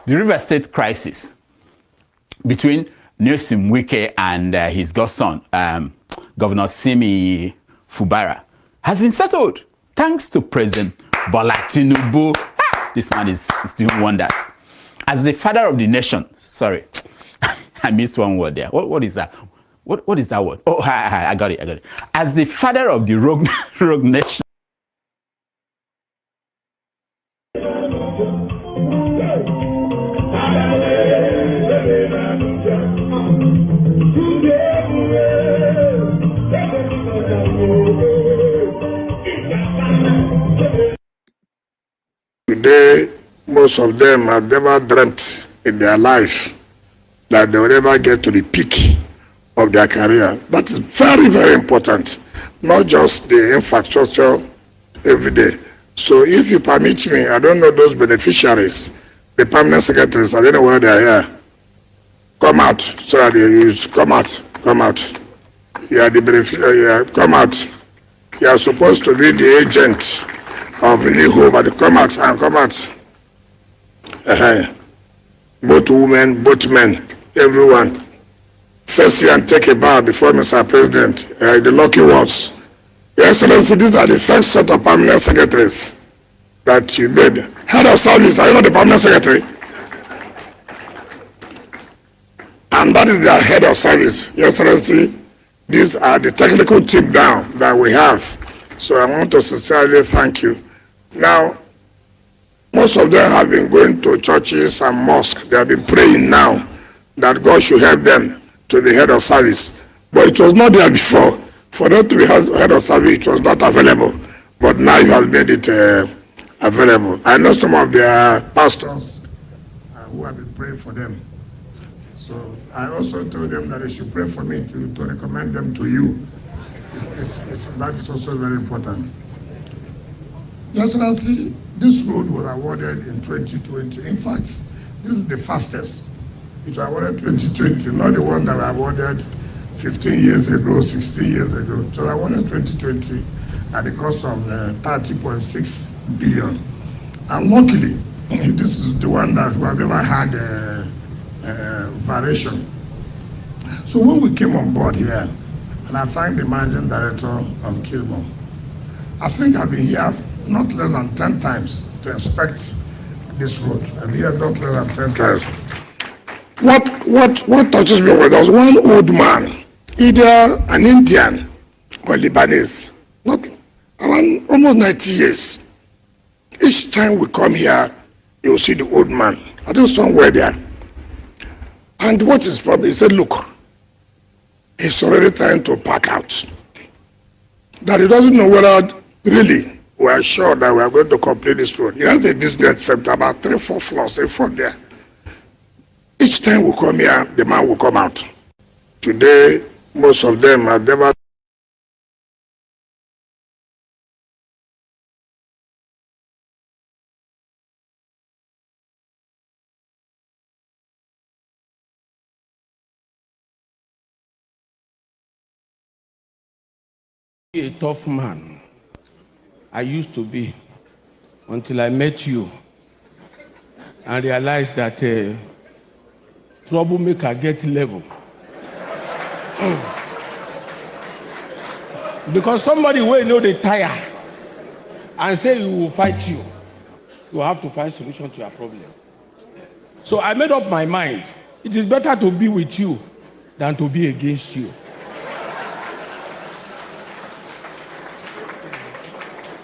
The River State crisis between Nyesom Wike and his godson, Governor Simi Fubara, has been settled thanks to President Bola Tinubu. This man is doing wonders. As the father of the nation, sorry, I missed one word there. What is that? What is that word? Oh, I got it. As the father of the rogue nation. Today, most of them have never dreamt in their life that they will ever get to the peak of their career. That is very, very important. Not just the infrastructure every day. So if you permit me, I don't know those beneficiaries, the permanent secretaries, I don't know where they are here. Come out, so that you come out. You are the beneficiary, come out. You are supposed to be the agent of really hope, but come out. Both women, both men, everyone. First year and take a bow before Mr. President, the lucky ones. Your Excellency, these are the first set of permanent secretaries that you made. Head of service, are you not the permanent secretary? And that is their head of service. Your Excellency, these are the technical team now that we have. So I want to sincerely thank you. Now, most of them have been going to churches and mosques. They have been praying now that God should help them to be head of service. But it was not there before. For them to be head of service, it was not available. But now you have made it available. I know some of their pastors who have been praying for them. So I also told them that they should pray for me to recommend them to you. That is also very important. Your Excellency, this road was awarded in 2020. In fact, this is the fastest. It was awarded in 2020, not the one that was awarded 15 years ago, 16 years ago. It was awarded in 2020 at the cost of 30.6 billion. And luckily, this is the one that we have never had variation. So when we came on board here, and I thank the managing director of Kilmore, I think I've been here not less than 10 times to inspect this road. I've been here not less than 10 times. What touches me was there was one old man, either an Indian or Lebanese, not around almost 90 years. Each time we come here, you will see the old man. I think somewhere there. And what is problem? He said, look, he's already trying to pack out. That he doesn't know whether really we are sure that we are going to complete this road. He has a business center, about 3-4 floors, a front there. Each time we come here, the man will come out. Today, most of them have never a tough man. I used to be until I met you and realized that troublemaker get level. Because somebody will know they tire and say you will fight you. You have to find solution to your problem. So I made up my mind. It is better to be with you than to be against you.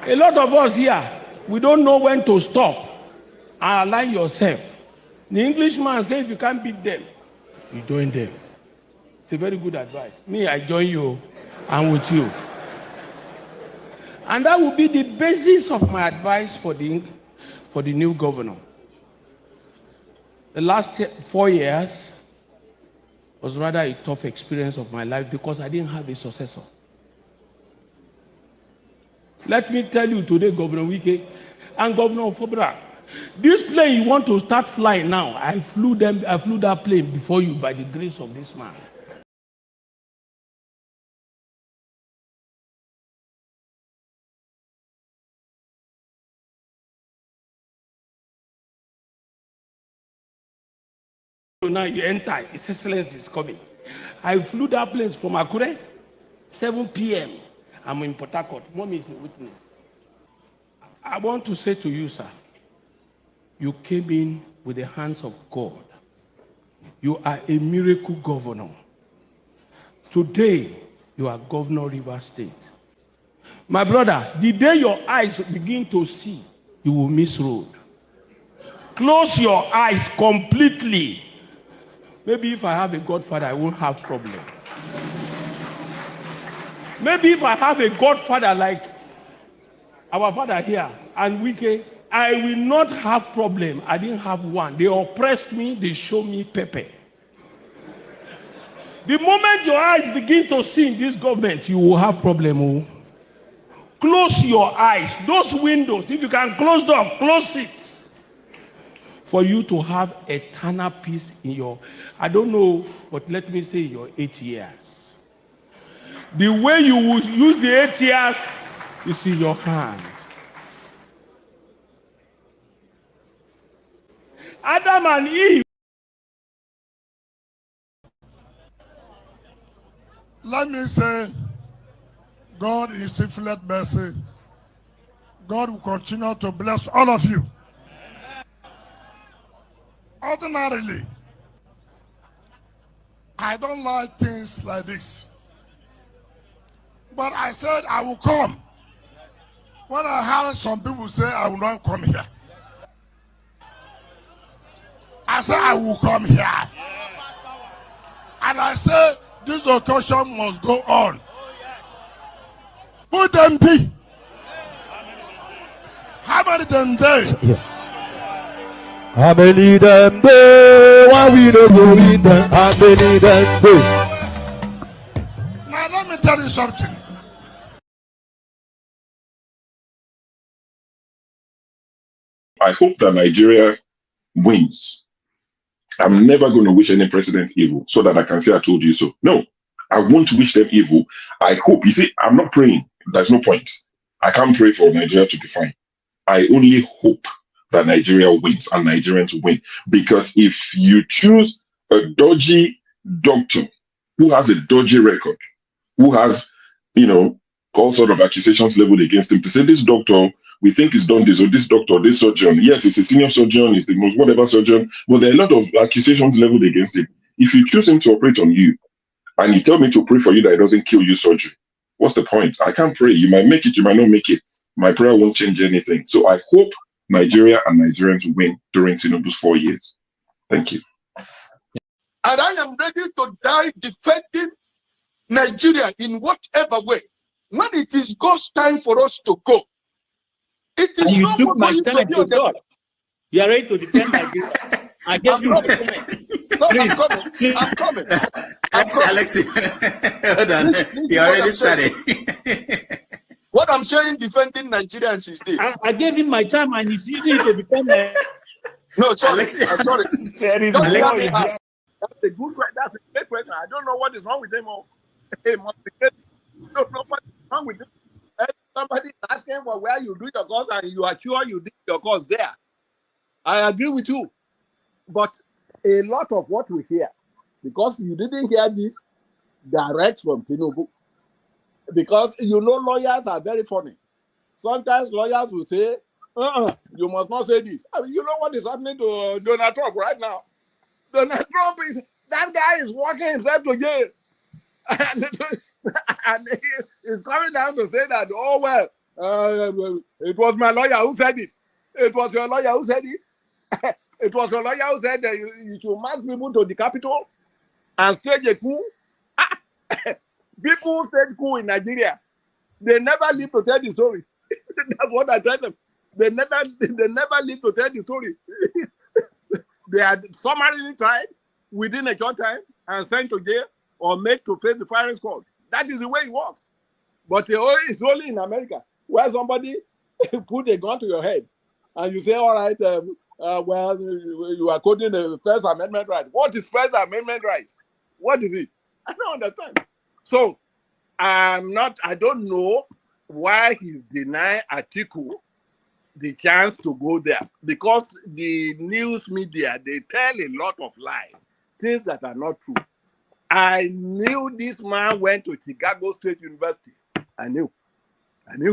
A lot of us here, we don't know when to stop and align yourself. The Englishman says if you can't beat them, you join them. It's a very good advice. Me, I join you. I'm with you. And that will be the basis of my advice for the new governor. The last 4 years was rather a tough experience of my life because I didn't have a successor. Let me tell you today, Governor Wike and Governor Fubara, this plane you want to start flying now, I flew that plane before you by the grace of this man. So now you enter, His Excellency is coming. I flew that place from Akure, 7 p.m. I'm in Port Harcourt. Mommy is a witness. I want to say to you, sir, you came in with the hands of God. You are a miracle governor. Today, you are Governor River State. My brother, the day your eyes begin to see, you will miss road. Close your eyes completely. Maybe if I have a godfather, I won't have problem. Maybe if I have a godfather like our father here and Wike, I will not have problem. I didn't have one. They oppressed me, they show me pepper. The moment your eyes begin to see in this government, you will have problem. Oh. Close your eyes. Those windows, if you can close door, close it. For you to have eternal peace in your, I don't know, but let me say your 8 years. The way you will use the 8 years is in your hand. Adam and Eve. Let me say, God is infinite mercy. God will continue to bless all of you. Ordinarily, I don't like things like this. But I said I will come. When I heard some people say I will not come here, I said I will come here. And I said this occasion must go on. Who them be? How many them they? Yeah. How many them they? Why we don't go in them? How many them they? Now let me tell you something. I hope that Nigeria wins. I'm never going to wish any president evil so that I can say I told you so. No, I won't wish them evil. I hope. You see, I'm not praying. There's no point. I can't pray for Nigeria to be fine. I only hope that Nigeria wins and Nigerians win. Because if you choose a dodgy doctor who has a dodgy record, who has, all sort of accusations leveled against him, to say this doctor, we think he's done this, or this doctor, this surgeon, yes, he's a senior surgeon, he's the most whatever surgeon, but there are a lot of accusations leveled against him. If you choose him to operate on you, and you tell me to pray for you that it doesn't kill you surgery, what's the point? I can't pray. You might make it, you might not make it. My prayer won't change anything. So I hope Nigeria and Nigerians win during Tinubu's 4 years. Thank you. And I am ready to die defending Nigeria in whatever way. When it is God's time for us to go, it is and you not took my going time to God. You are ready to defend Nigeria. I gave you my time. No, I'm coming. Alexi, hold on. You already started. What I'm saying, defending Nigerians is this. I gave him my time and he's using it to defend me. No, sorry. I'm sorry. Alexi. That's a good question. That's a great question. I don't know what is wrong with them all. Hey, don't know what is wrong with them. Somebody asking for where you do your course and you are sure you did your course there. I agree with you. But a lot of what we hear, because you didn't hear this direct from Tinubu, because lawyers are very funny. Sometimes lawyers will say, you must not say this. I mean, you know what is happening to Donald Trump right now? Donald Trump that guy is walking himself to jail. And he's coming down to say that, it was my lawyer who said it. It was your lawyer who said it. It was your lawyer who said that you should march people to the capital and stage a coup. People said coup in Nigeria. They never live to tell the story. That's what I tell them. They never live to tell the story. They are summarily tried within a short time and sent to jail or made to face the firing squad. That is the way it works. But it's only in America where somebody put a gun to your head and you say, all right, you are quoting the First Amendment right. What is First Amendment right? What is it? I don't understand. So I don't know why he's denying Atiku the chance to go there, because the news media, they tell a lot of lies. things that are not true. I knew this man went to Chicago State University. I knew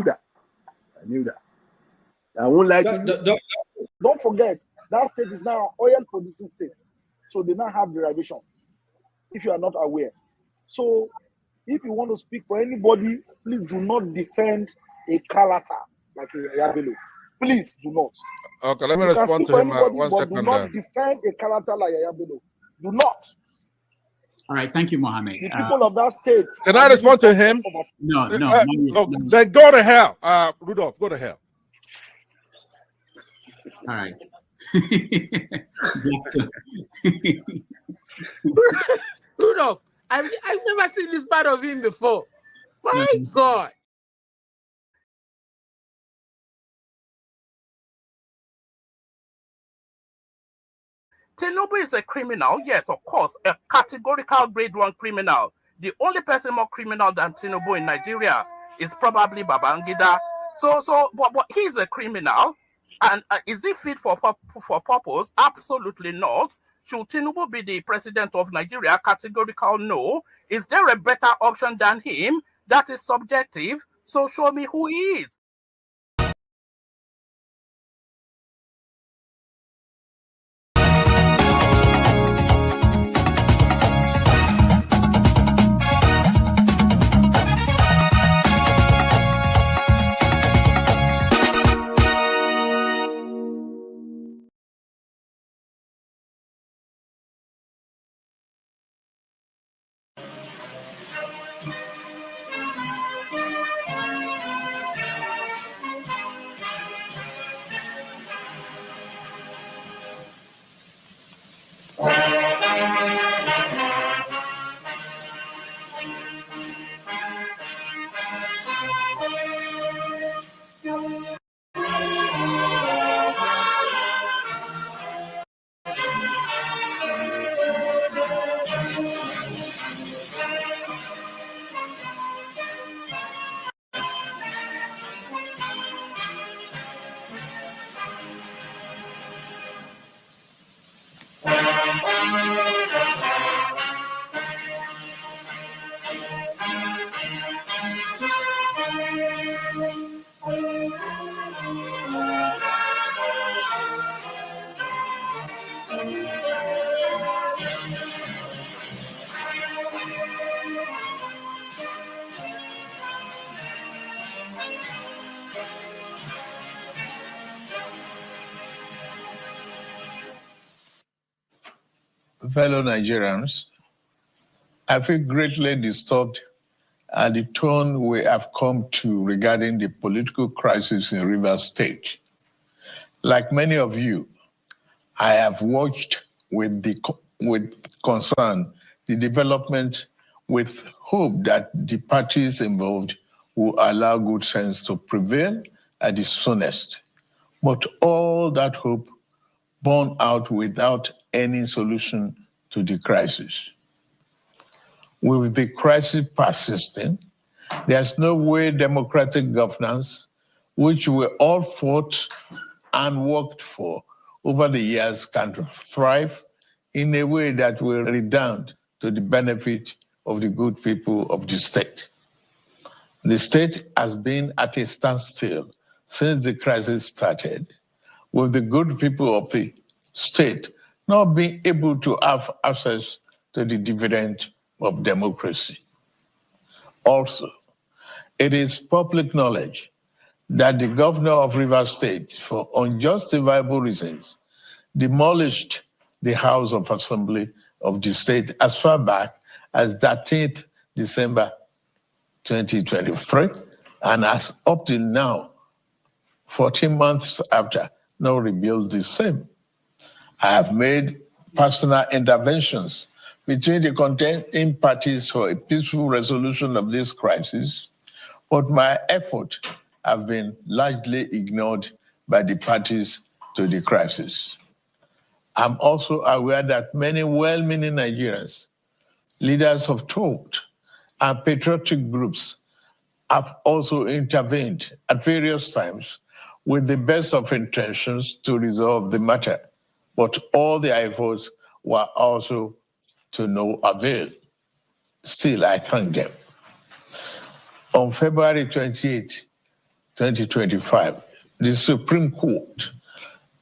that. I won't like it. Don't forget, that state is now an oil producing state. So they now have derivation, if you are not aware. So if you want to speak for anybody, please do not defend a Kalata like a Yabelo. Please do not. Okay, let me You can respond speak to for him anybody, one but second. do not defend a Kalata like a Yabelo. Do not. All right, thank you, Mohammed. The people of that state. Can I respond to him? No. Then go to hell. Rudolph, go to hell. All right. Rudolph, I've never seen this part of him before. My God. Tinubu is a criminal, yes, of course, a categorical grade 1 criminal. The only person more criminal than Tinubu in Nigeria is probably Babangida. But he's a criminal, and is he fit for purpose? Absolutely not. Should Tinubu be the president of Nigeria? Categorical no. Is there a better option than him? That is subjective. So show me who he is. Fellow Nigerians, I feel greatly disturbed at the tone we have come to regarding the political crisis in Rivers State. Like many of you, I have watched with concern the development, with hope that the parties involved will allow good sense to prevail at the soonest. But all that hope borne out without any solution to the crisis. With the crisis persisting, there's no way democratic governance, which we all fought and worked for over the years, can thrive in a way that will redound to the benefit of the good people of the state. The state has been at a standstill since the crisis started, with the good people of the state not being able to have access to the dividend of democracy. Also, it is public knowledge that the governor of Rivers State, for unjustifiable reasons, demolished the House of Assembly of the state as far back as 13th December 2023, and as up till now, 14 months after, now rebuilt the same. I have made personal interventions between the contending parties for a peaceful resolution of this crisis, but my efforts have been largely ignored by the parties to the crisis. I'm also aware that many well-meaning Nigerians, leaders of thought, and patriotic groups have also intervened at various times with the best of intentions to resolve the matter, but all their efforts were also to no avail. Still, I thank them. On February 28, 2025, the Supreme Court,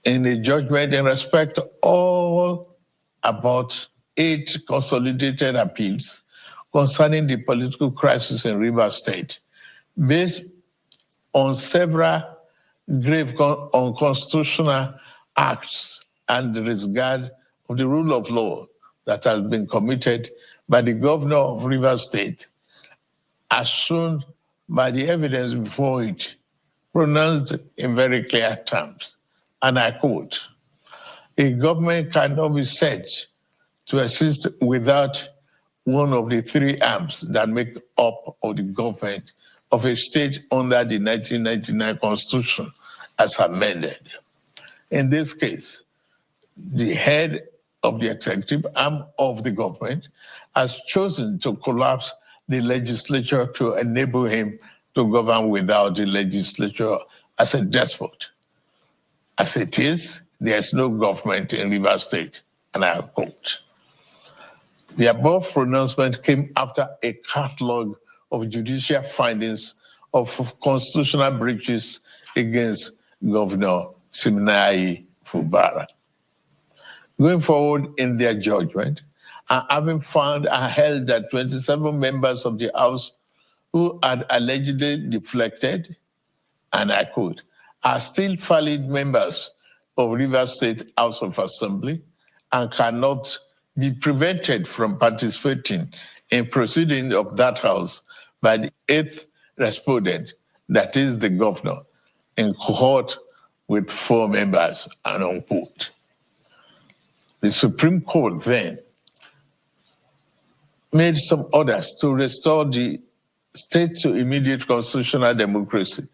in a judgment in respect to all about 8 consolidated appeals concerning the political crisis in Rivers State, based on several grave unconstitutional acts and the disregard of the rule of law that has been committed by the governor of Rivers State, as shown by the evidence before it, pronounced in very clear terms. And I quote, "A government cannot be said to exist without one of the 3 arms that make up of the government of a state under the 1999 Constitution as amended." In this case, the head of the executive arm of the government has chosen to collapse the legislature to enable him to govern without the legislature as a despot. As it is, there's no government in Rivers State, and I quote. The above pronouncement came after a catalog of judicial findings of constitutional breaches against Governor Simi Fubara. Going forward in their judgment, having found and held that 27 members of the House who had allegedly deflected, and I quote, are still valid members of Rivers State House of Assembly and cannot be prevented from participating in proceedings of that House by the 8th respondent, that is the governor, in cohort with 4 members, and unquote. The Supreme Court then made some orders to restore the state to immediate constitutional democracy.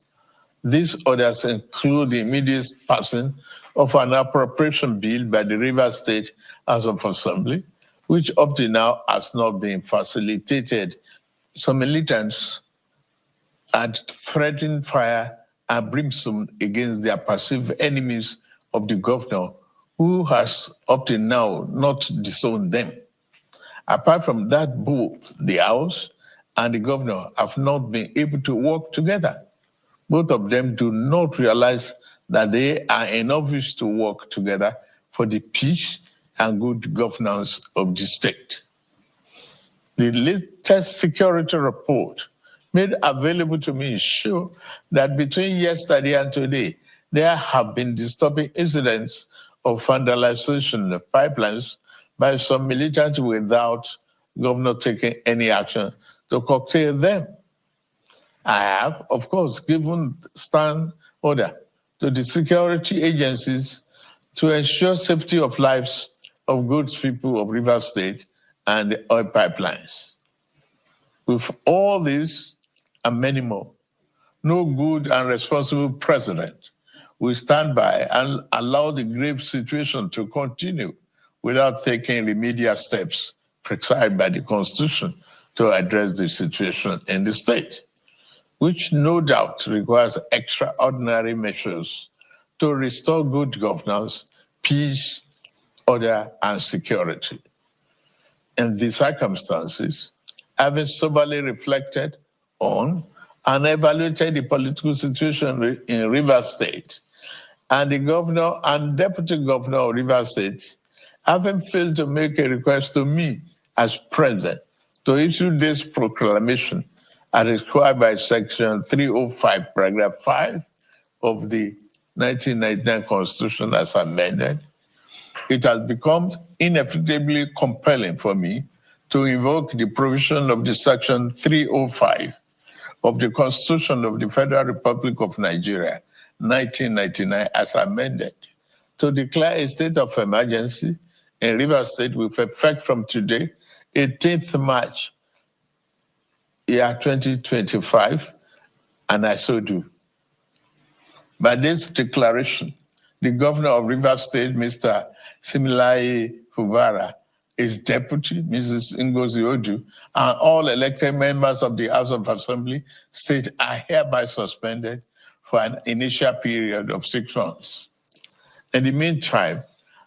These orders include the immediate passing of an appropriation bill by the Rivers State House of Assembly, which up to now has not been facilitated. Some militants had threatened fire and brimstone against their perceived enemies of the governor, who has up to now not disowned them. Apart from that, both the House and the governor have not been able to work together. Both of them do not realize that they are in office to work together for the peace and good governance of the state. The latest security report made available to me show that between yesterday and today, there have been disturbing incidents of vandalization of pipelines by some militants without governor taking any action to curtail them. I have, of course, given stand order to the security agencies to ensure safety of lives of good people of Rivers State and the oil pipelines. With all this and many more, no good and responsible president will stand by and allow the grave situation to continue without taking remedial steps prescribed by the Constitution to address the situation in the state, which no doubt requires extraordinary measures to restore good governance, peace, order, and security. In these circumstances, having soberly reflected on and evaluated the political situation in Rivers State, and the governor and deputy governor of Rivers State, having failed to make a request to me as president to issue this proclamation as required by Section 305, Paragraph 5 of the 1999 Constitution as amended, it has become inevitably compelling for me to invoke the provision of the Section 305 of the Constitution of the Federal Republic of Nigeria, 1999, as amended, to declare a state of emergency in Rivers State with effect from today, 18th March, year 2025, and I so do. By this declaration, the governor of Rivers State, Mr. Simi Fubara, his deputy, Mrs. Ngozi Odu, and all elected members of the House of Assembly state are hereby suspended for an initial period of 6 months. In the meantime,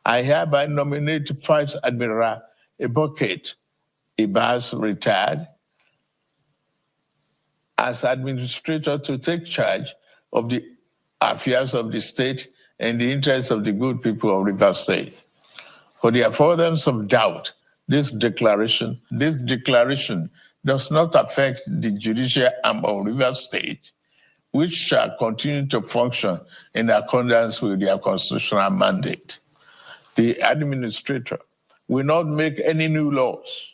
I hereby nominate Vice Admiral Ibokette Ibas retired as administrator to take charge of the affairs of the state and the interests of the good people of Rivers State. For the avoidance of doubt, this declaration does not affect the judicial arm of Rivers State, which shall continue to function in accordance with their constitutional mandate. The administrator will not make any new laws.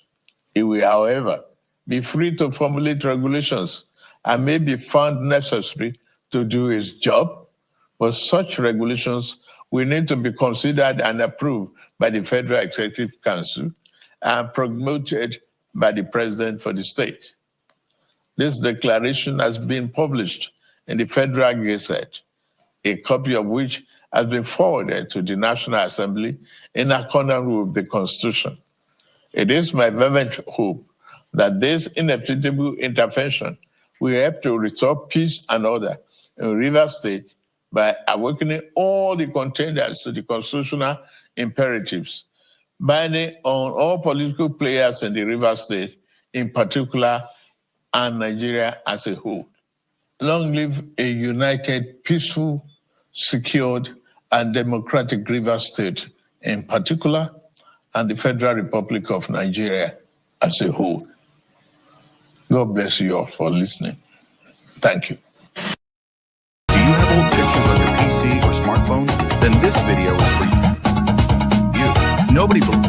He will, however, be free to formulate regulations and may be found necessary to do his job, but such regulations will need to be considered and approved by the Federal Executive Council and promoted by the President for the state. This declaration has been published in the Federal Gazette, a copy of which has been forwarded to the National Assembly in accordance with the Constitution. It is my fervent hope that this inevitable intervention will help to restore peace and order in Rivers State by awakening all the contenders to the constitutional imperatives, binding on all political players in the Rivers State in particular and Nigeria as a whole. Long live a united, peaceful, secured, and democratic Rivers State in particular, and the Federal Republic of Nigeria as a whole. God bless you all for listening. Thank you. Do you have old pictures on your PC or smartphone? Then this video is for you. Nobody believes.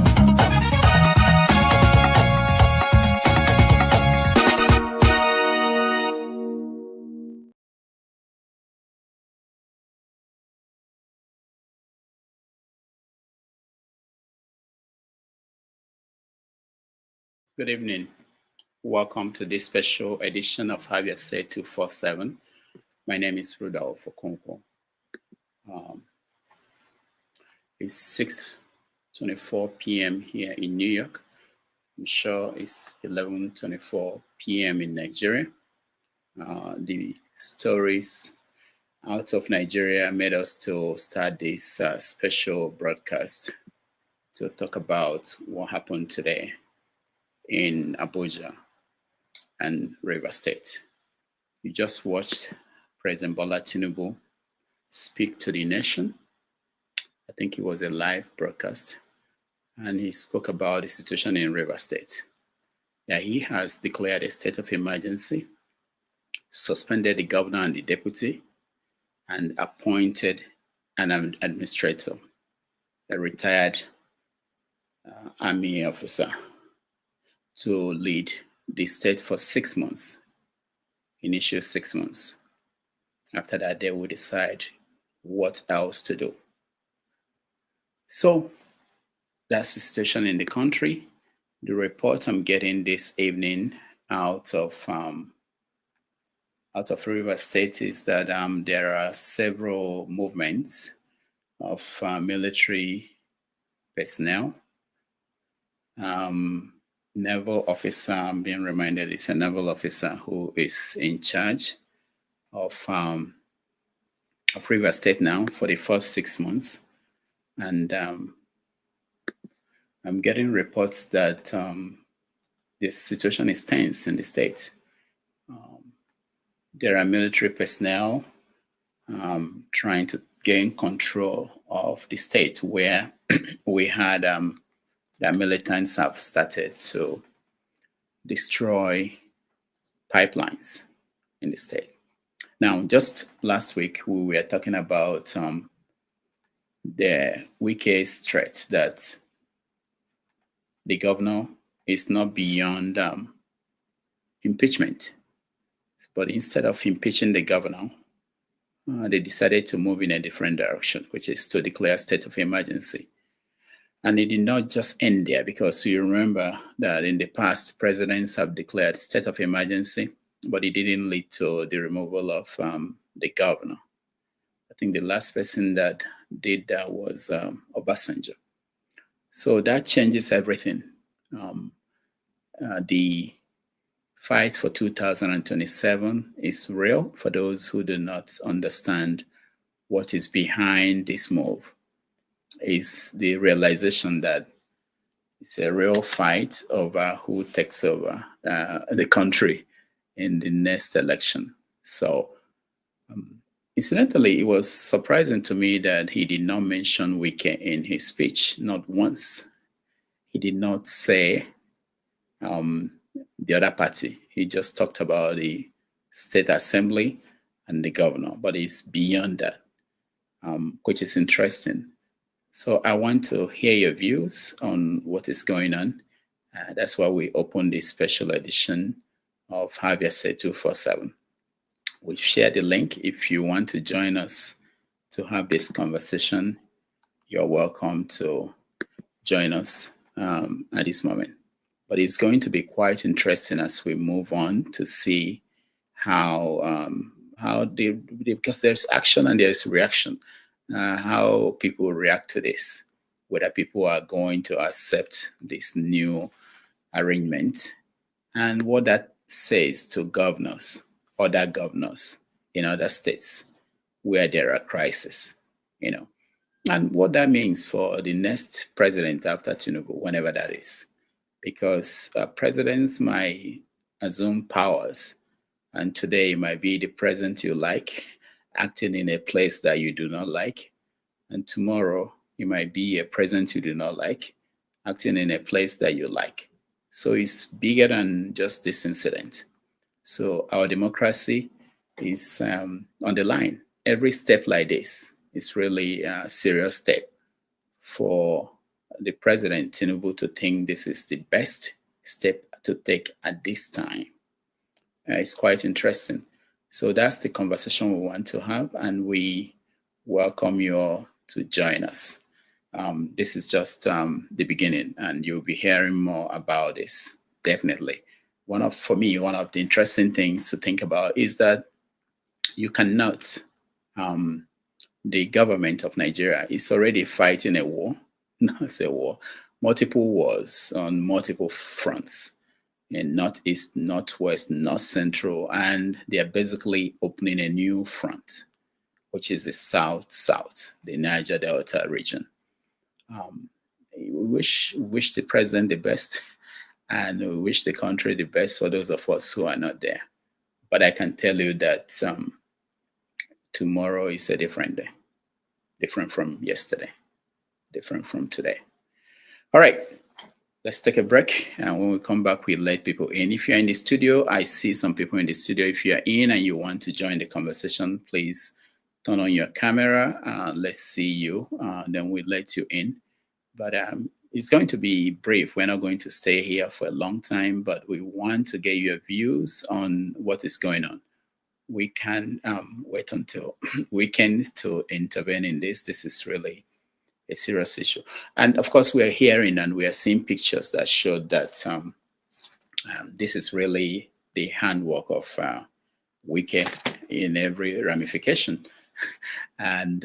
Good evening. Welcome to this special edition of Have Your Say 247. My name is Rudolph Okonkwo. It's 6:24 p.m. here in New York. I'm sure it's 11:24 p.m. in Nigeria. The stories out of Nigeria made us to start this special broadcast to talk about what happened today in Abuja and Rivers State. You just watched President Bola Tinubu speak to the nation. I think it was a live broadcast, and he spoke about the situation in Rivers State. That he has declared a state of emergency, suspended the governor and the deputy, and appointed an administrator, a retired army officer, to lead the state for 6 months, initial 6 months. After that, they will decide what else to do. So that's the situation in the country. The report I'm getting this evening out of Rivers State is that there are several movements of military personnel. Naval officer, I'm being reminded it's a naval officer who is in charge of Rivers State now for the first 6 months. And I'm getting reports that the situation is tense in the state. There are military personnel trying to gain control of the state, where we had the militants have started to destroy pipelines in the state. Now, just last week, we were talking about the Wike's threat that the governor is not beyond impeachment. But instead of impeaching the governor, they decided to move in a different direction, which is to declare a state of emergency. And it did not just end there, because you remember that in the past, presidents have declared state of emergency, but it didn't lead to the removal of the governor. I think the last person that did that was Obasanjo. So that changes everything. The fight for 2027 is real for those who do not understand what is behind this move. Is the realization that It's a real fight over who takes over the country in the next election. So, incidentally, it was surprising to me that he did not mention Wike in his speech, not once. He did not say the other party. He just talked about the state assembly and the governor, but it's beyond that, which is interesting. So I want to hear your views on what is going on. That's why we opened this special edition of Have Your Say 247. We've shared the link. If you want to join us to have this conversation, you're welcome to join us at this moment. But it's going to be quite interesting as we move on to see how because there's action and there's reaction, how people react to this, whether people are going to accept this new arrangement, and what that says to governors, other governors in other states where there are crises, and what that means for the next president after Tinubu, whenever that is. Because presidents might assume powers, and today might be the president you like, acting in a place that you do not like, and tomorrow you might be a president you do not like, acting in a place that you like. So it's bigger than just this incident. So our democracy is on the line. Every step like this is really a serious step for the president, Tinubu, to think this is the best step to take at this time. It's quite interesting. So that's the conversation we want to have, and we welcome you all to join us. This is just the beginning, and you'll be hearing more about this, definitely. For me, one of the interesting things to think about is that you cannot, the government of Nigeria is already fighting a war, not a war, multiple wars on multiple fronts in Northeast, Northwest, North Central, and they are basically opening a new front, which is the South, the Niger Delta region. We wish the president the best, and we wish the country the best for those of us who are not there. But I can tell you that tomorrow is a different day, different from yesterday, different from today. All right, let's take a break. And when we come back, we let people in. If you're in the studio, I see some people in the studio. If you're in and you want to join the conversation, please turn on your camera. Let's see you. Then we'll let you in. But it's going to be brief. We're not going to stay here for a long time, but we want to get your views on what is going on. We can wait until weekend to intervene in this. This is really a serious issue. And of course, we are hearing and we are seeing pictures that show that this is really the handwork of Wike in every ramification. And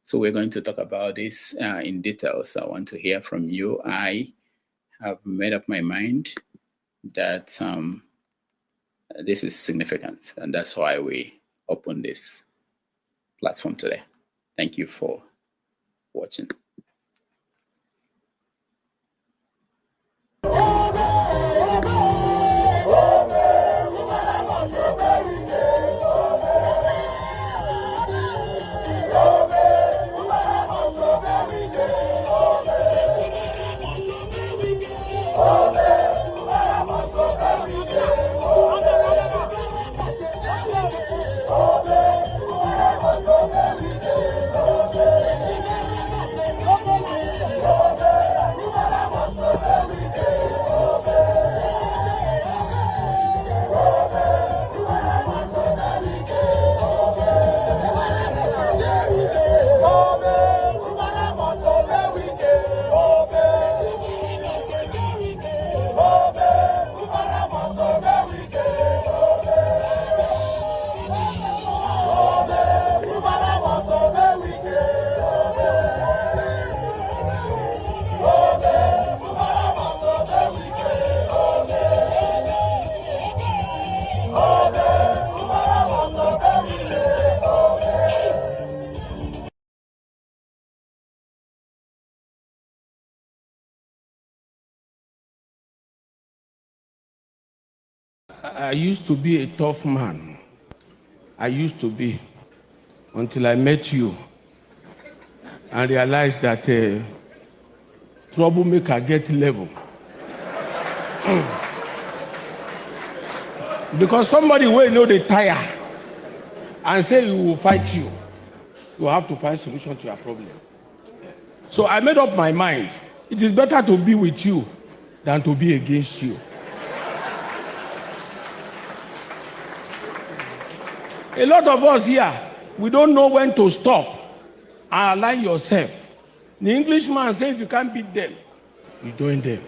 so we're going to talk about this in detail. So I want to hear from you. I have made up my mind that this is significant, and that's why we open this platform today. Thank you for watching. I used to be a tough man. I used to be, until I met you and realized that troublemaker get level. Because somebody will know they tire and say you will fight you. You have to find solution to your problem. So I made up my mind. It is better to be with you than to be against you. A lot of us here, we don't know when to stop and align yourself. The Englishman says if you can't beat them, you join them.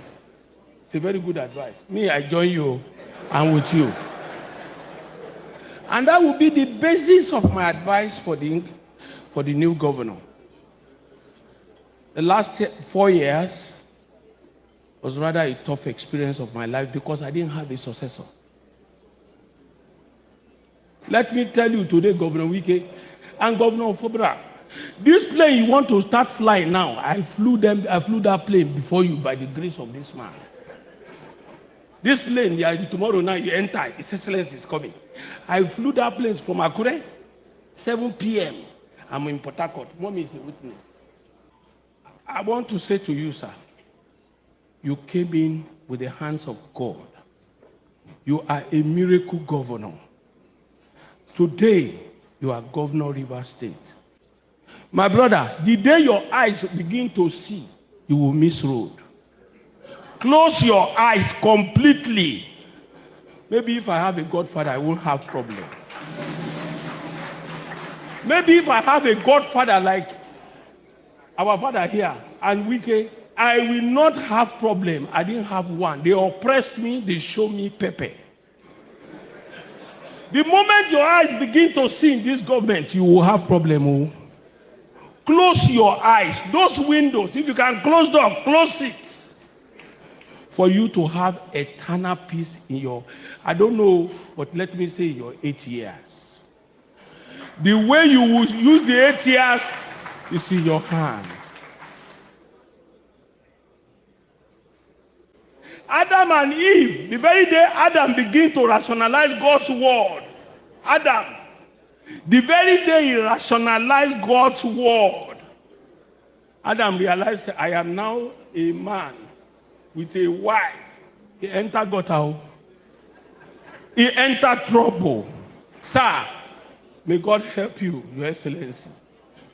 It's a very good advice. Me, I join you. I'm with you. And that will be the basis of my advice for the new governor. The last 4 years was rather a tough experience of my life because I didn't have a successor. Let me tell you today, Governor Wike and Governor Fubara, this plane you want to start flying now, I flew that plane before you by the grace of this man. This plane, tomorrow night you enter, His Excellency is coming. I flew that plane from Akure, 7 p.m. I'm in Port Harcourt. Mommy is a witness. I want to say to you, sir, you came in with the hands of God. You are a miracle governor. Today, you are Governor of Rivers State. My brother, the day your eyes begin to see, you will miss road. Close your eyes completely. Maybe if I have a godfather, I won't have problem. Maybe if I have a godfather like our father here and Wike, I will not have problem. I didn't have one. They oppressed me, they show me pepper. The moment your eyes begin to see in this government, you will have problem. Oh. Close your eyes. Those windows, if you can close them, close it. For you to have eternal peace in your, I don't know, but let me say your 8 years. The way you will use the 8 years is in your hand. Adam and Eve, the very day Adam began to rationalize God's word, Adam, the very day he rationalized God's word, Adam realized, I am now a man with a wife. He entered gutter. He entered trouble. Sir, may God help you, Your Excellency.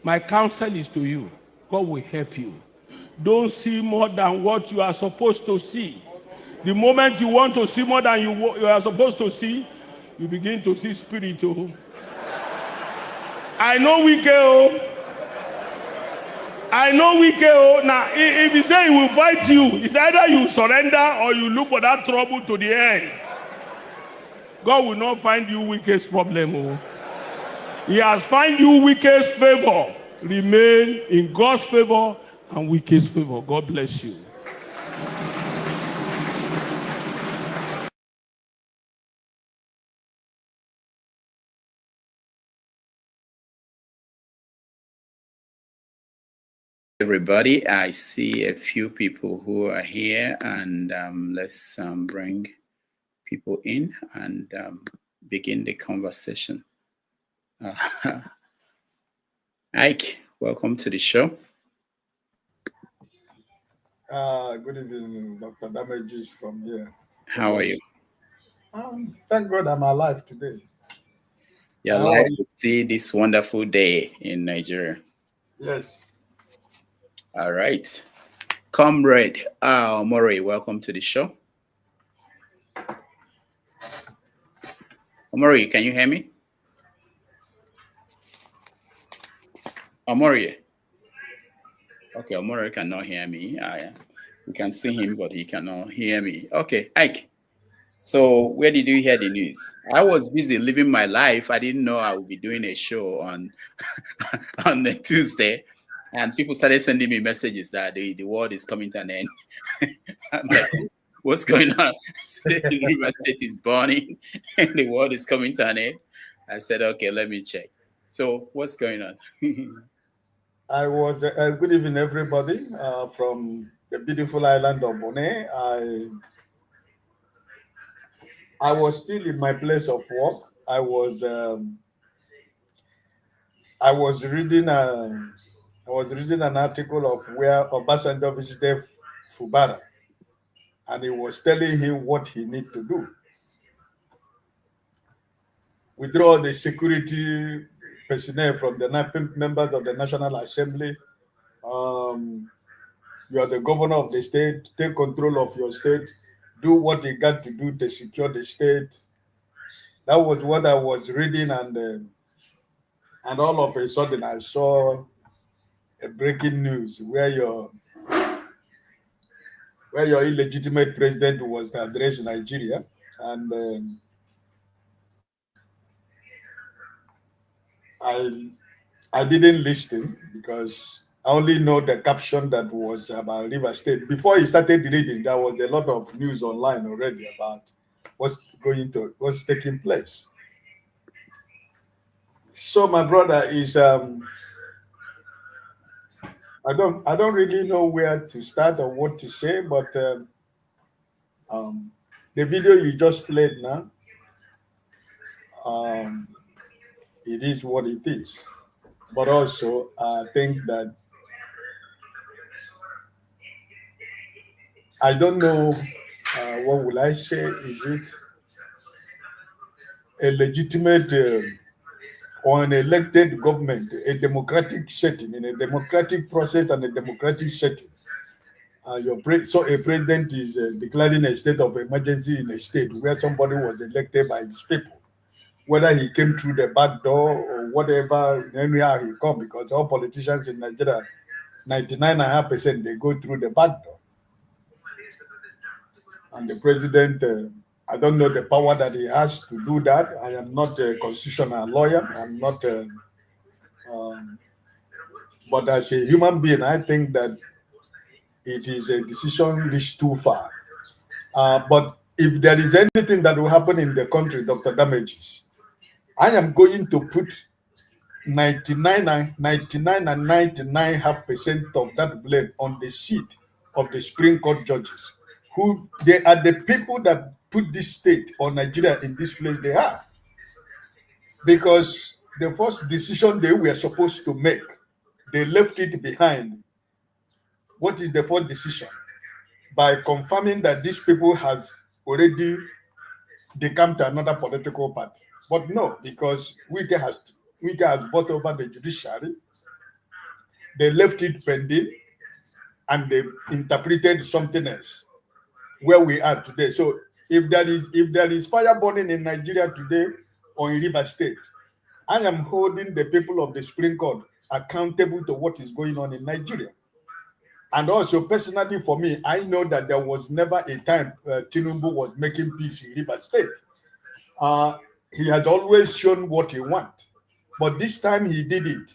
My counsel is to you. God will help you. Don't see more than what you are supposed to see. The moment you want to see more than you are supposed to see, you begin to see spirit. Oh. I know Wike. Oh. I know Wike. Oh. Now, if he say he will fight you, it's either you surrender or you look for that trouble to the end. God will not find you Wike's problem. Oh. He has found you Wike's favor. Remain in God's favor and Wike's favor. God bless you. Everybody, I see a few people who are here, and let's bring people in and begin the conversation. Ike, welcome to the show. Good evening, Dr. Damages from here. How are you? Thank God I'm alive today. You're alive to see this wonderful day in Nigeria. Yes. All right. Comrade Omori, welcome to the show. Omori, can you hear me? Omori. Okay, Omori cannot hear me. We can see him, but he cannot hear me. Okay, Ike. So where did you hear the news? I was busy living my life. I didn't know I would be doing a show on on the Tuesday. And people started sending me messages that the world is coming to an end. I'm like, what's going on? The River State is burning and the world is coming to an end. I said, okay, let me check. So what's going on? I was, good evening, everybody, from the beautiful island of Bonaire. I was still in my place of work. I was reading an article of where Obasanjo visited Fubara, and he was telling him what he need to do. Withdraw the security personnel from the members of the National Assembly. You are the governor of the state. Take control of your state. Do what you got to do to secure the state. That was what I was reading, and all of a sudden I saw a breaking news where your illegitimate president was to address Nigeria, and I didn't listen because I only know the caption that was about River State. Before he started reading, there was a lot of news online already about what's taking place. So my brother is I don't really know where to start or what to say, but the video you just played now, it is what it is. But also, I think that I don't know what will I say. Is it a legitimate or an elected government, a democratic setting, in a democratic process and a democratic setting? So a president is declaring a state of emergency in a state where somebody was elected by his people, whether he came through the back door or whatever, anyhow he come, because all politicians in Nigeria, 99.5%, they go through the back door. And the president, I don't know the power that he has to do that. I am not a constitutional lawyer. I'm not, but as a human being, I think that it is a decision reached too far. But if there is anything that will happen in the country, Dr. Damages, I am going to put 99 and 99.5% of that blame on the seat of the Supreme Court judges, who they are the people that put this state or Nigeria in this place they are. Because the first decision they were supposed to make, they left it behind. What is the first decision? By confirming that these people has already decamped to another political party. But no, because Wike has bought over the judiciary. They left it pending, and they interpreted something else where we are today. So if there is fire burning in Nigeria today or in River State, I am holding the people of the Supreme Court accountable to what is going on in Nigeria. And also, personally, for me, I know that there was never a time Tinubu was making peace in River State. He has always shown what he wants. But this time he did it.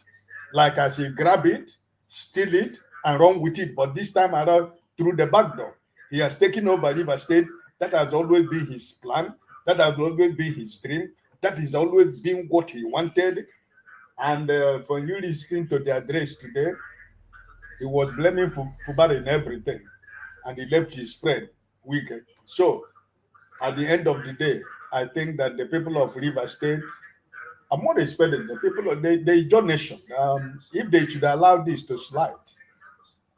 Like as he grab it, steal it, and run with it. But this time around, through the back door. He has taken over River State. That has always been his plan. That has always been his dream. That has always been what he wanted. And when you listen to the address today, he was blaming Fubara in everything. And he left his friend, Wike. So, at the end of the day, I think that the people of River State, I'm more expecting the people of the Ijaw nation, if they should allow this to slide,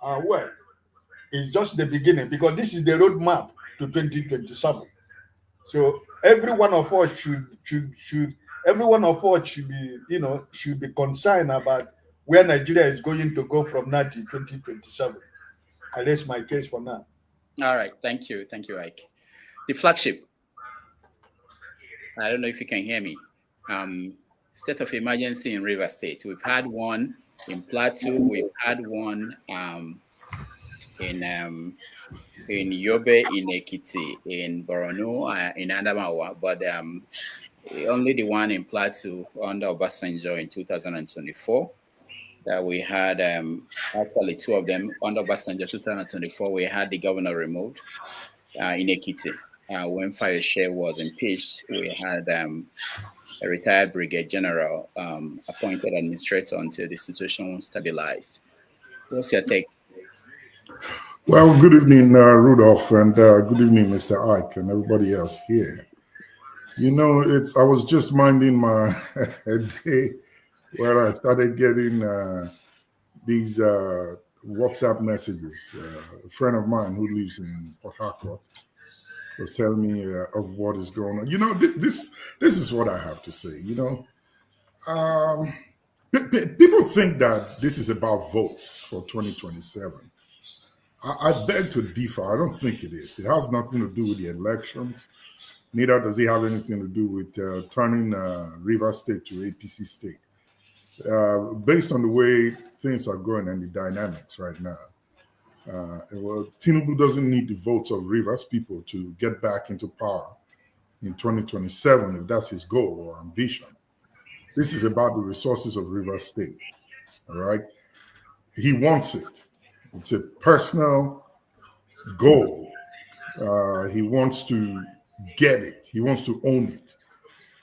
well, it's just the beginning, because this is the roadmap to 2027. So every one of us should be concerned about where Nigeria is going to go from now to 2027. I rest my case for now. All right, thank you, Ike. The flagship. I don't know if you can hear me. State of emergency in River State. We've had one in Plateau. We've had one in Yobe, in Ekiti, in Borno, in Adamawa, but only the one in Plateau under Obasanjo in 2024. That we had actually two of them under Obasanjo 2024. We had the governor removed in Ekiti. When Fayose was impeached, we had a retired brigadier general appointed administrator until the situation stabilized. What's your take? Well, good evening, Rudolph, and good evening, Mr. Ike, and everybody else here. You know, I was just minding my day where I started getting these WhatsApp messages. A friend of mine who lives in Port Harcourt was telling me of what is going on. You know, this is what I have to say. You know, people think that this is about votes for 2027. I beg to differ. I don't think it is. It has nothing to do with the elections. Neither does it have anything to do with turning Rivers State to APC state. Based on the way things are going and the dynamics right now, well, Tinubu doesn't need the votes of Rivers people to get back into power in 2027 if that's his goal or ambition. This is about the resources of Rivers State. All right, he wants it. It's a personal goal. He wants to get it. He wants to own it.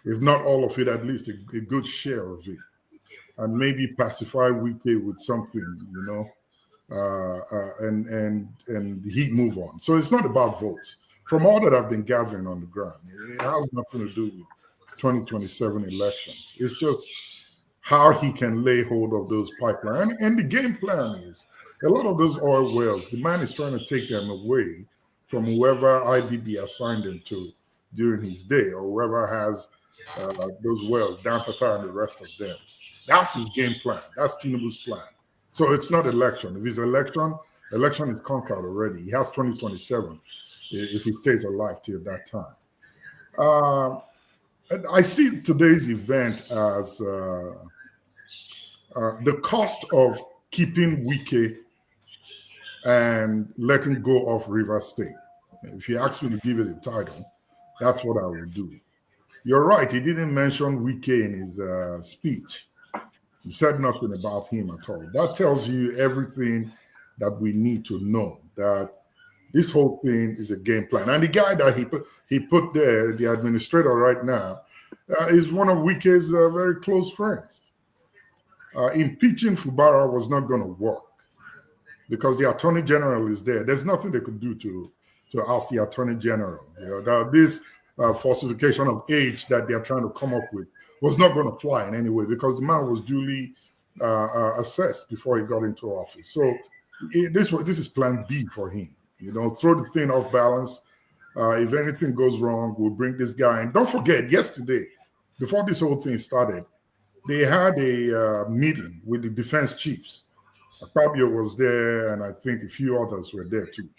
If not all of it, at least a good share of it. And maybe pacify Wike with something, you know, and he'd move on. So it's not about votes. From all that I've been gathering on the ground, it has nothing to do with 2027 elections. It's just how he can lay hold of those pipelines. And the game plan is a lot of those oil wells, the man is trying to take them away from whoever IBB assigned them to during his day, or whoever has those wells, Dantata and the rest of them. That's his game plan. That's Tinubu's plan. So it's not election. If it's election is conquered already. He has 2027 if he stays alive till that time. I see today's event as the cost of keeping Wike and letting go of Rivers State. If you ask me to give it a title, that's what I will do. You're right, he didn't mention Wike in his speech. He said nothing about him at all. That tells you everything that we need to know, that this whole thing is a game plan. And the guy that he put there, the administrator right now, is one of Wike's very close friends. Impeaching Fubara was not going to work because the Attorney General is there. There's nothing they could do to ask the Attorney General. You know, this falsification of age that they're trying to come up with was not going to fly in any way because the man was duly assessed before he got into office. So this is plan B for him. You know, throw the thing off balance. If anything goes wrong, we'll bring this guy in. Don't forget, yesterday, before this whole thing started, they had a meeting with the defense chiefs. Fabio was there, and I think a few others were there too.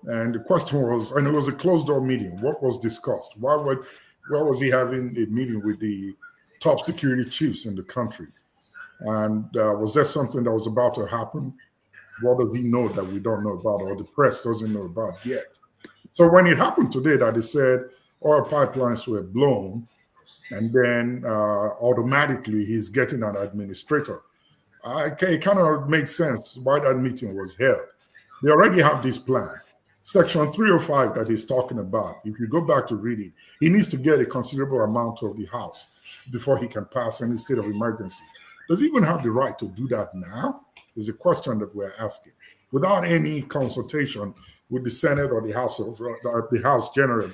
And the question was, and it was a closed-door meeting. What was discussed? Why was he having a meeting with the top security chiefs in the country? And was there something that was about to happen? What does he know that we don't know about, or the press doesn't know about yet? So when it happened today that they said oil pipelines were blown, and then automatically he's getting an administrator, it kind of makes sense why that meeting was held. They already have this plan. Section 305 that he's talking about, if you go back to read it, he needs to get a considerable amount of the House before he can pass any state of emergency. Does he even have the right to do that now? Is a question that we're asking. Without any consultation with the Senate or the House generally,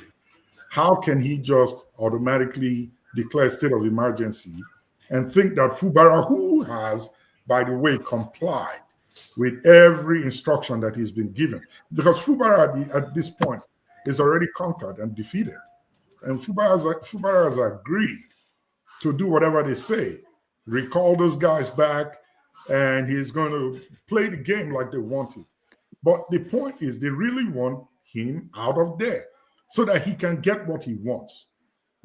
how can he just automatically declare state of emergency and think that Fubara, who has, by the way, complied with every instruction that he's been given, because Fubara at this point is already conquered and defeated, and Fubara has agreed to do whatever they say, recall those guys back, and he's going to play the game like they want it. But the point is, they really want him out of there so that he can get what he wants.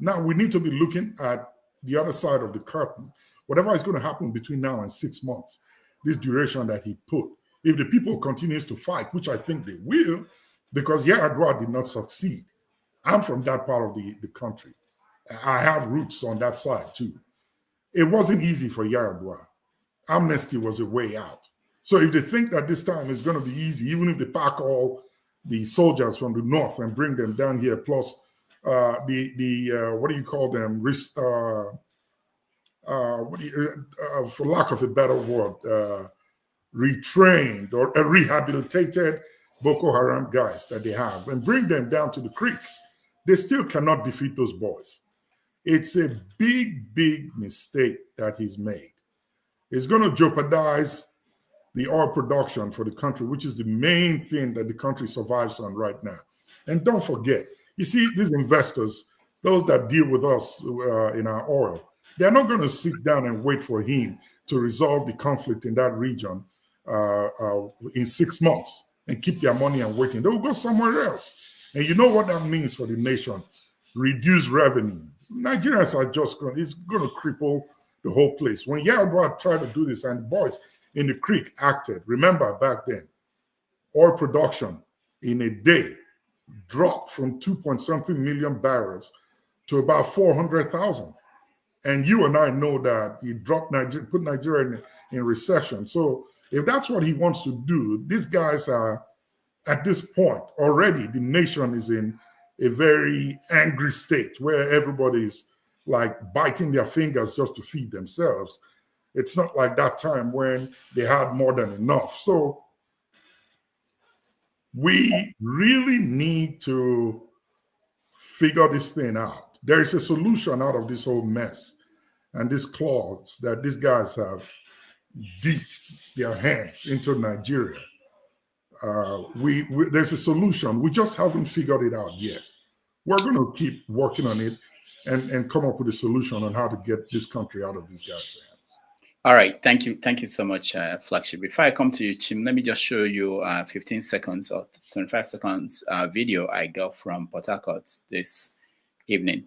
Now we need to be looking at the other side of the curtain. Whatever is going to happen between now and 6 months, this duration that he put, if the people continues to fight, which I think they will, because Yar'Adua did not succeed. I'm from that part of the country. I have roots on that side too. It wasn't easy for Yar'Adua. Amnesty was a way out. So if they think that this time is going to be easy, even if they pack all the soldiers from the north and bring them down here, plus what do you call them? For lack of a better word, retrained or rehabilitated Boko Haram guys that they have, and bring them down to the creeks they still cannot defeat those boys. It's a big, big mistake that he's made. It's going to jeopardize the oil production for the country, which is the main thing that the country survives on right now. And don't forget, you see, these investors, those that deal with us in our oil, they're not going to sit down and wait for him to resolve the conflict in that region in 6 months and keep their money and waiting. They will go somewhere else. And you know what that means for the nation? Reduce revenue. Nigerians are just going, it's going to cripple the whole place. When Yar'Adua tried to do this and the boys in the creek acted, remember back then, oil production in a day dropped from 2-point-something million barrels to about 400,000. And you and I know that he dropped Nigeria, put Nigeria in recession. So if that's what he wants to do, these guys are, at this point, already the nation is in a very angry state where everybody's like biting their fingers just to feed themselves. It's not like that time when they had more than enough. So we really need to figure this thing out. There is a solution out of this whole mess and these claws that these guys have dipped their hands into Nigeria. There's a solution. We just haven't figured it out yet. We're going to keep working on it and come up with a solution on how to get this country out of these guys' hands. All right, thank you so much, Flagship. Before I come to you, Chim, let me just show you 15 seconds or 25 seconds video I got from Port Harcourt this evening.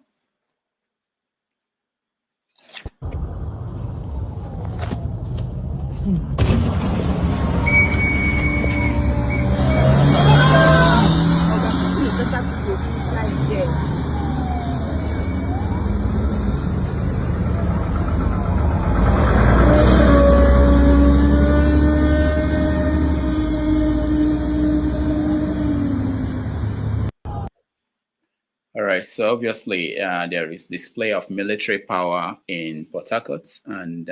All right, so obviously there is display of military power in Port Harcourt, and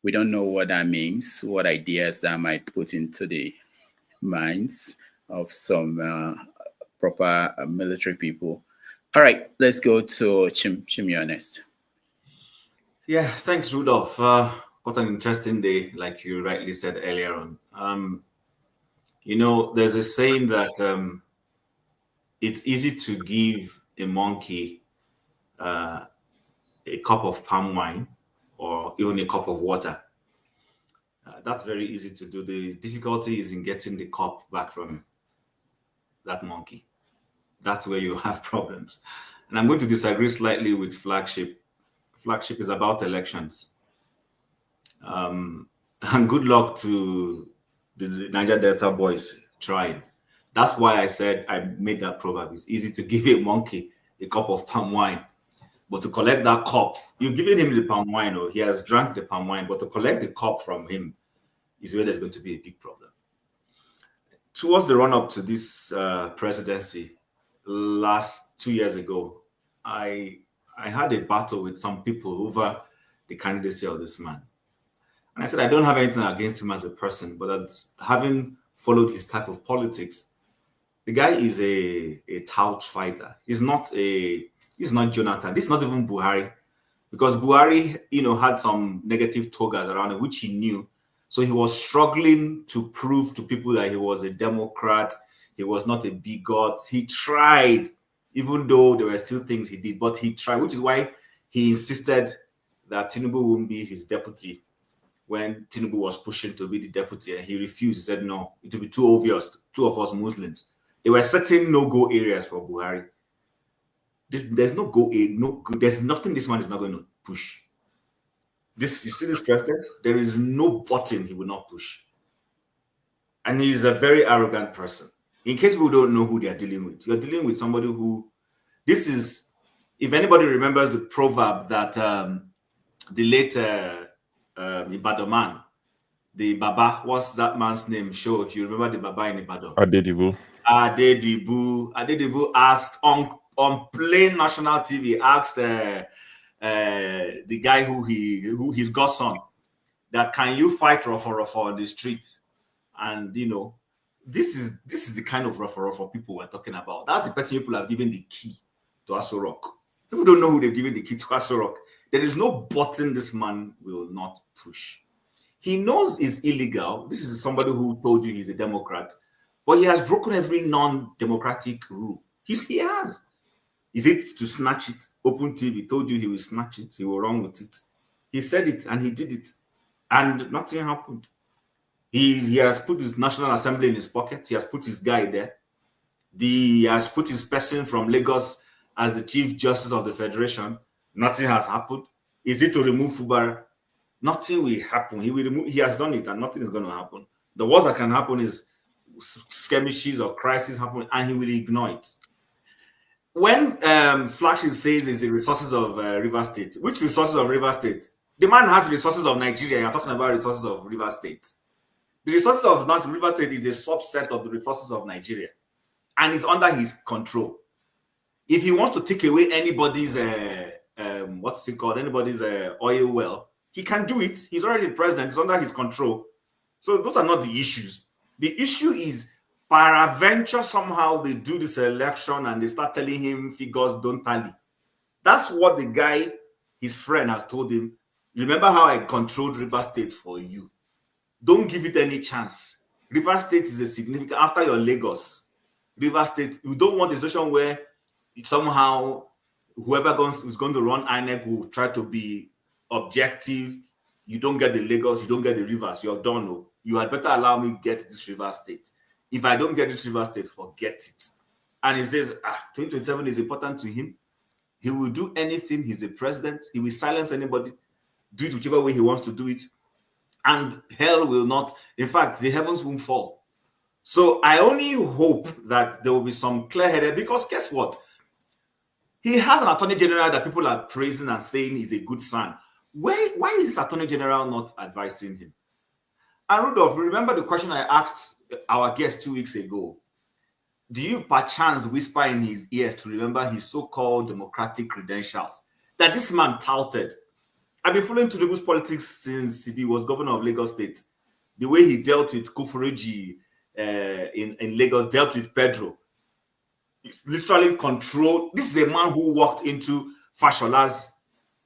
we don't know what that means, what ideas that might put into the minds of some proper military people. All right, let's go to Chim. Chim, you're next. Yeah, thanks, Rudolph. What an interesting day, like you rightly said earlier on. You know, there's a saying that it's easy to give a monkey a cup of palm wine or even a cup of water. That's very easy to do. The difficulty is in getting the cup back from that monkey. That's where you have problems. And I'm going to disagree slightly with Flagship. Flagship is about elections. And good luck to the Niger Delta boys trying. That's why I said I made that proverb. It's easy to give a monkey a cup of palm wine, but to collect that cup, you're giving him the palm wine, or he has drank the palm wine, but to collect the cup from him is where there's going to be a big problem. Towards the run-up to this presidency, 2 years ago, I had a battle with some people over the candidacy of this man. And I said, I don't have anything against him as a person, but having followed his type of politics, the guy is a tout fighter. He's not Jonathan. This is not even Buhari, because Buhari, had some negative togas around him, which he knew. So he was struggling to prove to people that he was a Democrat. He was not a bigot. He tried, even though there were still things he did, but he tried, which is why he insisted that Tinubu wouldn't be his deputy when Tinubu was pushing to be the deputy, and he refused. He said, no, it would be too obvious, two of us Muslims. There were certain no-go areas for Buhari. There's no go, there's nothing this man is not going to push. You see this president? There is no button he will not push. And he's a very arrogant person. In case people don't know who they're dealing with, you're dealing with somebody who, if anybody remembers the proverb that the late Ibadan man, the Baba, what's that man's name? Show if you remember the Baba in Ibadan. Adedibu asked on plain national TV, asked the guy who his godson, that can you fight Rofo on the street? And this is the kind of referral for people we're talking about. That's the person people have given the key to Aso Rock. People don't know who they've given the key to Aso Rock. There is no button this man will not push. He knows it's illegal. This is somebody who told you he's a Democrat, but he has broken every non-democratic rule. He has. Is it to snatch it? Open TV told you he will snatch it. He will run with it. He said it and he did it, and nothing happened. He has put his National Assembly in his pocket. He has put his guy there. He has put his person from Lagos as the Chief Justice of the Federation. Nothing has happened. Is it to remove Fubara? Nothing will happen. He has done it, and nothing is going to happen. The worst that can happen is skirmishes or crisis happen, and he will ignore it. When Flagship says it's the resources of River State, which resources of River State? The man has resources of Nigeria. You're talking about resources of River State. The resources of River State is a subset of the resources of Nigeria, and it's under his control. If he wants to take away anybody's what's it called? Anybody's oil well, he can do it. He's already the president. It's under his control. So those are not the issues. The issue is, peradventure, somehow they do this election and they start telling him figures don't tally. That's what the guy, his friend, has told him. Remember how I controlled River State for you? Don't give it any chance. River State is a significant, after your Lagos, River State, you don't want a situation where somehow whoever is going to run INEC will try to be objective. You don't get the Lagos, you don't get the rivers, you're done. No. You had better allow me get this River State. If I don't get this River State, forget it. And he says, 2027 is important to him. He will do anything. He's the president. He will silence anybody, do it whichever way he wants to do it. And hell will not, in fact, the heavens won't fall. So I only hope that there will be some clear-headed, because guess what? He has an attorney general that people are praising and saying is a good son. Why is this attorney general not advising him? And Rudolph, remember the question I asked our guest 2 weeks ago? Do you perchance whisper in his ears to remember his so-called democratic credentials that this man touted? I've been following Tinubu's politics since he was governor of Lagos State. The way he dealt with Kufureji in Lagos, dealt with Pedro. It's literally controlled. This is a man who walked into Fashola's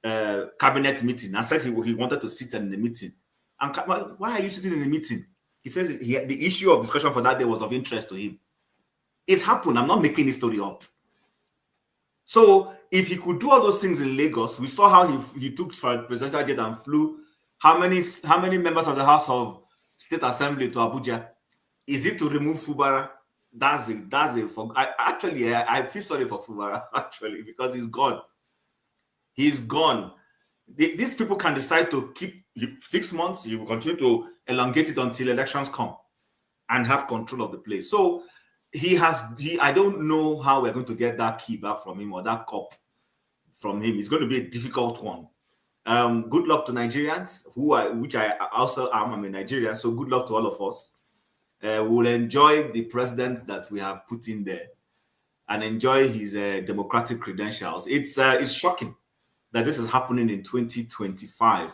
cabinet meeting and said he wanted to sit in the meeting. And why are you sitting in the meeting? He says the issue of discussion for that day was of interest to him. It happened. I'm not making this story up. So if he could do all those things in Lagos, we saw how he took for presidential jet and flew. How many members of the House of State Assembly to Abuja? Is it to remove Fubara? That's it. I feel sorry for Fubara actually, because he's gone. He's gone. These people can decide to keep 6 months. You will continue to elongate it until elections come and have control of the place. So I don't know how we're going to get that key back from him or that cup from him. It's going to be a difficult one. Good luck to Nigerians, which I also am. I'm a Nigerian, so good luck to all of us. We'll enjoy the president that we have put in there and enjoy his democratic credentials. It's shocking that this is happening in 2025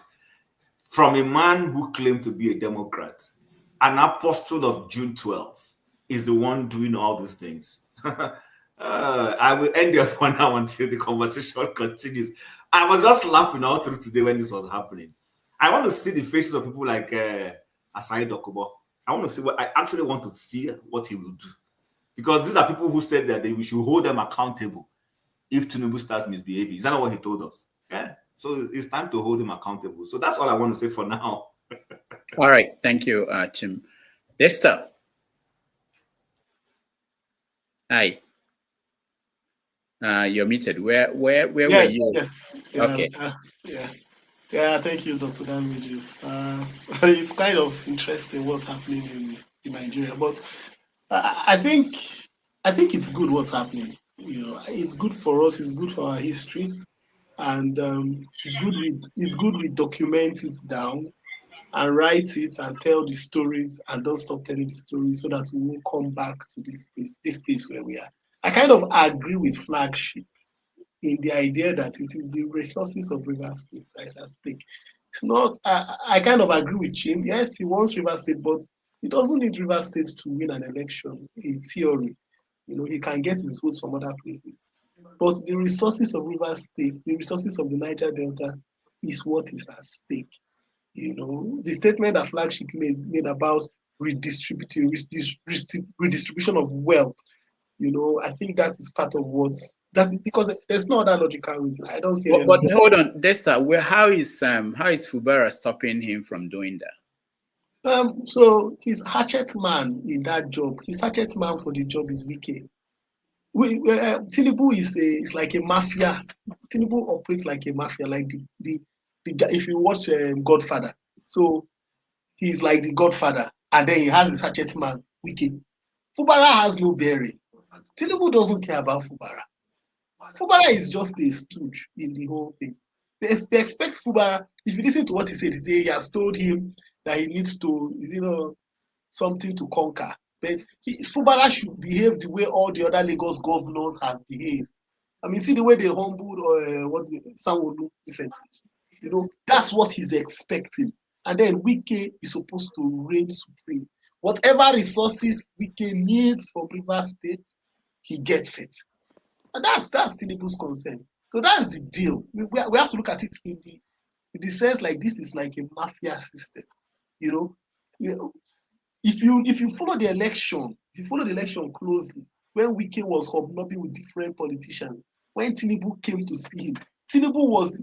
from a man who claimed to be a Democrat. An apostle of June 12th is the one doing all these things. I will end there for now until the conversation continues. I was just laughing all through today when this was happening. I want to see the faces of people like Asai Dokubo. I actually want to see what he will do. Because these are people who said that we should hold them accountable if Tinubu starts misbehaving. Is that not what he told us? Yeah. So it's time to hold him accountable. So that's all I want to say for now. All right. Thank you, Tim. Desta. Hi. You're muted. Where were you? Yes. Okay. Yeah, thank you, Dr. Damages. It's kind of interesting what's happening in Nigeria, but I think it's good what's happening. It's good for us. It's good for our history, and it's good we document it down and write it and tell the stories and don't stop telling the stories so that we won't come back to this place where we are. I kind of agree with Flagship in the idea that it is the resources of River State that is at stake. It's not. I kind of agree with him. Yes, he wants River State, but He doesn't need Rivers State to win an election in theory. He can get his votes from other places. But the resources of Rivers State, the resources of the Niger Delta is what is at stake. The statement that Flagship made about redistribution of wealth, I think that is part of because there's no other logical reason. I don't see any. But hold on, Desta, how is Fubara stopping him from doing that? So his hatchet man in that job, his hatchet man for the job is Wike. Tinubu is like a mafia. Tinubu operates like a mafia, like the guy. If you watch Godfather, so he's like the Godfather, and then he has his hatchet man, Wike. Fubara has no bearing. Tinubu doesn't care about Fubara. Fubara is just a stooge in the whole thing. They expect Fubara. If you listen to what he said, he has told him that he needs to, something to conquer. But Fubara should behave the way all the other Lagos governors have behaved. I mean, see the way they humbled Sanwo-Olu recently. That's what he's expecting. And then Wike is supposed to reign supreme. Whatever resources Wike needs from Rivers State, he gets it. And that's Tinubu's concern. So that's the deal. We have to look at it in the sense like this is like a mafia system. If you follow the election, closely, when Wike was hobnobbing with different politicians, when Tinubu came to see him,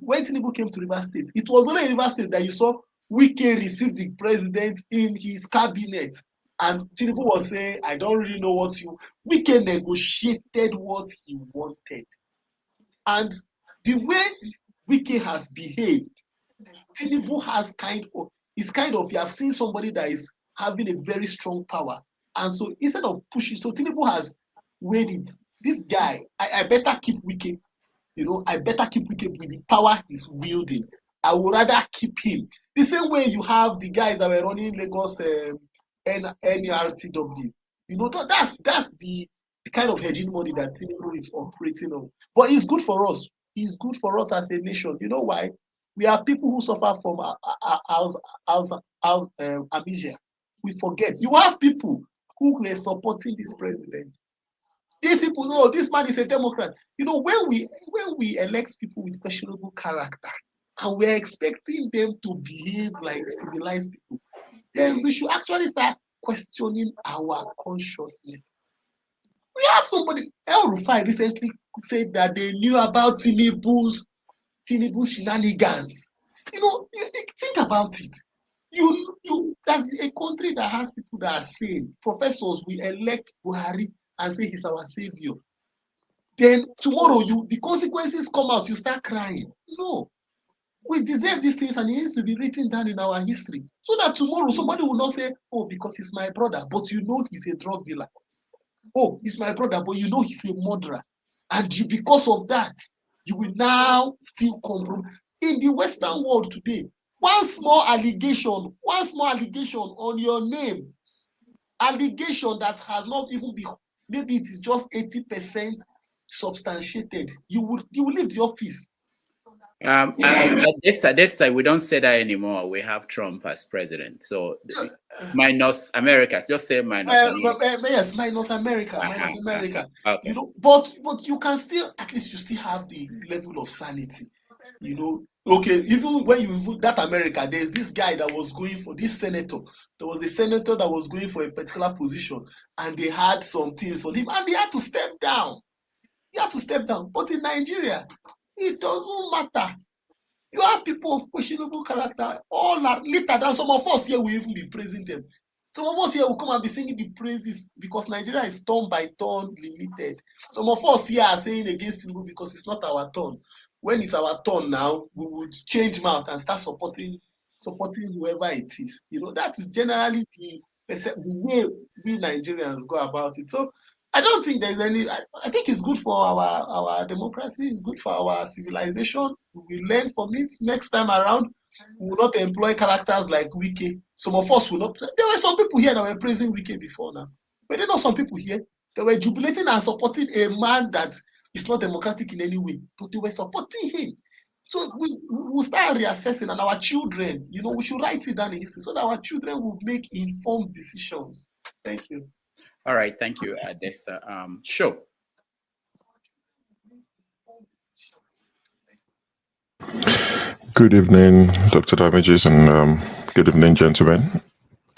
when Tinubu came to Rivers State, it was only in Rivers State that you saw Wike receive the president in his cabinet. And Tinubu was saying, I don't really know Wike negotiated what he wanted. And the way Wike has behaved, Tinubu has you have seen somebody that is having a very strong power. And so instead of pushing, so Tinubu has weighed it. This guy, I better keep Wike. I better keep Wike with the power he's wielding. I would rather keep him. The same way you have the guys that were running Lagos NRTW. That's the kind of hegemony that Tinubu is operating on. But it's good for us. It's good for us as a nation. You know why? We are people who suffer from amnesia. We forget. You have people who were supporting this president. These people know this man is a Democrat. When we elect people with questionable character, and we're expecting them to behave like civilized people, then we should actually start questioning our consciousness. We have somebody, El Rufai recently said that they knew about Tinubu's shenanigans. Think about it. That's a country that has people that are sane. Professors will elect Buhari and say he's our savior. Then tomorrow, the consequences come out, you start crying. No. We deserve these things and it needs to be written down in our history. So that tomorrow somebody will not say, oh, because he's my brother, but he's a drug dealer. Oh, he's my brother, but he's a murderer. And because of that, you will now still compromise. In the Western world today, one small allegation on your name, allegation that has not even been, maybe it is just 80% substantiated, you will leave the office. This side, we don't say that anymore. We have Trump as president. So minus America. Just say minus America. Yes, minus America. Minus America. Okay. But you can still, at least you still have the level of sanity. Okay, even when that America, there's this guy that was going for this senator. There was a senator that was going for a particular position, and they had some things on him, and he had to step down. But in Nigeria, it doesn't matter. You have people of questionable character, all are later than some of us here will even be praising them. Some of us here will come and be singing the praises because Nigeria is turn by turn limited. Some of us here are saying against Tinubu because it's not our turn. When it's our turn now, we would change mouth and start supporting whoever it is. That is generally the way we Nigerians go about it. So I don't think there's any. I think it's good for our democracy. It's good for our civilization. We will learn from it. Next time around, we will not employ characters like Wike. Some of us will not. There were some people here that were praising Wike before now. But there are not some people here that were jubilating and supporting a man that is not democratic in any way. But they were supporting him. So we'll start reassessing, and our children, we should write it down in history so that our children will make informed decisions. Thank you. All right, thank you, Dexter. Sure. Good evening, Dr. Damages, and good evening, gentlemen.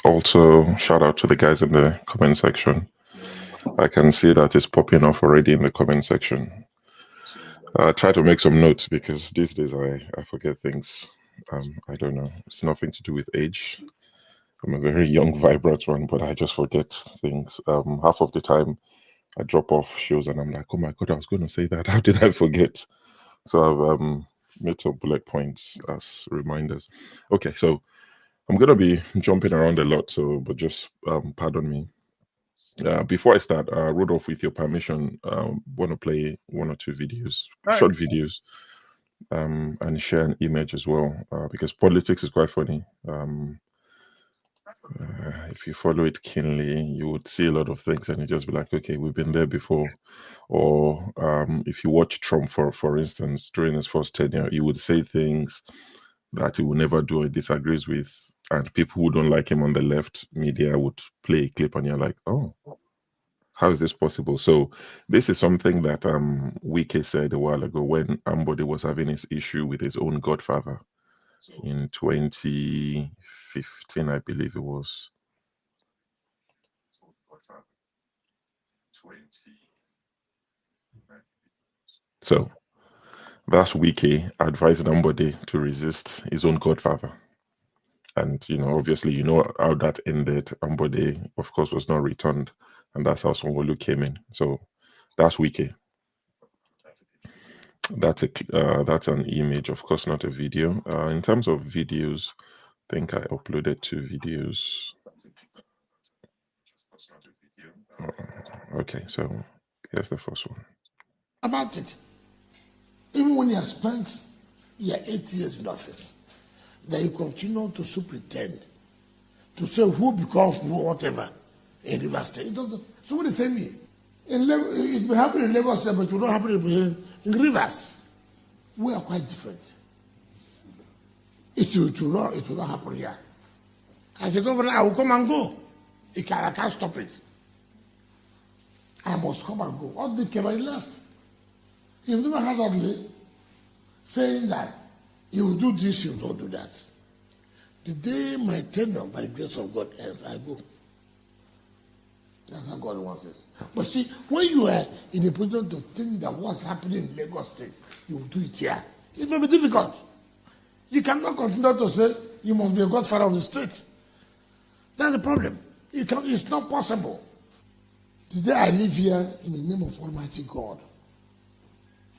Also, shout out to the guys in the comment section. I can see that it's popping off already in the comment section. Try to make some notes because these days I forget things. I don't know. It's nothing to do with age. I'm a very young, vibrant one, but I just forget things. Half of the time I drop off shows and I'm like, oh my God, I was going to say that. How did I forget? So I've made some bullet points as reminders. Okay, so I'm going to be jumping around a lot, but just pardon me. Before I start, Rudolph, with your permission, want to play one or two videos, short videos, and share an image as well, because politics is quite funny. If you follow it keenly, you would see a lot of things and you just be like, okay, we've been there before. Or if you watch Trump, for instance, during his first tenure, he would say things that he would never do or disagrees with. And people who don't like him on the left media would play a clip and you're like, oh, how is this possible? So this is something that Wike said a while ago when Ambode was having his issue with his own godfather in 2015, I believe it was. So that's Wike advising Ambode to resist his own godfather. And, obviously, how that ended. Ambode, of course, was not returned. And that's how Sanwo-Olu came in. So that's Wike. That's an image, of course, not a video. In terms of videos, I think I uploaded 2 videos. Okay, so here's the first one. About it. Even when you have spent your 8 years in office, then you continue to pretend to say who becomes who, whatever, in River State. Somebody say me. It may happen in Lagos State, but it will not happen in Rivers. We are quite different. It will not happen here. As a governor, I will come and go. I can't stop it. I must come and go. All the Kebari left. You've never heard of me saying that you will do this, you will not do that. The day my tenure, by the grace of God, ends, I go. That's how God wants it. But see, when you are in a position to think that what's happening in Lagos State, you will do it here, it may be difficult. You cannot continue to say you must be a godfather of the state. That's the problem. It's not possible. The day I live here in the name of Almighty God,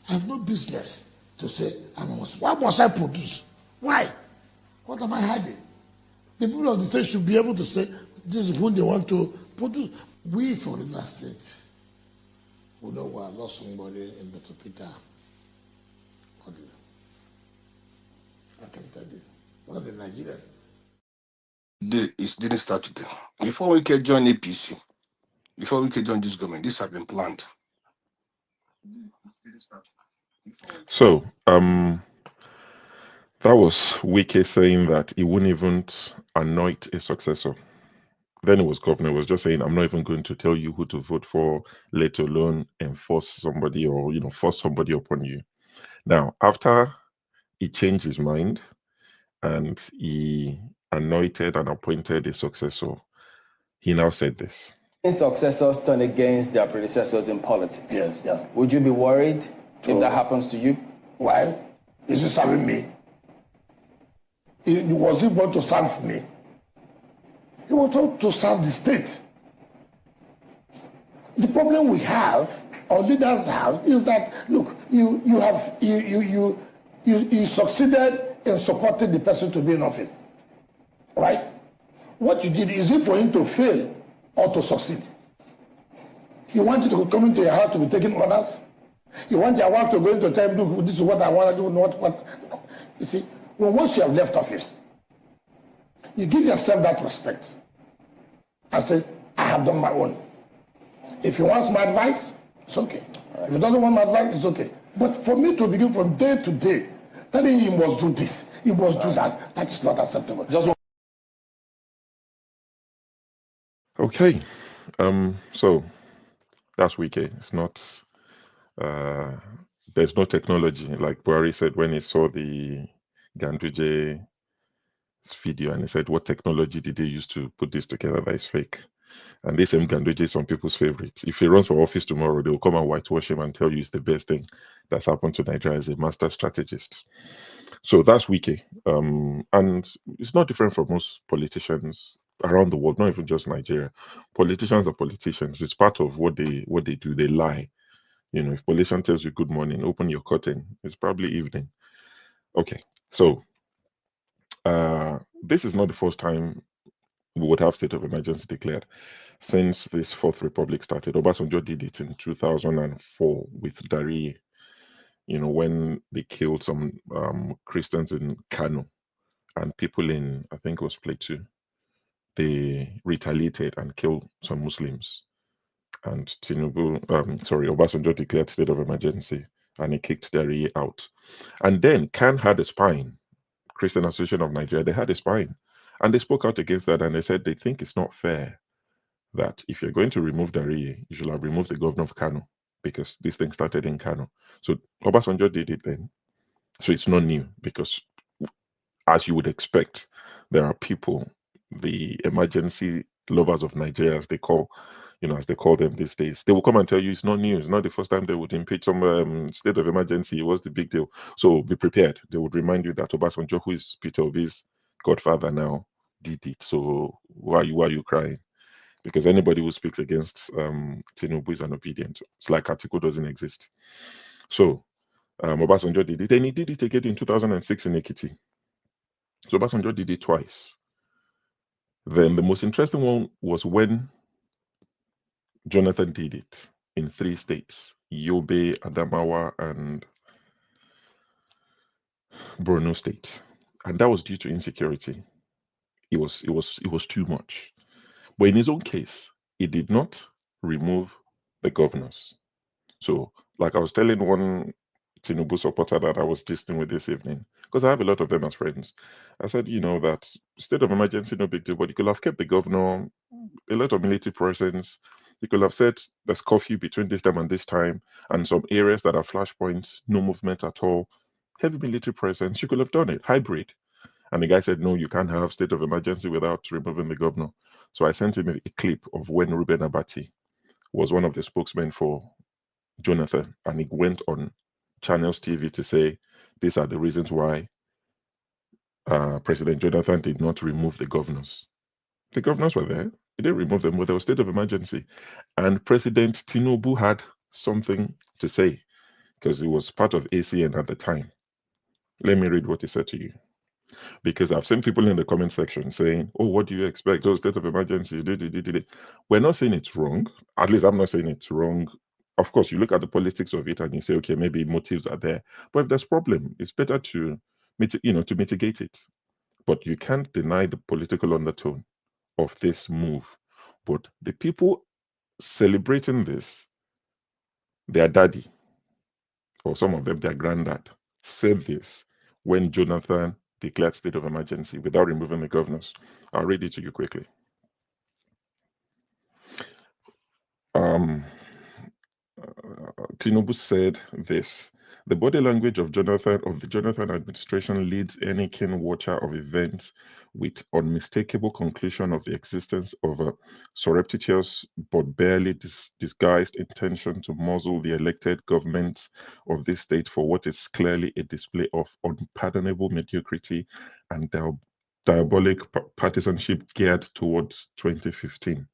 I have no business to say, why must I produce? Why? What am I hiding? The people of the state should be able to say, this is who they want to produce. We from River State, we know we have lost somebody in Dr. Peter. I can tell you, what the Nigerian. It didn't start today. Before we can join APC, before we can join this government, this has been planned. So, that was Wike saying that he wouldn't even anoint a successor. Then it was governor was just saying, I'm not even going to tell you who to vote for, let alone enforce somebody or, force somebody upon you. Now, after he changed his mind and he anointed and appointed a successor, he now said this. Successors turn against their predecessors in politics. Yes, yeah. Would you be worried if that happens to you? Why? Is he serving me? Was he born to serve me? He wanted to serve the state. The problem we have, or leaders have, is that look, you succeeded in supporting the person to be in office, right? What you did, is it for him to fail or to succeed? You want you to come into your house to be taking orders? You want your wife to go into time, look, this is what I want to do, not what. You see, once you have left office, you give yourself that respect. I say, I have done my own. If he wants my advice, it's okay. If he doesn't want my advice, it's okay. But for me to begin from day to day telling him he must do this, he must do that. That is not acceptable. Okay, so that's Wike. It's not. There's no technology, like Buhari said when he saw the Ganduje video, and he said, "What technology did they use to put this together that is fake?" And this same Ganduje is some people's favorites. If he runs for office tomorrow, they will come and whitewash him and tell you it's the best thing that's happened to Nigeria as a master strategist. So that's Wike. And it's not different from most politicians around the world, not even just Nigeria. Politicians are politicians. It's part of what they do. They lie. You know, if politician tells you good morning, open your curtain, it's probably evening. Okay, so this is not the first time we would have state of emergency declared. Since this Fourth Republic started, Obasanjo did it in 2004 with Dari, you know, when they killed some Christians in Kano, and people in, I think it was Plateau, they retaliated and killed some Muslims. And Obasanjo declared state of emergency, and he kicked Dari out. And then Khan had a spine, Christian Association of Nigeria, they had a spine. And they spoke out against that, and they said they think it's not fair that if you're going to remove Dari, you should have removed the governor of Kano, because this thing started in Kano. So Obasanjo did it then. So it's not new, because as you would expect, there are people, the emergency lovers of Nigeria, as they call them these days, they will come and tell you it's not new. It's not the first time they would impeach some state of emergency. What's the big deal? So be prepared. They would remind you that Obasanjo, who is Peter Obi's godfather now, did it. So why are you crying? Because anybody who speaks against Tinubu is unobedient. It's like Atiku doesn't exist. So Obasanjo did it, and he did it again in 2006 in Ekiti. So Obasanjo did it twice. Then the most interesting one was when Jonathan did it in 3 states: Yobe, Adamawa, and Borno State. And that was due to insecurity. It was too much. But in his own case, he did not remove the governors. So, like I was telling one Tinubu supporter that I was gisting with this evening, because I have a lot of them as friends, I said, that state of emergency, no big deal, but you could have kept the governor, a lot of military presence. You could have said there's curfew between this time and this time, and some areas that are flashpoints, no movement at all, heavy military presence. You could have done it, hybrid. And the guy said, no, you can't have state of emergency without removing the governor. So I sent him a clip of when Ruben Abati was one of the spokesmen for Jonathan, and he went on Channels TV to say these are the reasons why President Jonathan did not remove the governors. The governors were there. He didn't remove them, but there was state of emergency. And President Tinubu had something to say because he was part of ACN at the time. Let me read what he said to you. Because I've seen people in the comment section saying, oh, what do you expect? Oh, state of emergency. We're not saying it's wrong. At least I'm not saying it's wrong. Of course, you look at the politics of it and you say, okay, maybe motives are there. But if there's problem, it's better to mitigate it. But you can't deny the political undertone of this move. But the people celebrating this, their daddy, or some of them, their granddad, said this when Jonathan declared state of emergency without removing the governors. I'll read it to you quickly. Tinubu said this: the body language of the Jonathan administration leads any keen watcher of events with unmistakable conclusion of the existence of a surreptitious but barely disguised intention to muzzle the elected government of this state for what is clearly a display of unpardonable mediocrity and diabolic partisanship geared towards 2015.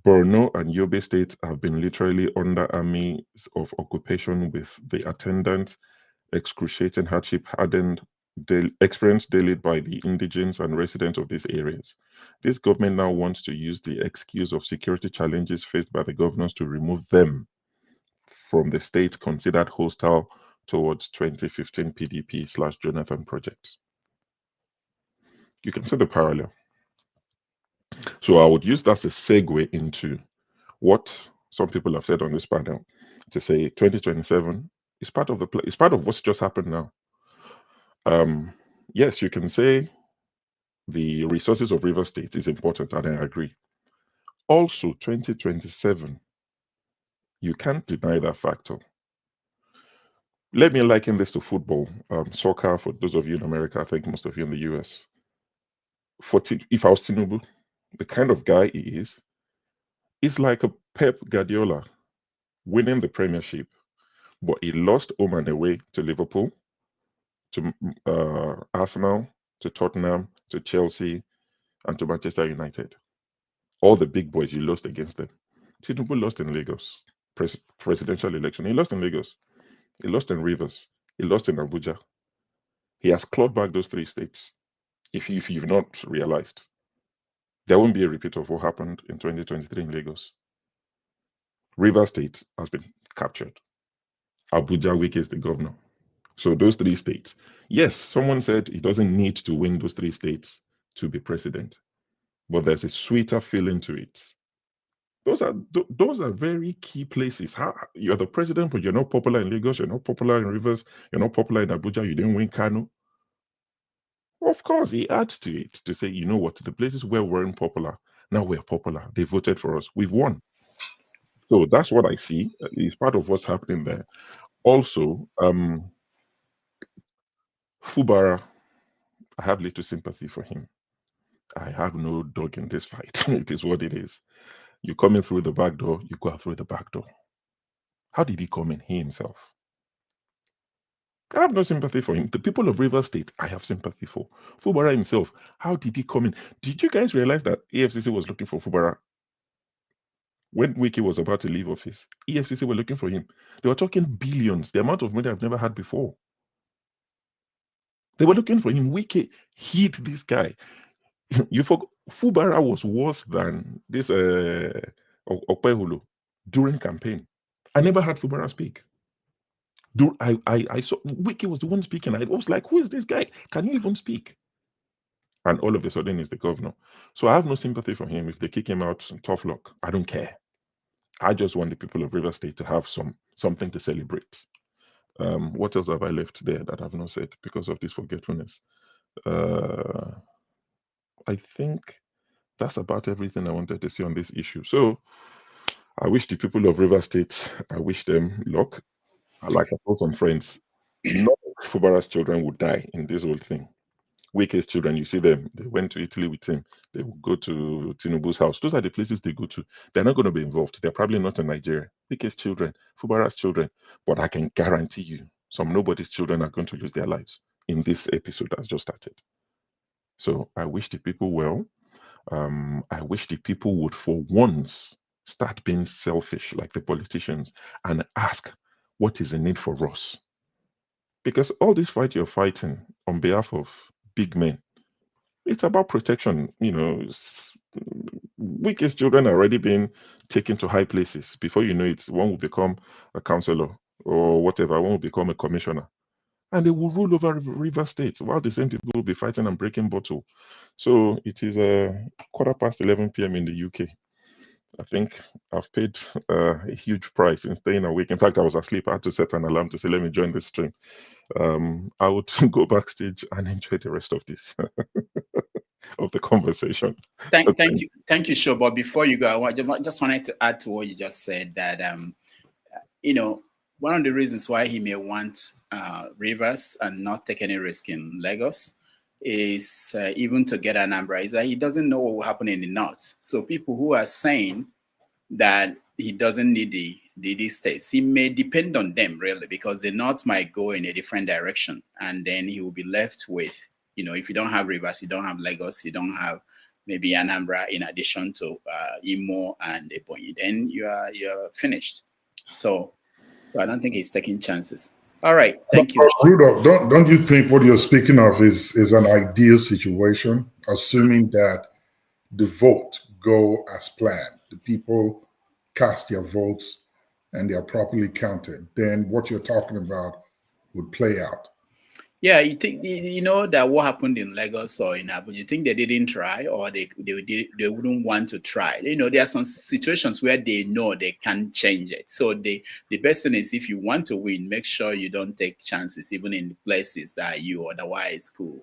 Borno and Yobe states have been literally under armies of occupation with the attendant excruciating hardship experienced daily by the indigents and residents of these areas. This government now wants to use the excuse of security challenges faced by the governors to remove them from the state considered hostile towards 2015 PDP/Jonathan project. You can see the parallel. So I would use that as a segue into what some people have said on this panel to say 2027, It's part of the play. It's part of what's just happened now. Yes, you can say the resources of River State is important, and I agree. Also, 2027, you can't deny that factor. Let me liken this to football, soccer. For those of you in America, I think most of you in the US. If I was Tinubu, the kind of guy he is, it's like a Pep Guardiola winning the Premiership, but he lost home and away to Liverpool, to Arsenal, to Tottenham, to Chelsea, and to Manchester United. All the big boys, you lost against them. Tinubu lost in Lagos, presidential election. He lost in Lagos. He lost in Rivers. He lost in Abuja. He has clawed back those 3 states. If you've not realized, there won't be a repeat of what happened in 2023 in Lagos. River State has been captured. Abuja, Wike is the governor. So those 3 states. Yes, someone said he doesn't need to win those 3 states to be president, but there's a sweeter feeling to it. Those are very key places. You're the president, but you're not popular in Lagos, you're not popular in Rivers, you're not popular in Abuja, you didn't win Kano. Of course, he adds to it to say, you know what, the places where we weren't popular, now we're popular. They voted for us. We've won. So that's what I see. It's part of what's happening there. Also, Fubara, I have little sympathy for him. I have no dog in this fight. It is what it is. You come in through the back door, you go out through the back door. How did he come in? He himself. I have no sympathy for him. The people of River State, I have sympathy for. Fubara himself, how did he come in? Did you guys realize that EFCC was looking for Fubara? When Wike was about to leave office, EFCC were looking for him. They were talking billions, the amount of money I've never had before. They were looking for him. Wike hid this guy. You forgot, Fubara was worse than this Okpeholo during campaign. I never had Fubara speak. I saw Wike was the one speaking. I was like, who is this guy? Can he even speak? And all of a sudden, he's the governor. So I have no sympathy for him. If they kick him out, tough luck. I don't care. I just want the people of River State to have something to celebrate. What else have I left there that I've not said because of this forgetfulness? I think that's about everything I wanted to say on this issue. So I wish the people of River State, I wish them luck. Like I told some friends, none of Fubara's children would die in this whole thing. Wike's children, you see them, they went to Italy with him. They will go to Tinubu's house. Those are the places they go to. They're not going to be involved. They're probably not in Nigeria. Wike's children, Fubara's children. But I can guarantee you, some nobody's children are going to lose their lives in this episode that's just started. So I wish the people well. I wish the people would, for once, start being selfish like the politicians and ask, what is the need for us? Because all this fight you're fighting on behalf of big men, it's about protection. You know, Wike's children are already being taken to high places. Before you know it, one will become a councillor or whatever, one will become a commissioner. And they will rule over River State while the same people will be fighting and breaking bottle. So it is 11:15 p.m. in the UK. I think I've paid a huge price in staying awake. In fact, I was asleep. I had to set an alarm to say, let me join this stream. I would go backstage and enjoy the rest of this of the conversation. Thank you, Sure. But before you go, I just wanted to add to what you just said that you know, one of the reasons why he may want Rivers and not take any risk in Lagos is even to get Anambra is that he doesn't know what will happen in the north. So people who are saying that he doesn't need the states, he may depend on them really, because the north might go in a different direction, and then he will be left with, you know, if you don't have Rivers, you don't have Lagos, you don't have maybe Anambra in addition to Imo and Ebonyi, then you're finished. So I don't think he's taking chances. All right, thank you. Rudolph, don't you think what you're speaking of is an ideal situation, assuming that the vote go as planned, the people cast their votes and they are properly counted, then what you're talking about would play out? Yeah, you think you know that what happened in Lagos or in Abuja? You think they didn't try, or they wouldn't want to try? You know, there are some situations where they know they can't change it. So the best thing is, if you want to win, make sure you don't take chances, even in places that you otherwise could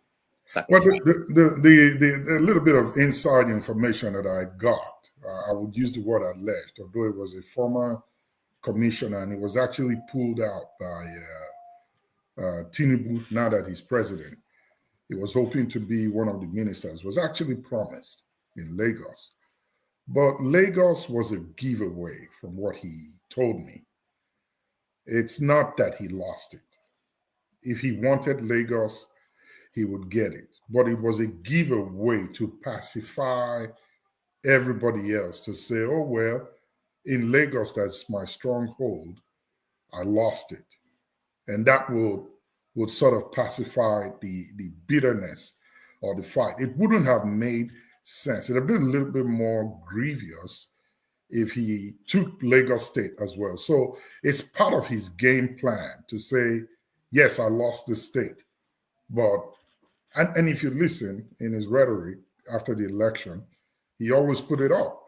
Well, sacrifice. the little bit of inside information that I got, I would use the word alleged, although it was a former commissioner and it was actually pulled out by Tinubu now that he's president. He was hoping to be one of the ministers, was actually promised in Lagos. But Lagos was a giveaway from what he told me. It's not that he lost it. If he wanted Lagos, he would get it. But it was a giveaway to pacify everybody else, to say, oh, well, in Lagos, that's my stronghold. I lost it. And that would sort of pacify the bitterness or the fight. It wouldn't have made sense. It would have been a little bit more grievous if he took Lagos State as well. So it's part of his game plan to say, yes, I lost the state. But, and if you listen in his rhetoric after the election, he always put it up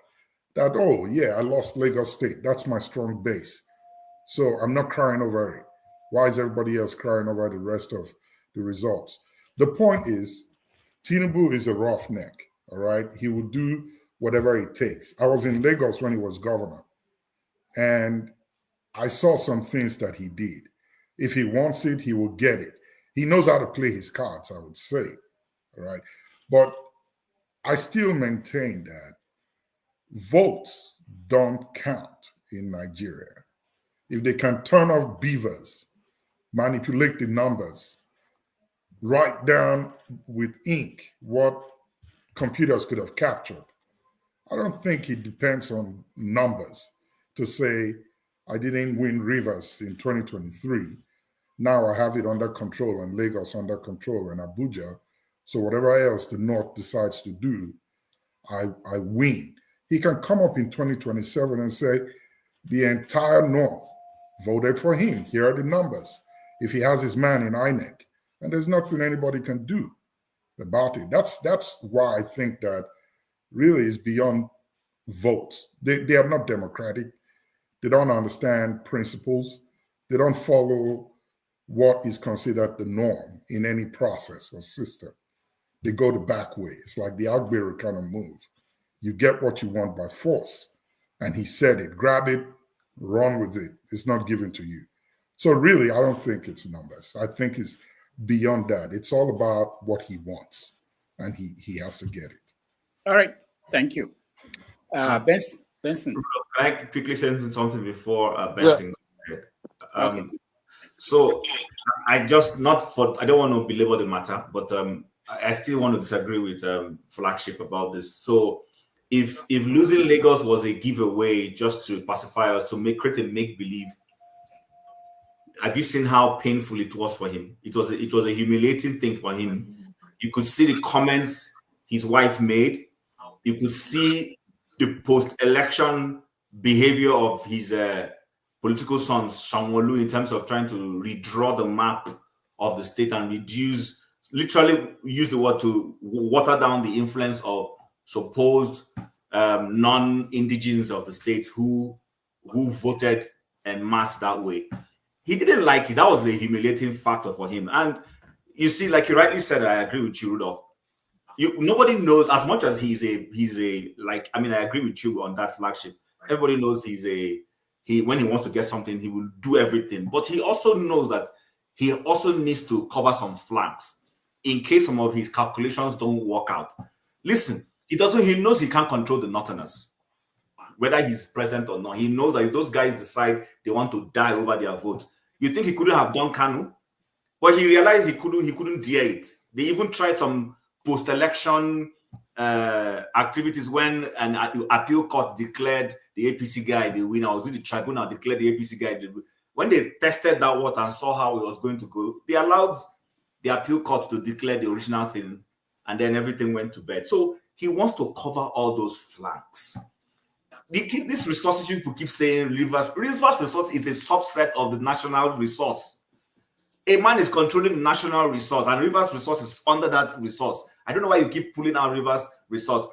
that, oh, yeah, I lost Lagos State. That's my strong base. So I'm not crying over it. Why is everybody else crying over the rest of the results? The point is, Tinubu is a roughneck, all right? He will do whatever it takes. I was in Lagos when he was governor, and I saw some things that he did. If he wants it, he will get it. He knows how to play his cards, I would say, all right? But I still maintain that votes don't count in Nigeria. If they can turn off beavers, manipulate the numbers, write down with ink what computers could have captured, I don't think it depends on numbers to say, I didn't win Rivers in 2023. Now I have it under control and Lagos under control and Abuja. So whatever else the North decides to do, I win. He can come up in 2027 and say, the entire North voted for him. Here are the numbers. If he has his man in INEC, and there's nothing anybody can do about it. That's why I think that really is beyond votes. They are not democratic. They don't understand principles. They don't follow what is considered the norm in any process or system. They go the back way. It's like the Agbero kind of move. You get what you want by force. And he said it, grab it, run with it. It's not given to you. So really, I don't think it's numbers. I think it's beyond that. It's all about what he wants, and he has to get it. All right. Thank you. Benson. Can I quickly say something before Benson? Yeah. Okay. So I don't want to belabor the matter, but I still want to disagree with Flagship about this. So if losing Lagos was a giveaway just to pacify us, to create a make-believe, have you seen how painful it was for him? It was a humiliating thing for him. You could see the comments his wife made. You could see the post-election behavior of his political son, Sanwo-Olu, in terms of trying to redraw the map of the state and literally use the word to water down the influence of supposed non-indigenes of the state who voted en masse that way. He didn't like it. That was a humiliating factor for him. And you see, like you rightly said, I agree with you, Rudolph. Nobody knows, as much as I agree with you on that, Flagship. Everybody knows when he wants to get something, he will do everything. But he also knows that he also needs to cover some flanks in case some of his calculations don't work out. Listen, he knows he can't control the Northerners, whether he's president or not. He knows that if those guys decide they want to die over their votes, you think he couldn't have done Kanu? But he realized he couldn't dare it. They even tried some post-election activities when an appeal court declared the APC guy the winner. Was it the tribunal declared the APC guy the winner? When they tested that water and saw how it was going to go, they allowed the appeal court to declare the original thing, and then everything went to bed. So he wants to cover all those flanks. This resources people keep saying Rivers resource is a subset of the national resource. A man is controlling national resource, and Rivers resource is under that resource. I don't know why you keep pulling out Rivers resource.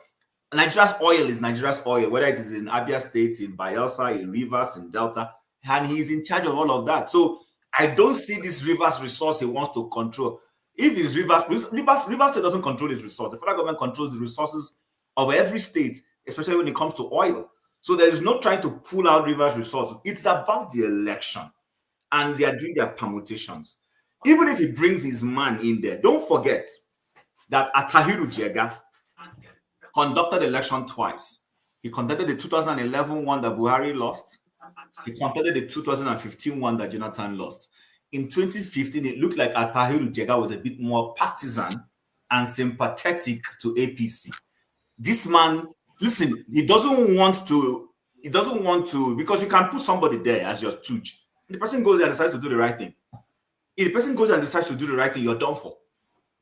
Nigeria's oil is Nigeria's oil, whether it is in Abia State, in Bayelsa, in Rivers, in Delta, and he's in charge of all of that. So I don't see this Rivers resource he wants to control. If it's Rivers State doesn't control his resource. The federal government controls the resources of every state, especially when it comes to oil. So there is no trying to pull out Rivers resources. It's about the election, and they are doing their permutations. Even if he brings his man in there, don't forget that Atahiru Jega conducted the election twice. He conducted the 2011 one that Buhari lost. He conducted the 2015 one that Jonathan lost. In 2015, it looked like Atahiru Jega was a bit more partisan and sympathetic to APC. This man, listen, he doesn't want to, because you can put somebody there as your stooge. And the person goes there and decides to do the right thing. If the person goes and decides to do the right thing, you're done for.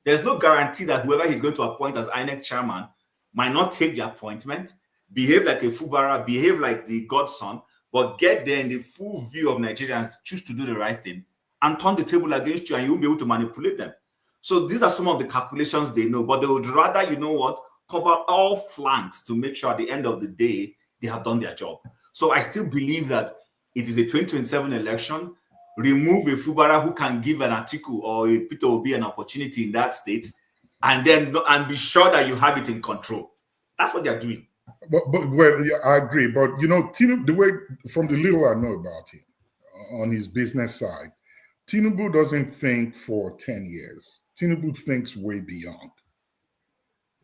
There's no guarantee that whoever he's going to appoint as INEC chairman might not take the appointment, behave like a Fubara, behave like the godson, but get there in the full view of Nigerians, choose to do the right thing, and turn the table against you, and you won't be able to manipulate them. So these are some of the calculations they know, but they would rather, you know what, cover all flanks to make sure at the end of the day, they have done their job. So I still believe that it is a 2027 election. Remove a Fubara who can give an article or a Peter Obi an opportunity in that state, and be sure that you have it in control. That's what they're doing. But well, yeah, I agree. But you know, Tinubu, the way from the little I know about him on his business side, Tinubu doesn't think for 10 years. Tinubu thinks way beyond.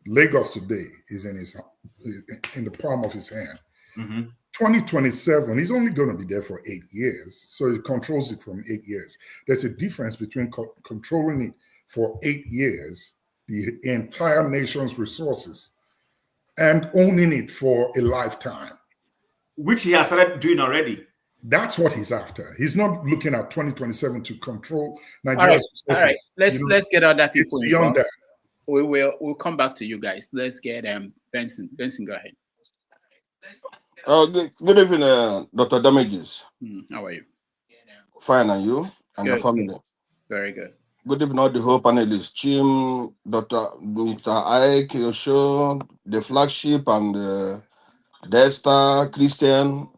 Lagos today is in the palm of his hand. Mm-hmm. 2027, he's only going to be there for 8 years. So he controls it from 8 years. There's a difference between controlling it for 8 years, the entire nation's resources, and owning it for a lifetime. Which he has started doing already. That's what he's after. He's not looking at 2027 to control Nigeria's resources. All right. Let's get other people beyond that. We'll come back to you guys. Let's get Benson. Benson, go ahead. Good evening, Dr. Damages. How are you? Fine, and you and Good. the family? Very good. Good evening, all the whole panelists. Jim, Mr. Ike, your show, the flagship, and Desta, Christian.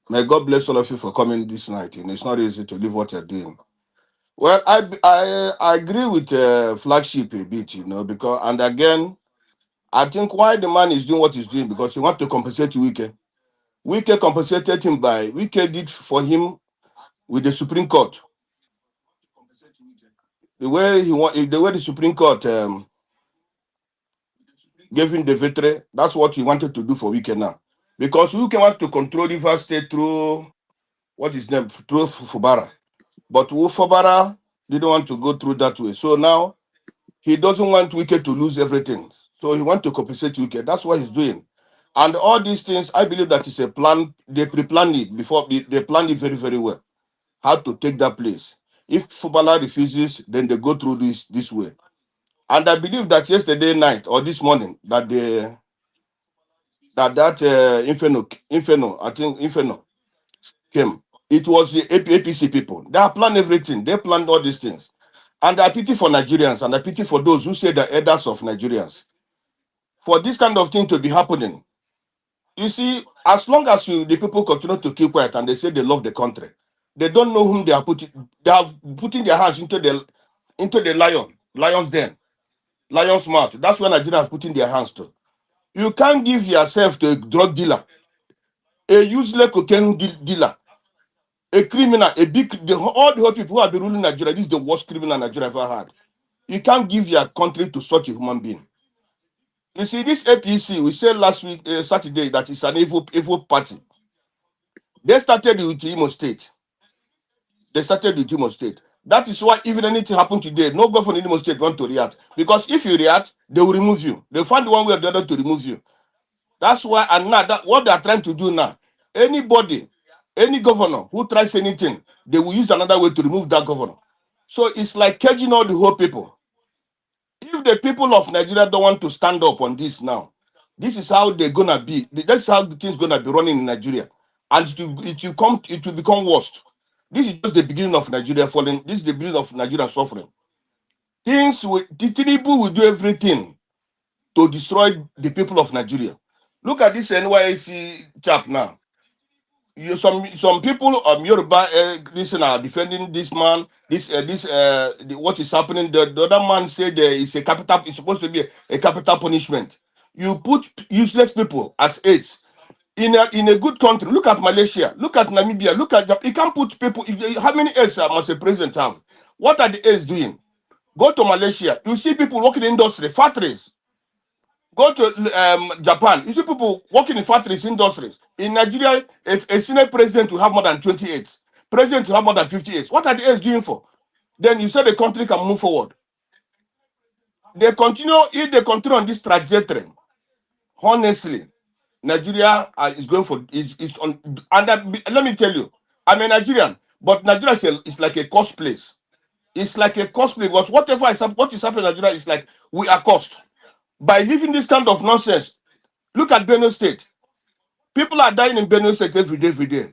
May God bless all of you for coming this night. It's not easy to leave what you're doing. Well, I agree with flagship a bit, because, and again, I think why the man is doing what he's doing, because he wants to compensate Wike. Wike compensated him Wike did for him with the Supreme Court. The way the Supreme Court gave him the victory, that's what he wanted to do for Wike now. Because Wike wants to control Rivers State through, through Fubara. But Fubara didn't want to go through that way. So now, he doesn't want Wike to lose everything. So he wants to compensate Wike. That's what he's doing. And all these things, I believe that is a plan. They pre-planned it before. They planned it very, very well. How to take that place. If Fubara refuses, then they go through this way. And I believe that yesterday night or this morning, that Inferno came. It was the APC people. They have planned everything. They planned all these things. And I pity for Nigerians, and I pity for those who say the elders of Nigerians. For this kind of thing to be happening, you see, as long as the people continue to keep quiet and they say they love the country, they don't know whom they are putting. They have putting their hands into the lion's den, lion's mouth. That's where Nigeria is putting their hands to. You can't give yourself to a drug dealer, a useless cocaine dealer, a criminal, all the people who have been ruling Nigeria. This is the worst criminal Nigeria ever had. You can't give your country to such a human being. You see, this APC, we said last week, Saturday, that it's an evil party. They started with Imo State. That is why even anything happened today, no government in Imo State want to react. Because if you react, they will remove you. They find one way or the other to remove you. That's why, and now, what they are trying to do now, any governor who tries anything, they will use another way to remove that governor. So it's like caging all the whole people. If the people of Nigeria don't want to stand up on this now, this is how they're gonna be. That's how the thing's gonna be running in Nigeria, and it will become worse. This is just the beginning of Nigeria falling. This is the beginning of Nigeria suffering. Tinubu will do everything to destroy the people of Nigeria. Look at this NYC chap now. Some people Yoruba listen are defending this man. What is happening? The other man said it's a capital. It's supposed to be a capital punishment. You put useless people as aides in a good country. Look at Malaysia. Look at Namibia. Look at Japan. You can't put people. How many aides must a president have? What are the aides doing? Go to Malaysia. You see people working in industry, factories. Go to Japan. You see people working in factories, industries. In Nigeria, if a senior president will have more than 28, president will have more than 58. What are the aides doing for? Then you say the country can move forward. If they continue on this trajectory, honestly, Nigeria is going for is on. And let me tell you, I'm a Nigerian, but Nigeria is like a cost place. It's like a cost place because what is happening in Nigeria is like we are cost. By living this kind of nonsense, look at Benue State. People are dying in Benue State every day.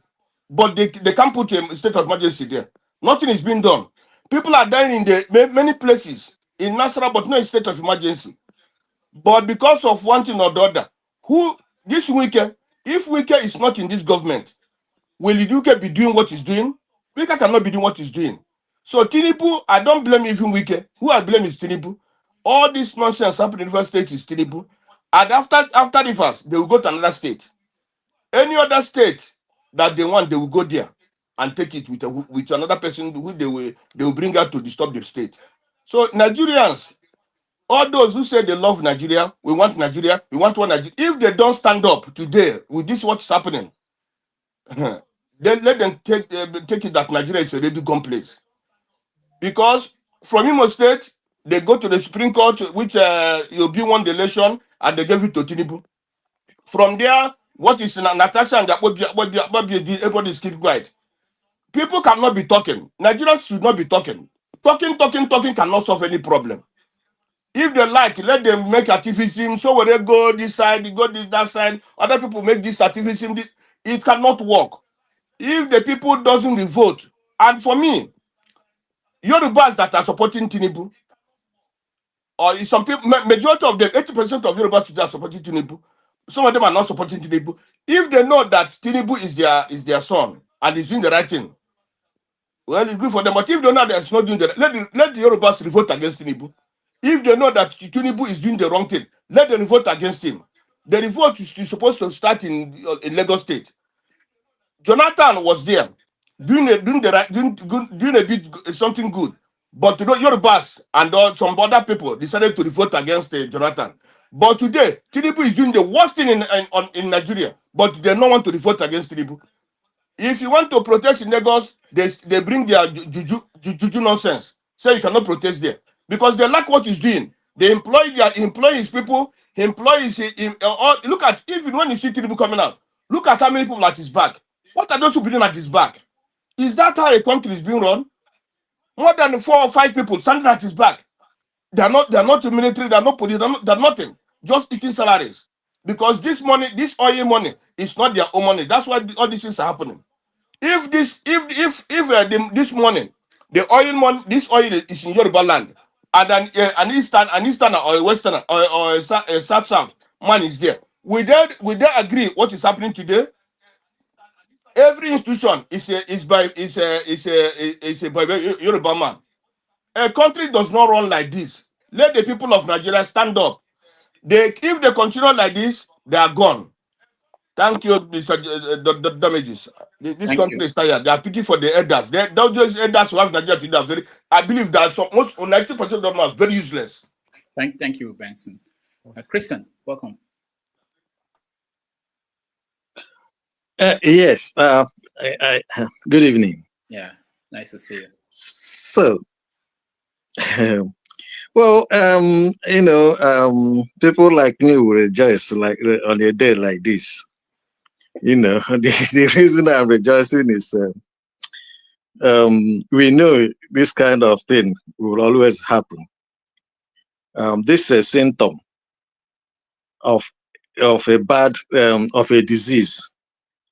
But they can't put a state of emergency there. Nothing is being done. People are dying in the many places in Nasara, but no state of emergency. But because of one thing or the other, this Wike, if Wike is not in this government, will Wike be doing what he's doing? Wike cannot be doing what he's doing. So Tinubu, I don't blame even Wike. Who I blame is Tinubu. All this nonsense happening in Rivers State is Tinubu. And after Rivers, they will go to another state. Any other state that they want, they will go there and take it with another person who they will bring out to disturb the state. So Nigerians, all those who say they love Nigeria, we want Nigeria, we want one Nigeria. If they don't stand up today with this what's happening, then let them take it that Nigeria is a ready gone place. Because from Imo State, they go to the Supreme Court, which Obi won the election, and they gave it to Tinubu. From there, what is Natasha and everybody is keeping quiet. People cannot be talking. Nigerians should not be talking. Talking cannot solve any problem. If they like, let them make activism. So when they go this side, they go that side. Other people make this activism. It cannot work. If the people doesn't vote, and for me, Yorubas that are supporting Tinubu, or some people, majority of them, 80% of Yorubas today are supporting Tinubu. Some of them are not supporting Tinubu. If they know that Tinubu is their son and is doing the right thing, well, it's good for them. But if they know that it's not doing let the Yorubas revolt against Tinubu. If they know that Tinubu is doing the wrong thing, let them revolt against him. The revolt is supposed to start in Lagos State. Jonathan was there doing a bit something good, but Yorubas and some other people decided to revolt against Jonathan. But today, Tinubu is doing the worst thing in Nigeria, but they don't want to revolt against Tinubu. If you want to protest in Lagos, they bring their juju nonsense. Say you cannot protest there because they like what he's doing. They employ his people. Look at even when you see Tinubu coming out, look at how many people at his back. What are those people doing at his back? Is that how a country is being run? More than 4 or 5 people standing at his back. They're not the military. They're not police. They're nothing. Just eating salaries. Because this money, this oil money, is not their own money. That's why all these things are happening. If this morning, the oil money, this oil is in Yoruba land, and then an eastern or a western or a south man is there. We they agree what is happening today? Every institution is by Yoruba man. A country does not run like this. Let the people of Nigeria stand up. If they continue like this, they are gone. Thank you, Mr. Damages. This country is tired. They are pity for the elders. Those elders who have Nigeria today are very. I believe that most 90% of them are very useless. Thank you, Benson. Christian, welcome. Yes. Good evening. Yeah, nice to see you. So, well, people like me will rejoice like on a day like this. The reason I'm rejoicing is we know this kind of thing will always happen. This is a symptom of a bad of a disease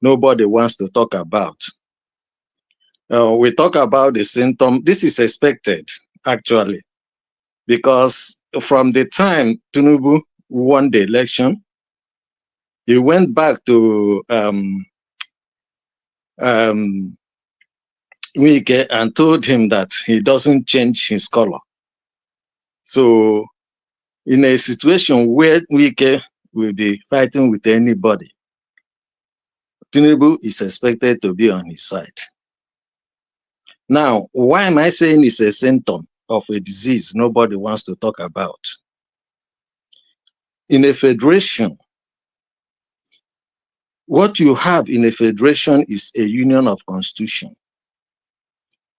nobody wants to talk about. We talk about the symptom. This is expected, actually, because from the time Tinubu won the election, he went back to Wike and told him that he doesn't change his color. So, in a situation where Wike will be fighting with anybody, Tinubu is expected to be on his side. Now, why am I saying it's a symptom of a disease nobody wants to talk about? In a federation, what you have in a federation is a union of constitution.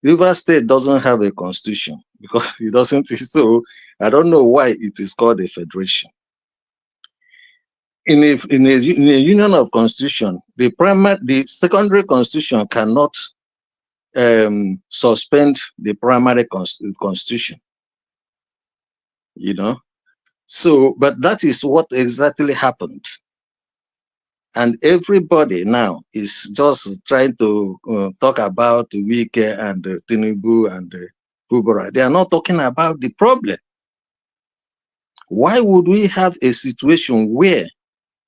River State doesn't have a constitution because it doesn't. So I don't know why it is called a federation. In a union of constitution, the secondary constitution cannot suspend the primary constitution. You know, so but that is what exactly happened. And everybody now is just trying to talk about Wike and Tinubu and Fubara. They are not talking about the problem. Why would we have a situation where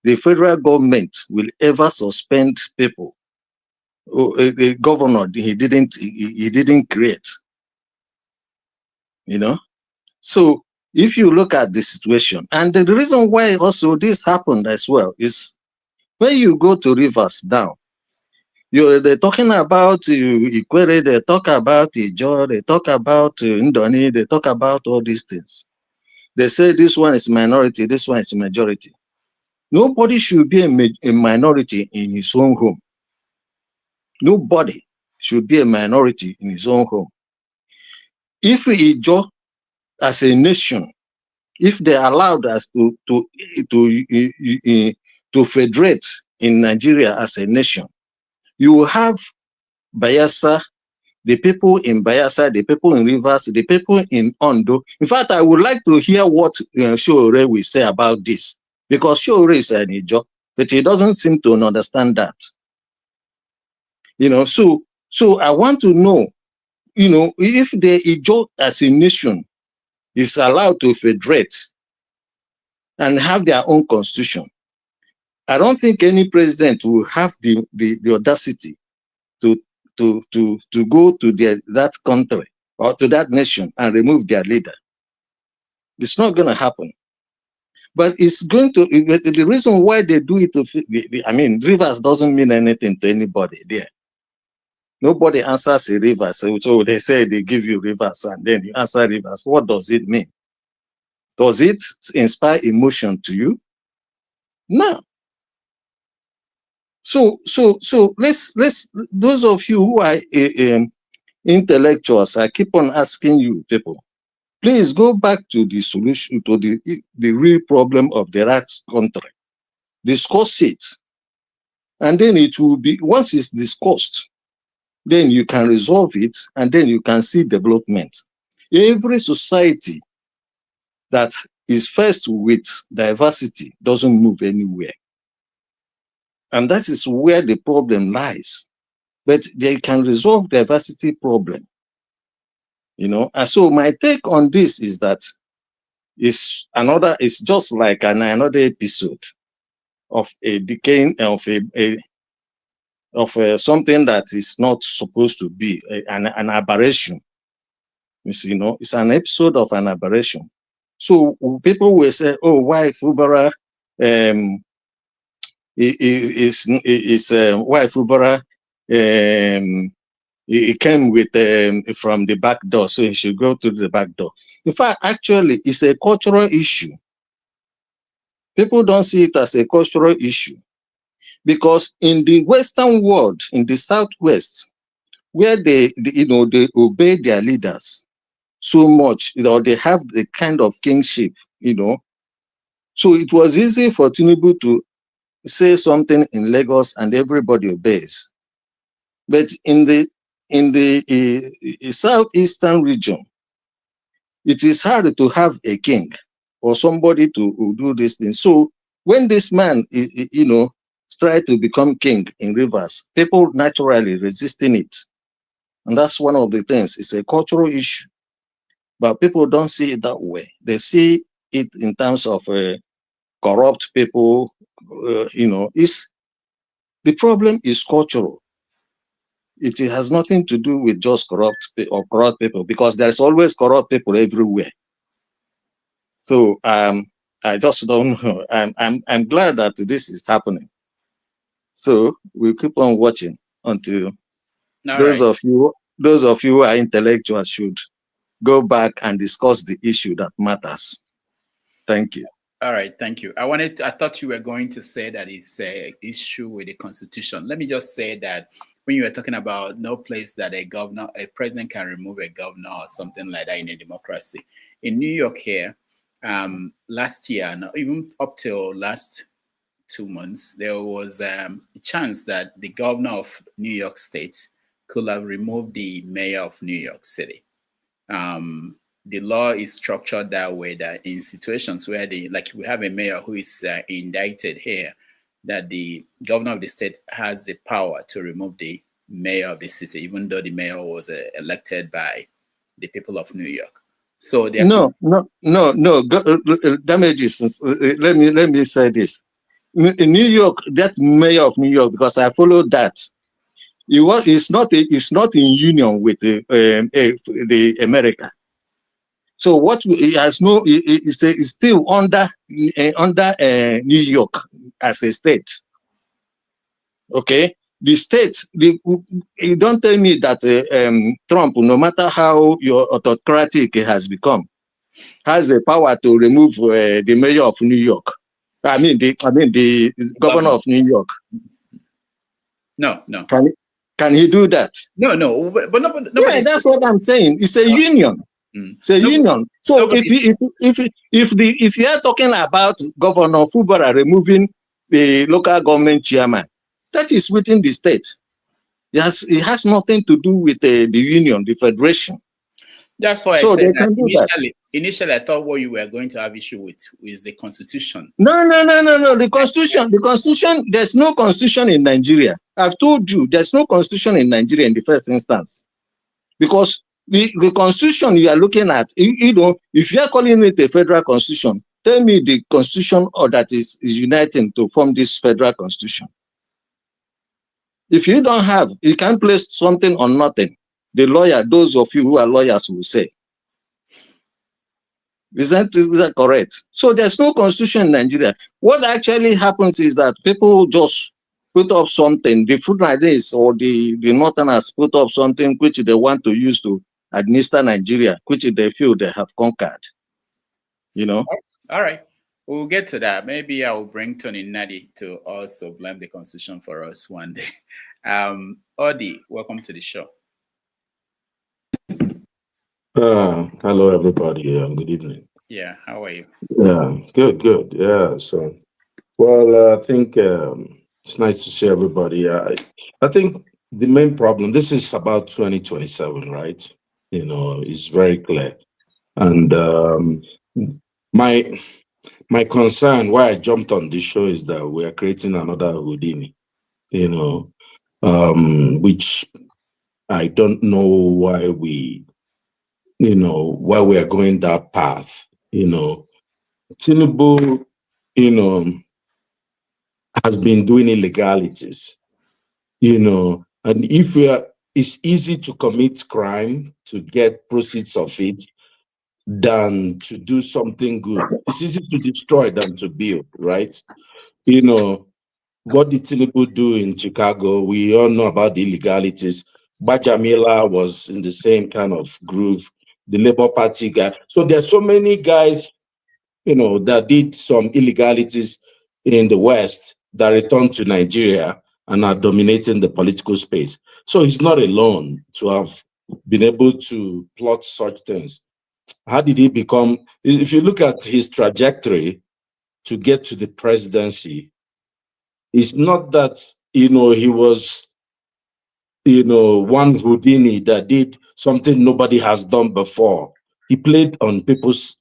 the federal government will ever suspend people? A governor he didn't create. You know, so if you look at the situation, and the reason why also this happened as well is when you go to rivers now, they're talking about Ikwere, they talk about Ijo, they talk about Ndoni, they talk about all these things. They say this one is minority, this one is majority. Nobody should be a minority in his own home. Nobody should be a minority in his own home. If Ijo, as a nation, if they allowed us to federate in Nigeria as a nation, you will have Bayelsa, the people in Bayelsa, the people in Rivers, the people in Ondo. In fact, I would like to hear what Shiore will say about this, because Shiore is an Ijo, but he doesn't seem to understand that. You know, so I want to know, you know, if the Ijo as a nation is allowed to federate and have their own constitution, I don't think any president will have the audacity to go to that country or to that nation and remove their leader. It's not going to happen. But it's going to, the reason why they do it, I mean, rivers doesn't mean anything to anybody there. Nobody answers a river. So they say they give you rivers and then you answer rivers. What does it mean? Does it inspire emotion to you? No. So let's those of you who are intellectuals, I keep on asking you people, please go back to the solution, to the real problem of the rat country. Discuss it. And then it will be, once it's discussed, then you can resolve it and then you can see development. Every society that is first with diversity doesn't move anywhere. And that is where the problem lies. But they can resolve diversity problem. You know, and so my take on this is that it's just like another episode of a decaying of something that is not supposed to be an aberration. You know, it's an episode of an aberration. So people will say, "Oh, why Fubara why Fubara he came with from the back door, so he should go to the back door." In fact, actually, it's a cultural issue. People don't see it as a cultural issue because in the Western world, in the Southwest, where they obey their leaders so much, you know, they have the kind of kingship, you know. So it was easy for Tinubu to say something in Lagos and everybody obeys. But in the southeastern region, it is hard to have a king or somebody to do this thing. So when this man, you know, tried to become king in Rivers, people naturally resisting it. And that's one of the things. It's a cultural issue. But people don't see it that way. They see it in terms of corrupt people. The problem is cultural. It has nothing to do with just corrupt people, because there's always corrupt people everywhere. So I just don't know. I'm glad that this is happening. So we'll keep on watching until those of you who are intellectuals should go back and discuss the issue that matters. Thank you. All right, thank you. I thought you were going to say that it's an issue with the Constitution. Let me just say that when you were talking about no place that a president can remove a governor or something like that in a democracy. In New York here, last year, even up till last 2 months, there was a chance that the governor of New York State could have removed the mayor of New York City. The law is structured that way, that in situations where we have a mayor who is indicted here, that the governor of the state has the power to remove the mayor of the city, even though the mayor was elected by the people of New York. So no damages. Let me say this. In New York, that mayor of New York, because I followed that, it's not in union with the America. So what it has no, it's still under New York as a state. Okay, the state. You don't tell me that Trump, no matter how your autocratic it has become, has the power to remove the mayor of New York. I mean the governor of New York. No. Can he do that? No. But yeah, that's what I'm saying. It's a union. It's a union. So if you are talking about Governor Fubara removing the local government chairman, that is within the state. Yes, it has nothing to do with the union, the federation. That's why I said that initially I thought what you were going to have issue with is the Constitution. No. The Constitution, there's no Constitution in Nigeria. I've told you there's no Constitution in Nigeria in the first instance. Because the Constitution you are looking at, if you are calling it a federal Constitution, tell me the Constitution that is uniting to form this federal Constitution. If you don't have, you can't place something on nothing. The lawyer, those of you who are lawyers will say. Isn't that correct? So there's no Constitution in Nigeria. What actually happens is that people just put up something, the Fulani's or the Northerners put up something which they want to use to administer Nigeria, which they feel they have conquered. All right. We'll get to that. Maybe I will bring Tony Nadi to also blame the Constitution for us one day. Odi, welcome to the show. Hello, everybody. Good evening. Yeah, how are you? Yeah, good. Yeah, so, well, I think it's nice to see everybody. I think the main problem, this is about 2027, right? It's very clear. And my concern, why I jumped on this show, is that we are creating another Houdini, which I don't know why we are going that path. Tinubu, has been doing illegalities, and it's easy to commit crime to get proceeds of it than to do something good. It's easy to destroy than to build, right? What did Tinubu do in Chicago? We all know about the illegalities. Bajamila was in the same kind of groove. The Labour Party guy. So there's so many guys, that did some illegalities in the West that returned to Nigeria and are dominating the political space. So he's not alone to have been able to plot such things. How did he become? If you look at his trajectory to get to the presidency, it's not that, he was, one Houdini that did something nobody has done before. He played on people's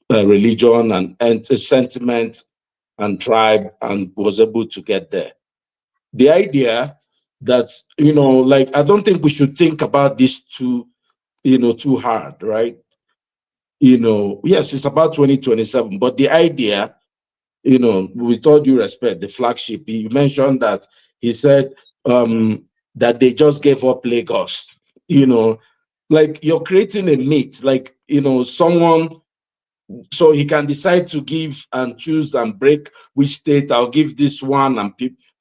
religion and sentiment and tribe and was able to get there. The idea that, like, I don't think we should think about this too hard, right? Yes, it's about 2027, but the idea, with all due respect, the flagship, you mentioned that he said that they just gave up Lagos, like you're creating a myth, like, someone, so he can decide to give and choose and break which state. I'll give this one and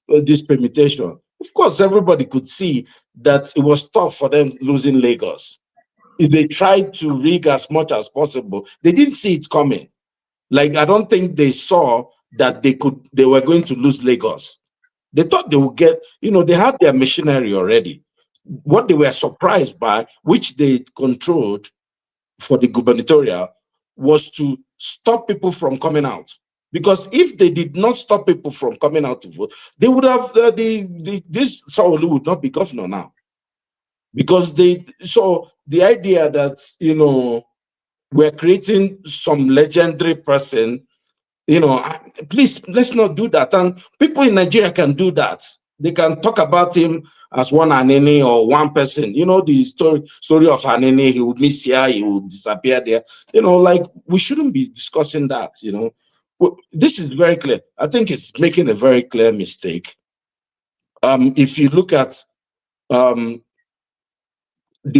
this permutation. Of course, everybody could see that it was tough for them losing Lagos. If they tried to rig as much as possible, they didn't see it coming. Like, I don't think they saw that they were going to lose Lagos. They thought they would get, they had their machinery already. What they were surprised by, which they controlled for the gubernatorial, was to stop people from coming out. Because if they did not stop people from coming out to vote, they would have this Sanwo-Olu would not be governor now. Because so the idea that we're creating some legendary person, please, let's not do that. And people in Nigeria can do that. They can talk about him as one Anene or one person. The story of Anene, he would miss here, he would disappear there. Like, we shouldn't be discussing that. This is very clear. I think it's making a very clear mistake. If you look at the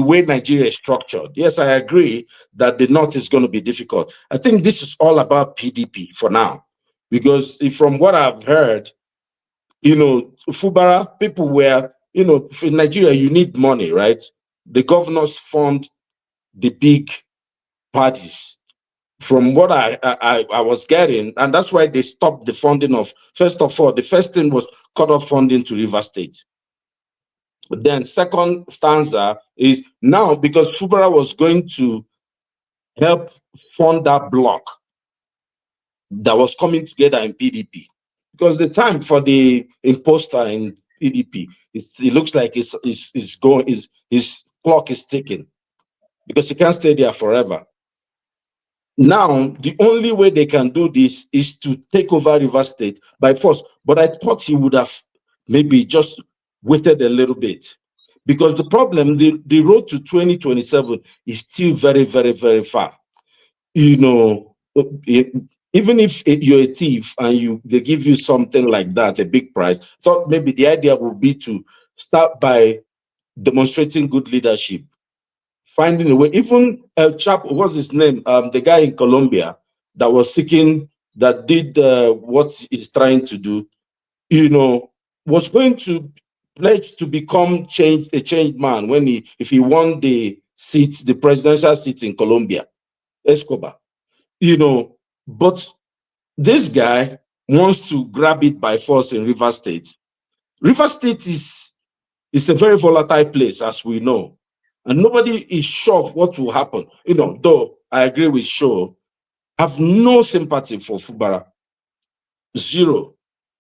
way Nigeria is structured, yes, I agree that the North is going to be difficult. I think this is all about PDP for now, because from what I've heard, Fubara, people were, in Nigeria, you need money, right? The governors fund the big parties. From what I was getting, and that's why they stopped the funding of, first of all, the first thing was cut off funding to River State. But then second stanza is now, because Fubara was going to help fund that block that was coming together in PDP. Because the time for the imposter in PDP, it looks like his clock is ticking, because he can't stay there forever. Now, the only way they can do this is to take over River State by force. But I thought he would have maybe just waited a little bit. Because the problem, the road to 2027 is still very, very, very far. Even if you're a thief and they give you something like that, a big prize, thought maybe the idea would be to start by demonstrating good leadership, finding a way. Even a chap, what's his name? The guy in Colombia that was seeking, that did what he's trying to do, was going to pledge to become a changed man if he won the presidential seats in Colombia, Escobar. But this guy wants to grab it by force in River State. River State is a very volatile place, as we know, and nobody is sure what will happen. Though I agree with Shaw, have no sympathy for Fubara. Zero.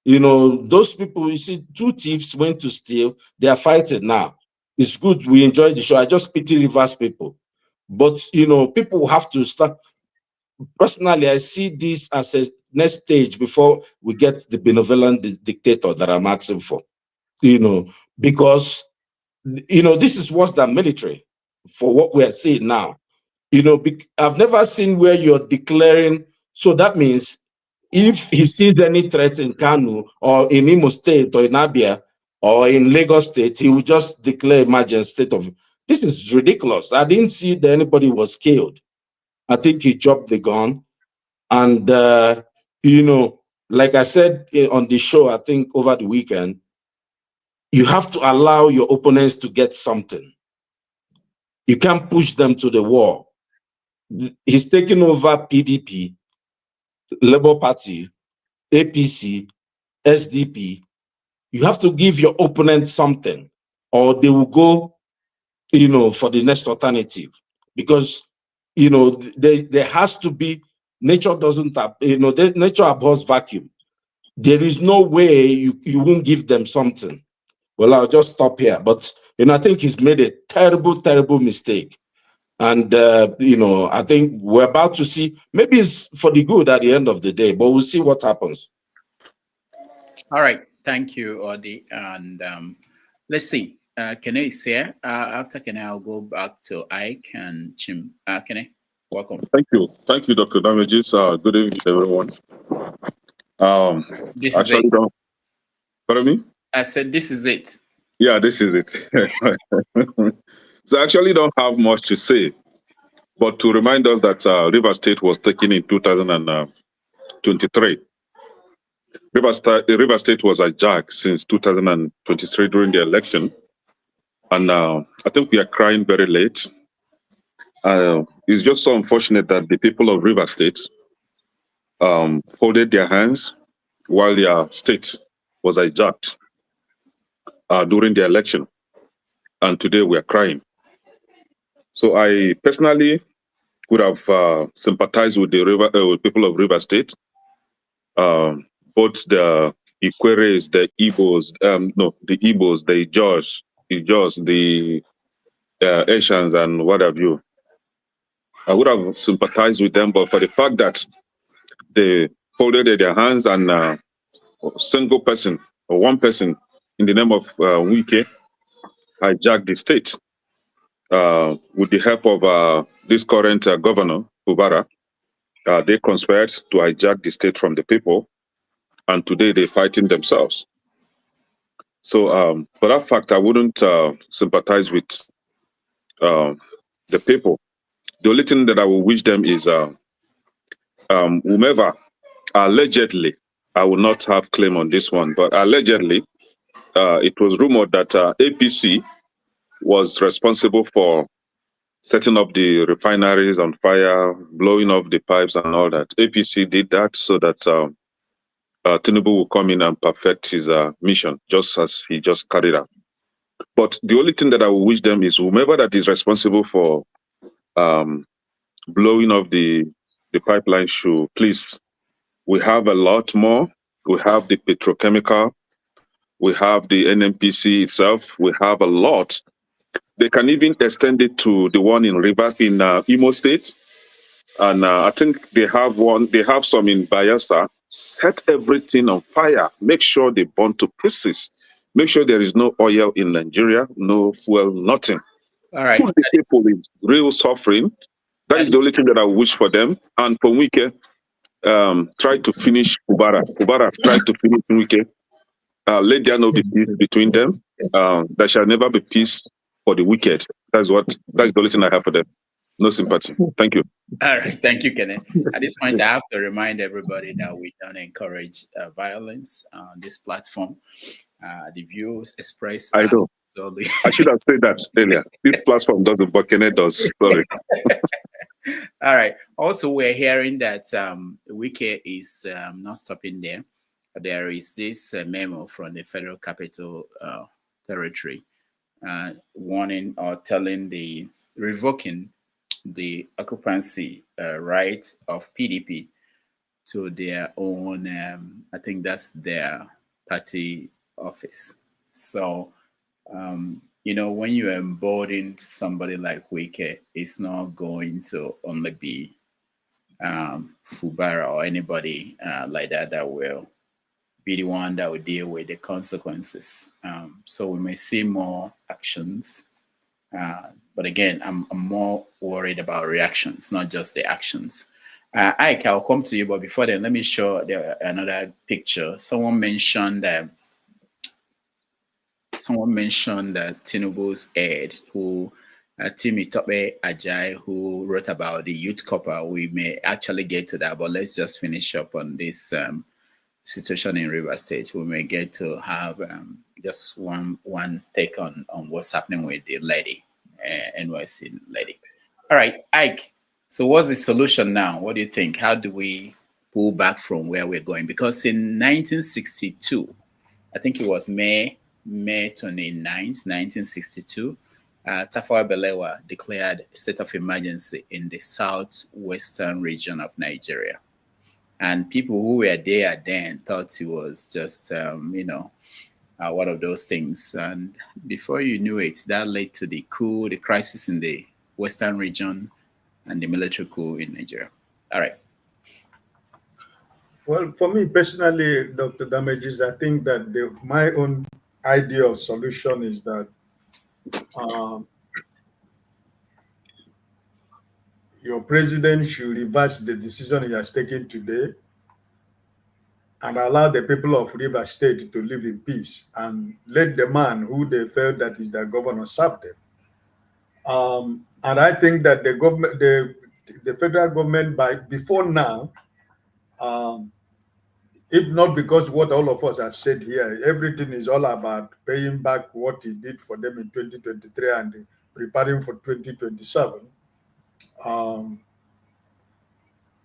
Those people, you see, two thieves went to steal, they are fighting now. It's good, we enjoy the show. I just pity Rivers people. But, people have to start. Personally, I see this as a next stage before we get the benevolent dictator that I'm asking for. Because, this is worse than military for what we are seeing now. I've never seen where you're declaring, so that means if he sees any threat in Kanu or in Imo State or in Abia or in Lagos State, he will just declare emergency state of. This is ridiculous. I didn't see that anybody was killed. I think he dropped the gun. And, like I said on the show, I think over the weekend, you have to allow your opponents to get something. You can't push them to the wall. He's taking over PDP, Labour Party, APC, SDP. You have to give your opponent something, or they will go, for the next alternative. Because, there has to be, nature doesn't have, nature abhors vacuum. There is no way you won't give them something. Well, I'll just stop here. But, I think he's made a terrible, terrible mistake. And, I think we're about to see, maybe it's for the good at the end of the day, but we'll see what happens. All right. Thank you, Odi. And Let's see. Kene is here. After Kene, I'll go back to Ike and Chim. Kene, welcome. Thank you, Dr. Damages. Good evening, everyone. This is it. Pardon me? I said this is it. Yeah, this is it. So I actually don't have much to say, but to remind us that River State was taken in 2023. River State was hijacked since 2023 during the election, and I think we are crying very late. It's just so unfortunate that the people of River State folded their hands while their state was hijacked during the election, and today we are crying. So I personally would have sympathized with the with people of River State, both the Ikweres, the Igbos, the Igbos, the Ijaws, the Asians, and what have you. I would have sympathized with them, but for the fact that they folded their hands and a single person or one person in the name of Wike hijacked the state with the help of this current governor, Fubara. They conspired to hijack the state from the people, and today they're fighting themselves. So for that fact, I wouldn't sympathize with the people. The only thing that I will wish them is whomever, allegedly, I will not have claim on this one, but allegedly, it was rumored that APC was responsible for setting up the refineries on fire, blowing off the pipes and all that. APC did that so that Tinubu will come in and perfect his mission, just as he just carried out. But the only thing that I will wish them is whomever that is responsible for blowing off the pipeline should please. We have a lot more. We have the petrochemical. We have the NNPC itself. We have a lot. They can even extend it to the one in Rivers in Imo State. And I think they have one. They have some in Bayelsa. Set everything on fire. Make sure they burn to pieces. Make sure there is no oil in Nigeria, no fuel, nothing. All right. Put the people in real suffering. That is the only thing that I wish for them. And for Wike, try to finish Fubara. Fubara tried to finish Wike. Let there no be peace between them. There shall never be peace for the wicked. That's the only thing I have for them. No sympathy. Thank you. All right, thank you, Kenneth. At this point, I have to remind everybody that we don't encourage violence on this platform. The views expressed. I know. I should have said that earlier. This platform doesn't, but Kenneth does. Sorry. All right. Also, we're hearing that Wike is not stopping there. There is this memo from the Federal Capital Territory warning or telling revoking the occupancy right of PDP to their own, I think that's their party office. So, you know, when you embolden somebody like Wike, it's not going to only be Fubara or anybody like that will be the one that will deal with the consequences. So we may see more actions. But again, I'm more worried about reactions, not just the actions. Ike, I'll come to you, but before then, let me show another picture. Someone mentioned that Tinubu's aide, who Timi Tope Ajay, who wrote about the youth copper. We may actually get to that, but let's just finish up on this situation in River State. We may get to have just one take on what's happening with the lady, NYC lady. All right, Ike. So what's the solution now? What do you think? How do we pull back from where we're going? Because in 1962, I think it was May 29th, 1962, Tafawa Balewa declared a state of emergency in the southwestern region of Nigeria. And people who were there then thought it was just, one of those things. And before you knew it, that led to the coup, the crisis in the western region, and the military coup in Nigeria. All right. Well, for me personally, Dr. Damages, I think that my own idea of solution is that your president should reverse the decision he has taken today and allow the people of River State to live in peace and let the man who they felt that is their governor serve them. And I think that the government, the federal government, before now, if not because what all of us have said here, everything is all about paying back what he did for them in 2023 and preparing for 2027.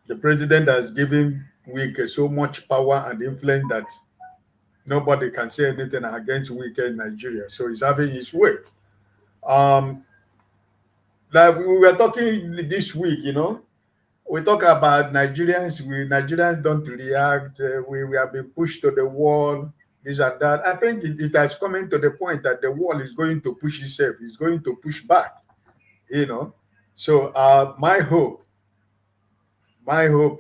The president has given Wike so much power and influence that nobody can say anything against Wike in Nigeria. So he's having his way. Like we were talking this week, you know, we talk about Nigerians. Nigerians don't react. We have been pushed to the wall, this and that. I think it has come to the point that the wall is going to push itself. It's going to push back, you know. So my hope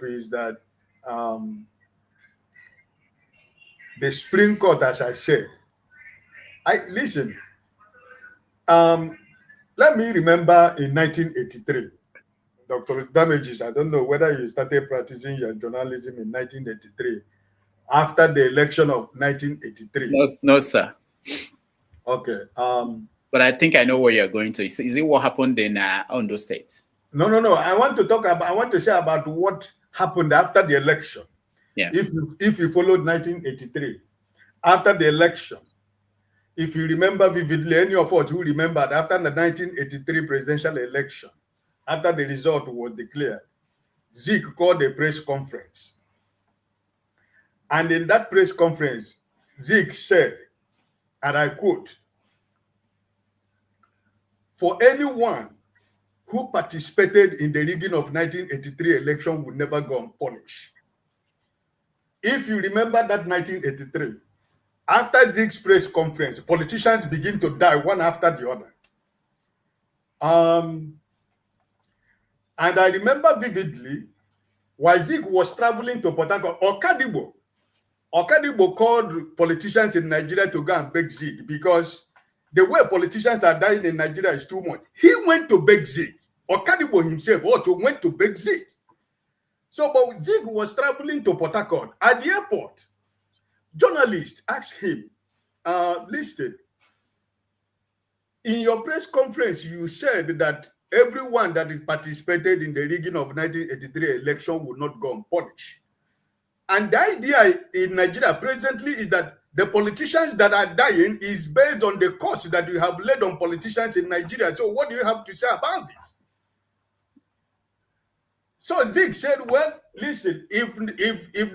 is that the Supreme Court, as I said, listen. Let me remember in 1983, Dr. Damages, I don't know whether you started practicing your journalism in 1983, after the election of 1983. No, sir. Okay. But I think I know where you're going to. Is it what happened in Ondo State? No. I want to say about what happened after the election. Yeah. If you followed 1983, after the election, if you remember vividly, any of us who remembered after the 1983 presidential election, after the result was declared, Zeke called a press conference. And in that press conference, Zeke said, and I quote, "For anyone who participated in the rigging of 1983 election would never go unpunished." If you remember that 1983, after Zeke's press conference, politicians begin to die one after the other. And I remember vividly, while Zeke was traveling to Port Harcourt, Okadibo called politicians in Nigeria to go and beg Zeke because the way politicians are dying in Nigeria is too much. He went to beg Zeke. Okadibo himself also went to beg Zeke. So, but Zeke was traveling to Port Harcourt. At the airport, journalists asked him, listen, in your press conference, you said that everyone that is participated in the rigging of 1983 election would not go unpunished. And the idea in Nigeria presently is that the politicians that are dying is based on the cost that you have laid on politicians in Nigeria. So what do you have to say about this? So Zeke said, well, listen, if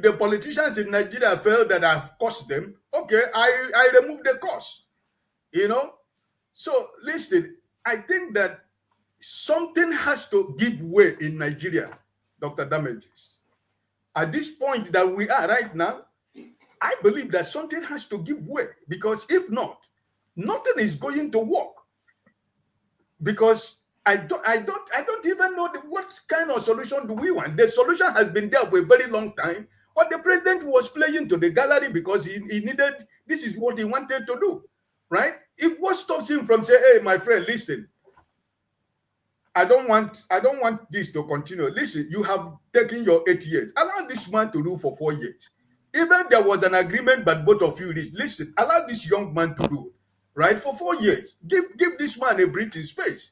the politicians in Nigeria feel that I've cost them, okay, I remove the cost, you know? So listen, I think that something has to give way in Nigeria, Dr. Damages. At this point that we are right now, I believe that something has to give way, because if not, nothing is going to work. Because I don't even know what kind of solution do we want. The solution has been there for a very long time, but the president was playing to the gallery because he needed, this is what he wanted to do, right? What stops him from saying, hey, my friend, listen, I don't want this to continue. Listen, you have taken your 8 years. Allow this man to rule for 4 years. Even there was an agreement, but both of you read. Listen, allow this young man to rule, right, for 4 years. Give this man a breathing space.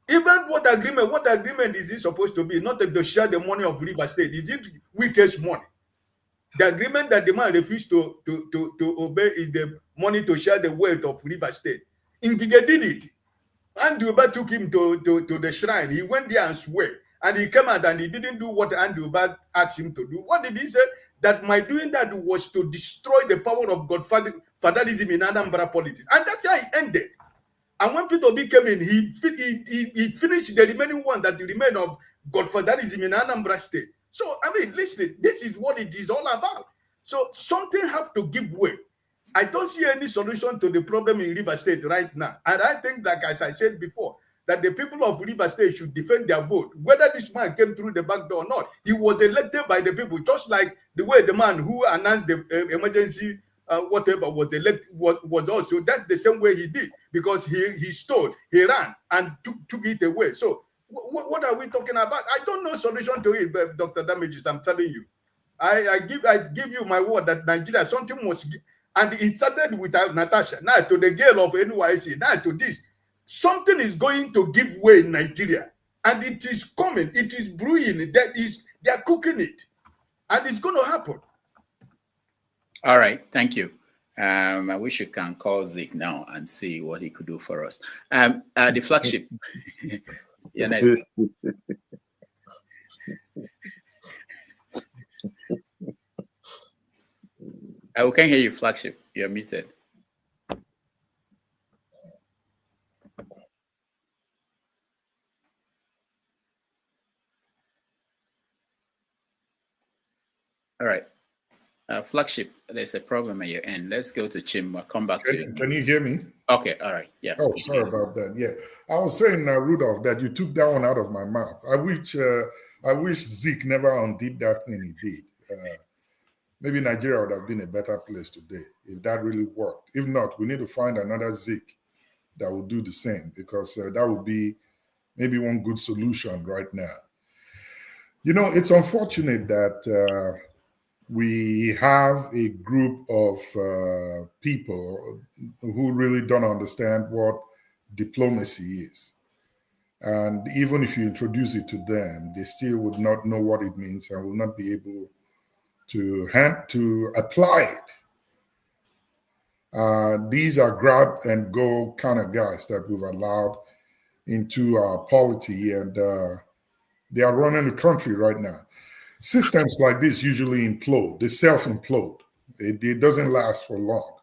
Even what agreement is it supposed to be? Not to share the money of River State. Is it Wike's money? The agreement that the man refused to obey is the money to share the wealth of River State. Ngige did it. Andrew Uba took him to the shrine. He went there and swore. And he came out and he didn't do what Andrew Uba asked him to do. What did he say? That my doing that was to destroy the power of Godfatherism in Anambra politics. And that's how it ended. And when Peter Obi came in, he finished the remaining one that remained of Godfatherism in Anambra State. So, I mean, listen, this is what it is all about. So something has to give way. I don't see any solution to the problem in River State right now. And I think that, as I said before, that the people of River State should defend their vote, whether this man came through the back door or not. He was elected by the people, just like the way the man who announced the emergency whatever was elected was also, that's the same way he did, because he stole, he ran and took it away. So what are we talking about? I don't know solution to it, but Dr. Damages, I'm telling you. I give you my word that Nigeria, something must, and it started with Natasha, now to the girl of NYC, now to this. Something is going to give way in Nigeria, and it is coming, it is brewing, they are cooking it, and it's going to happen. All right, thank you. I wish you can call Zeke now and see what he could do for us. The flagship. Yeah, nice. We can't hear you, flagship. You're muted. All right. Flagship, there's a problem at your end. Let's go to Chim. I'll come back to you. Can you hear me? Okay, all right. Yeah. Oh, sorry about that. Yeah. I was saying, Rudolph, that you took that one out of my mouth. I wish Zeke never undid that thing he did. Maybe Nigeria would have been a better place today if that really worked. If not, we need to find another Zeke that will do the same, because that would be maybe one good solution right now. You know, it's unfortunate that we have a group of people who really don't understand what diplomacy is. And even if you introduce it to them, they still would not know what it means and will not be able to apply it. These are grab and go kind of guys that we've allowed into our polity, and they are running the country right now. Systems like this usually implode. They self-implode. It doesn't last for long.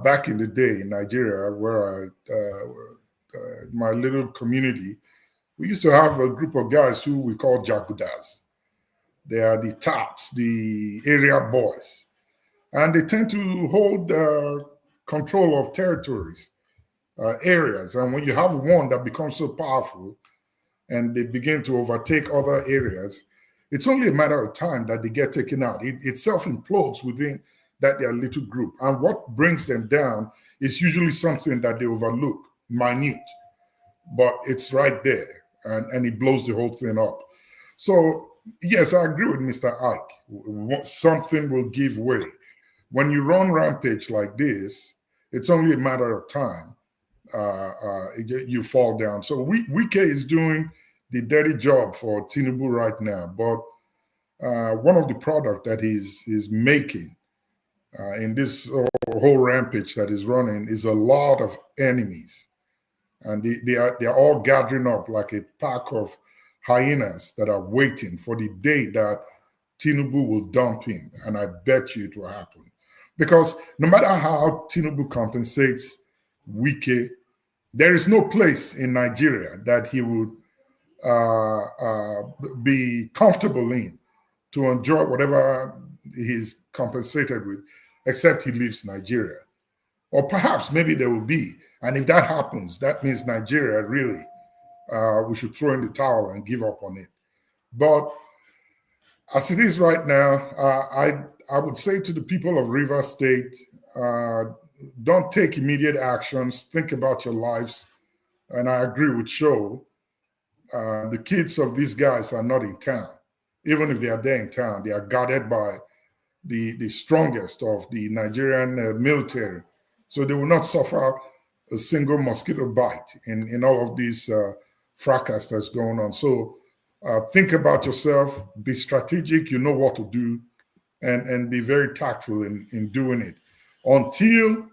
Back in the day in Nigeria, where my little community, we used to have a group of guys who we call jagudas. They are the tops, the area boys. And they tend to hold control of territories, areas. And when you have one that becomes so powerful and they begin to overtake other areas, it's only a matter of time that they get taken out. It self-implodes within that their little group. And what brings them down is usually something that they overlook, minute, but it's right there, and it blows the whole thing up. So, yes, I agree with Mr. Ike. Something will give way. When you run rampage like this, it's only a matter of time. You fall down. So Wike is doing the dirty job for Tinubu right now, but one of the product that he's making in this whole rampage that is running is a lot of enemies, and they're all gathering up like a pack of hyenas that are waiting for the day that Tinubu will dump him, and I bet you it will happen, because no matter how Tinubu compensates Wike, there is no place in Nigeria that he would be comfortable in to enjoy whatever he's compensated with, except he leaves Nigeria. Or perhaps maybe there will be. And if that happens, that means Nigeria really, we should throw in the towel and give up on it. But as it is right now, I would say to the people of Rivers State, don't take immediate actions. Think about your lives. And I agree with Sho. The kids of these guys are not in town. Even if they are there in town, they are guarded by the strongest of the Nigerian military. So they will not suffer a single mosquito bite in all of these fracas that's going on. So think about yourself, be strategic, you know what to do, and be very tactful in doing it. Until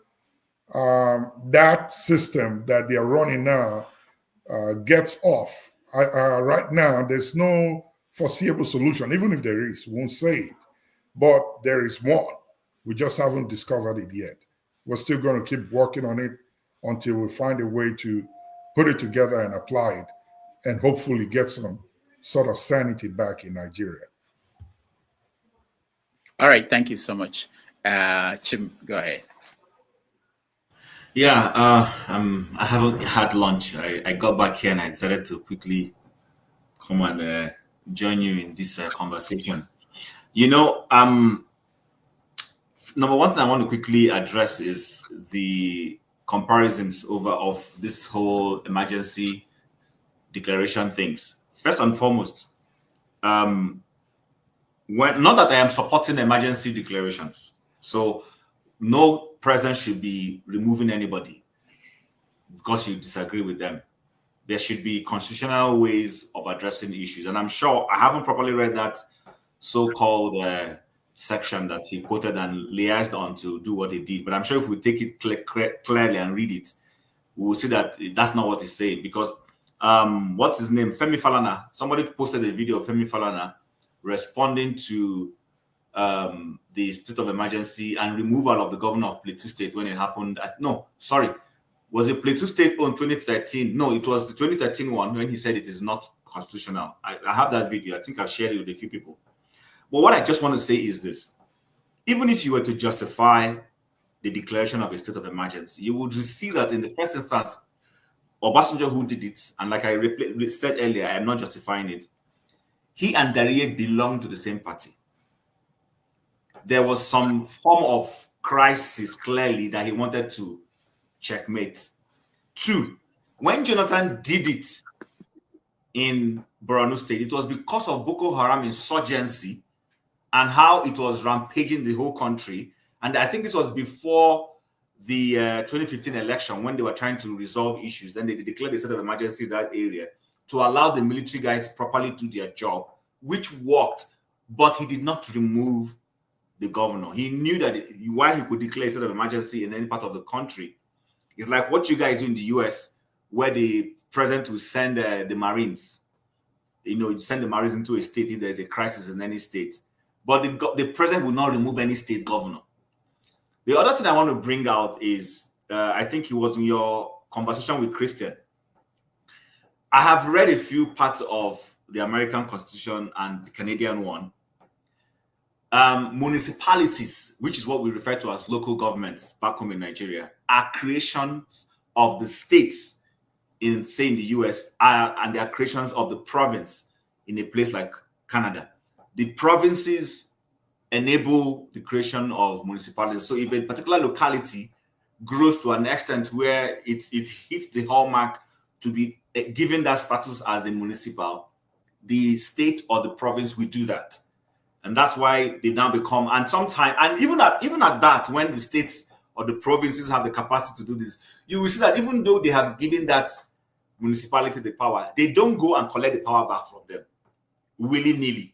that system that they are running now gets off. Right now, there's no foreseeable solution. Even if there is, we won't say it. But there is one. We just haven't discovered it yet. We're still going to keep working on it until we find a way to put it together and apply it, and hopefully get some sort of sanity back in Nigeria. All right, thank you so much. Chim, go ahead. Yeah, I haven't had lunch. I got back here and I decided to quickly come and join you in this conversation. You know, number one thing I want to quickly address is the comparisons of this whole emergency declaration things. First and foremost, not that I am supporting emergency declarations. So no president should be removing anybody because you disagree with them. There should be constitutional ways of addressing issues. And I'm sure I haven't properly read that so-called section that he quoted and liaised on to do what he did. But I'm sure if we take it clearly and read it, we will see that that's not what he's saying. Because what's his name? Femi Falana. Somebody posted a video of Femi Falana responding to the state of emergency and removal of the governor of Plateau State when it happened. Was it Plateau State on 2013? No, it was the 2013 one when he said it is not constitutional. I have that video. I think I've shared it with a few people. But what I just want to say is this. Even if you were to justify the declaration of a state of emergency, you would see that in the first instance, Obasanjo, who did it, and like I said earlier, I am not justifying it, he and Darie belonged to the same party. There was some form of crisis, clearly, that he wanted to checkmate. 2, when Jonathan did it in Borno State, it was because of Boko Haram insurgency and how it was rampaging the whole country. And I think this was before the 2015 election when they were trying to resolve issues. Then they declared a state of emergency in that area to allow the military guys properly do their job, which worked, but he did not remove the governor. He knew that why he could declare a state of emergency in any part of the country. It's like what you guys do in the US, where the president will send the Marines. You send the Marines into a state if there's a crisis in any state. But the president will not remove any state governor. The other thing I want to bring out is, I think it was in your conversation with Christian. I have read a few parts of the American Constitution and the Canadian one. Municipalities, which is what we refer to as local governments back home in Nigeria, are creations of the states in the US, and they are creations of the province in a place like Canada. The provinces enable the creation of municipalities. So if a particular locality grows to an extent where it hits the hallmark to be given that status as a municipal, the state or the province will do that. And that's why they now become, and sometimes, and even at that, when the states or the provinces have the capacity to do this, you will see that even though they have given that municipality the power, they don't go and collect the power back from them willy-nilly.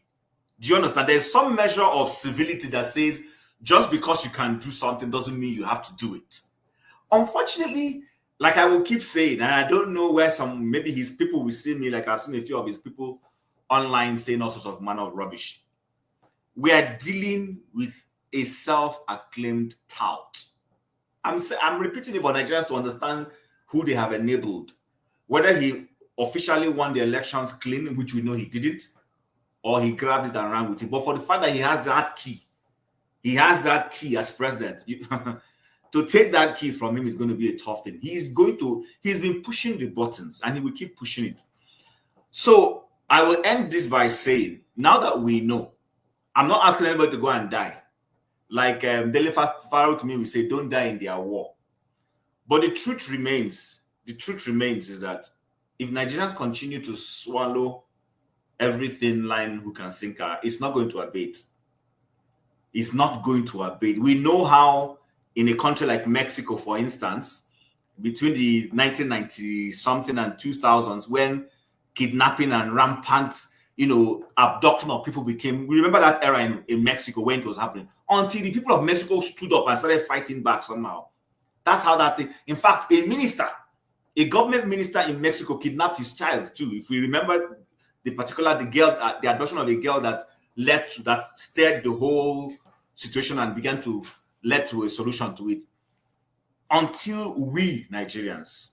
Do you understand? There's some measure of civility that says just because you can do something doesn't mean you have to do it. Unfortunately, like I will keep saying, and I don't know where maybe his people will see me, like I've seen a few of his people online saying all sorts of manner of rubbish. We are dealing with a self-acclaimed tout. I'm repeating it for Nigerians to understand who they have enabled. Whether he officially won the elections clean, which we know he didn't, or he grabbed it and ran with it. But for the fact that he has that key as president, to take that key from him is going to be a tough thing. He's been pushing the buttons and he will keep pushing it. So I will end this by saying, now that we know, I'm not asking anybody to go and die. Like Dele Faro to me, we say, don't die in their war. But the truth remains is that if Nigerians continue to swallow every thin line hook and sinker, it's not going to abate. It's not going to abate. We know how in a country like Mexico, for instance, between the 1990-something and 2000s, when kidnapping and rampant abduction of people became, we remember that era in Mexico when it was happening, until the people of Mexico stood up and started fighting back somehow. That's how that thing, in fact, a government minister in Mexico kidnapped his child too. If we remember the abduction of a girl that stirred the whole situation and began to lead to a solution to it. Until we Nigerians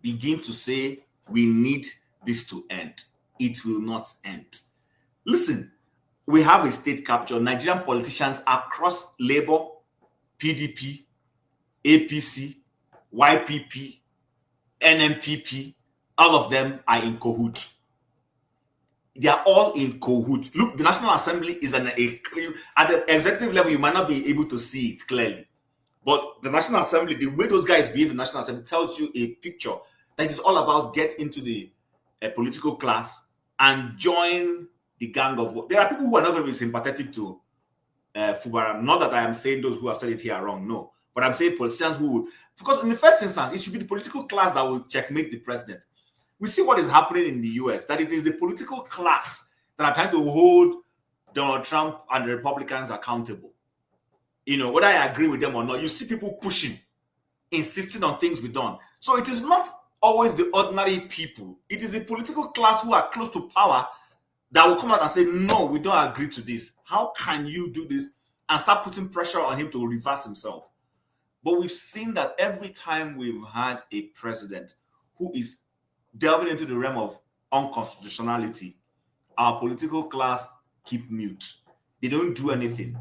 begin to say we need this to end, it will not end. Listen, we have a state capture. Nigerian politicians across Labour, PDP, APC, YPP, NMPP, all of them are in cahoots. They are all in cahoots. Look, the National Assembly is at the executive level, you might not be able to see it clearly. But the National Assembly, the way those guys behave in the National Assembly tells you a picture that is all about get into the political class and join the gang of... There are people who are not going to be sympathetic to Fubara. Not that I am saying those who have said it here are wrong, no. But I'm saying politicians who... Because in the first instance, it should be the political class that will checkmate the president. We see what is happening in the US, that it is the political class that are trying to hold Donald Trump and the Republicans accountable. You know, whether I agree with them or not, you see people pushing, insisting on things be done. So it is not always the ordinary people. It is the political class who are close to power that will come out and say, no, we don't agree to this. How can you do this? And start putting pressure on him to reverse himself. But we've seen that every time we've had a president who is delving into the realm of unconstitutionality, our political class keep mute. They don't do anything.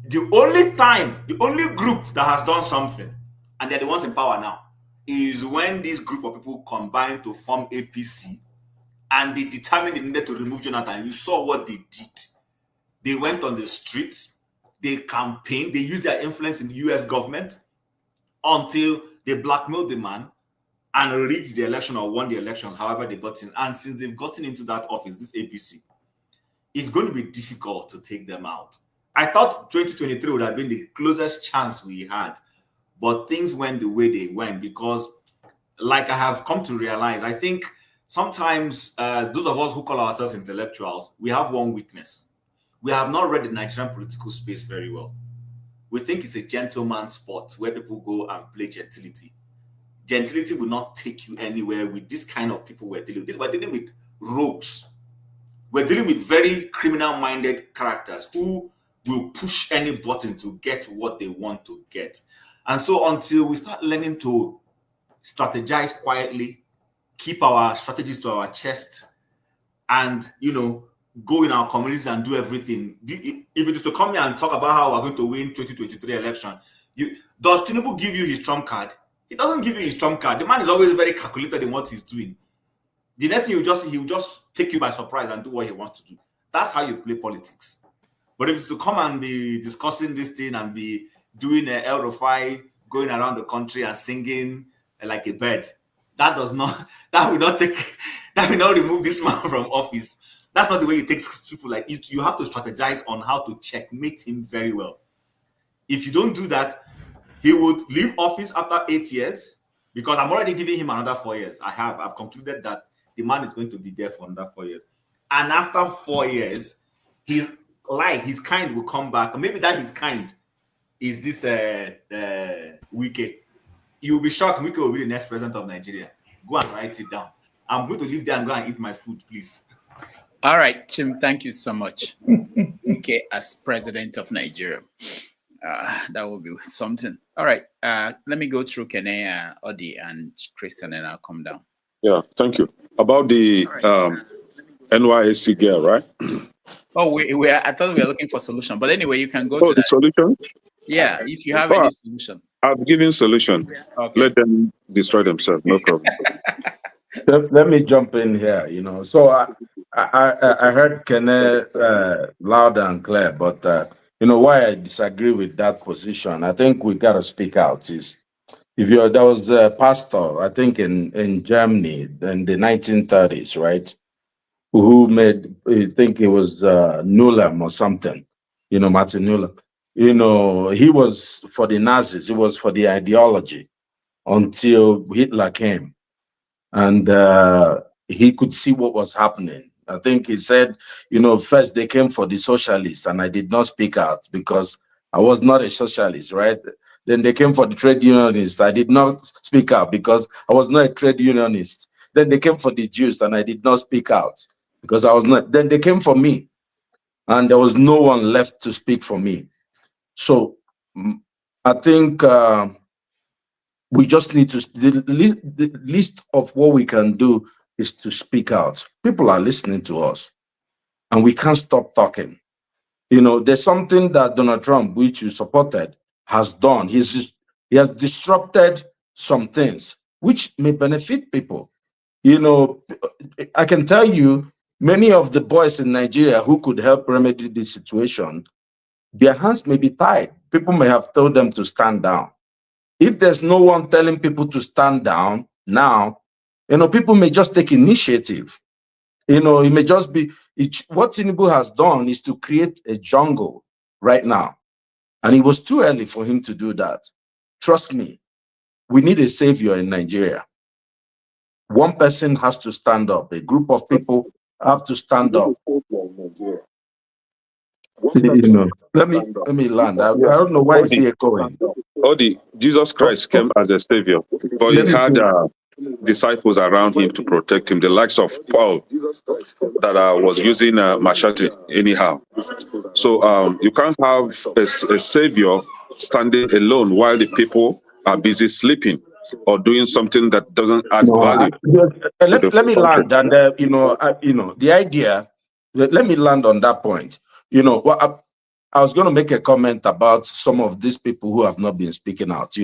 The only group that has done something, and they're the ones in power now, is when this group of people combined to form APC and they determined they needed to remove Jonathan. You saw what they did. They went on the streets, they campaigned, they used their influence in the US government until they blackmailed the man and rigged the election or won the election, however they got in. And since they've gotten into that office, this APC, it's going to be difficult to take them out. I thought 2023 would have been the closest chance we had, but things went the way they went because, like I have come to realize, I think sometimes those of us who call ourselves intellectuals, we have one weakness. We have not read the Nigerian political space very well. We think it's a gentleman's sport where people go and play gentility. Gentility will not take you anywhere with this kind of people we're dealing with. We're dealing with rogues. We're dealing with very criminal-minded characters who will push any button to get what they want to get. And so until we start learning to strategize quietly, keep our strategies to our chest, and, you know, go in our communities and do everything. If it is to come here and talk about how we're going to win 2023 election, does Tinubu give you his trump card? He doesn't give you his trump card. The man is always very calculated in what he's doing. The next thing he will just take you by surprise and do what he wants to do. That's how you play politics. But if it's to come and be discussing this thing and be doing an El Rufai, going around the country and singing like a bird, that will not remove this man from office. That's not the way you take people like it. You have to strategize on how to checkmate him very well. If you don't do that, he would leave office after 8 years, because I'm already giving him another 4 years. I've concluded that the man is going to be there for another 4 years. And after 4 years, his kind will come back. Or maybe that his kind is this Wike. You will be shocked. Wike will be the next president of Nigeria. Go and write it down. I'm going to leave there and go and eat my food, please. All right, Tim, thank you so much. Okay, as president of Nigeria. That will be something. All right, let me go through Kene, Odi, and Christian, and I'll come down. Yeah, thank you. About the NYSC girl, right? Oh, I thought we were looking for solution, but anyway, you can go to the that. solution. Yeah, if you have any solution. I've given solution. Okay. Let them destroy themselves. No problem. Let me jump in here. You know, so I heard Kene loud and clear, but you know why I disagree with that position. I think we got to speak out. Is there was a pastor, I think in Germany in the 1930s, right? Who made, I think it was Nulam or something, you know, Martin Nulam. You know, he was for the Nazis, he was for the ideology until Hitler came. And he could see what was happening. I think he said, you know, first they came for the socialists and I did not speak out because I was not a socialist, right? Then they came for the trade unionists. I did not speak out because I was not a trade unionist. Then they came for the Jews and I did not speak out because I was not. Then they came for me and there was no one left to speak for me. So I think we just need to, the list of what we can do is to speak out. People are listening to us and we can't stop talking. You know, there's something that Donald Trump, which you supported, has done. He has disrupted some things which may benefit people. You know, I can tell you many of the boys in Nigeria who could help remedy this situation, their hands may be tied. People may have told them to stand down. If there's no one telling people to stand down now, people may just take initiative. It may just be, what Tinubu has done is to create a jungle right now. And it was too early for him to do that. Trust me, we need a savior in Nigeria. One person has to stand up. A group of people have to stand up. Let me land. I don't know why is he echoing. Jesus Christ came as a savior, but he had disciples around him to protect him, the likes of Paul that was using machete anyhow. So you can't have a savior standing alone while the people are busy sleeping or doing something that doesn't add value. Let me land, and the idea. Let me land on that point. I was going to make a comment about some of these people who have not been speaking out.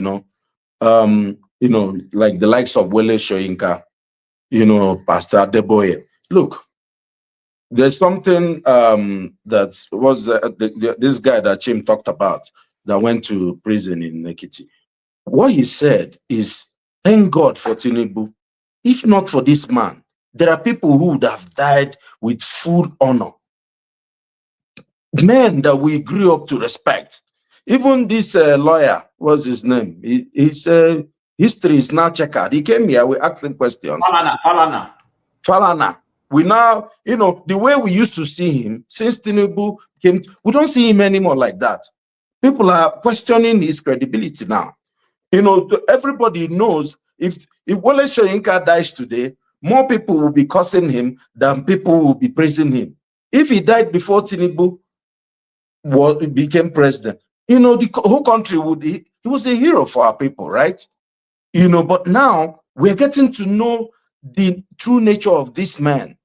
Like the likes of Wole Soyinka, Pastor Adeboye. Look, there's something that was this guy that Chim talked about that went to prison in Ekiti. What he said is, thank God for Tinubu. If not for this man, there are people who would have died with full honor. Men that we grew up to respect. Even this lawyer, what's his name? His history is now checkered. He came here, we asked him questions. Falana. We now, the way we used to see him, since Tinubu came, we don't see him anymore like that. People are questioning his credibility now. Everybody knows if Wole Soyinka dies today, more people will be cursing him than people will be praising him. If he died before Tinubu became president, the whole country he was a hero for our people, right? But now we're getting to know the true nature of this man.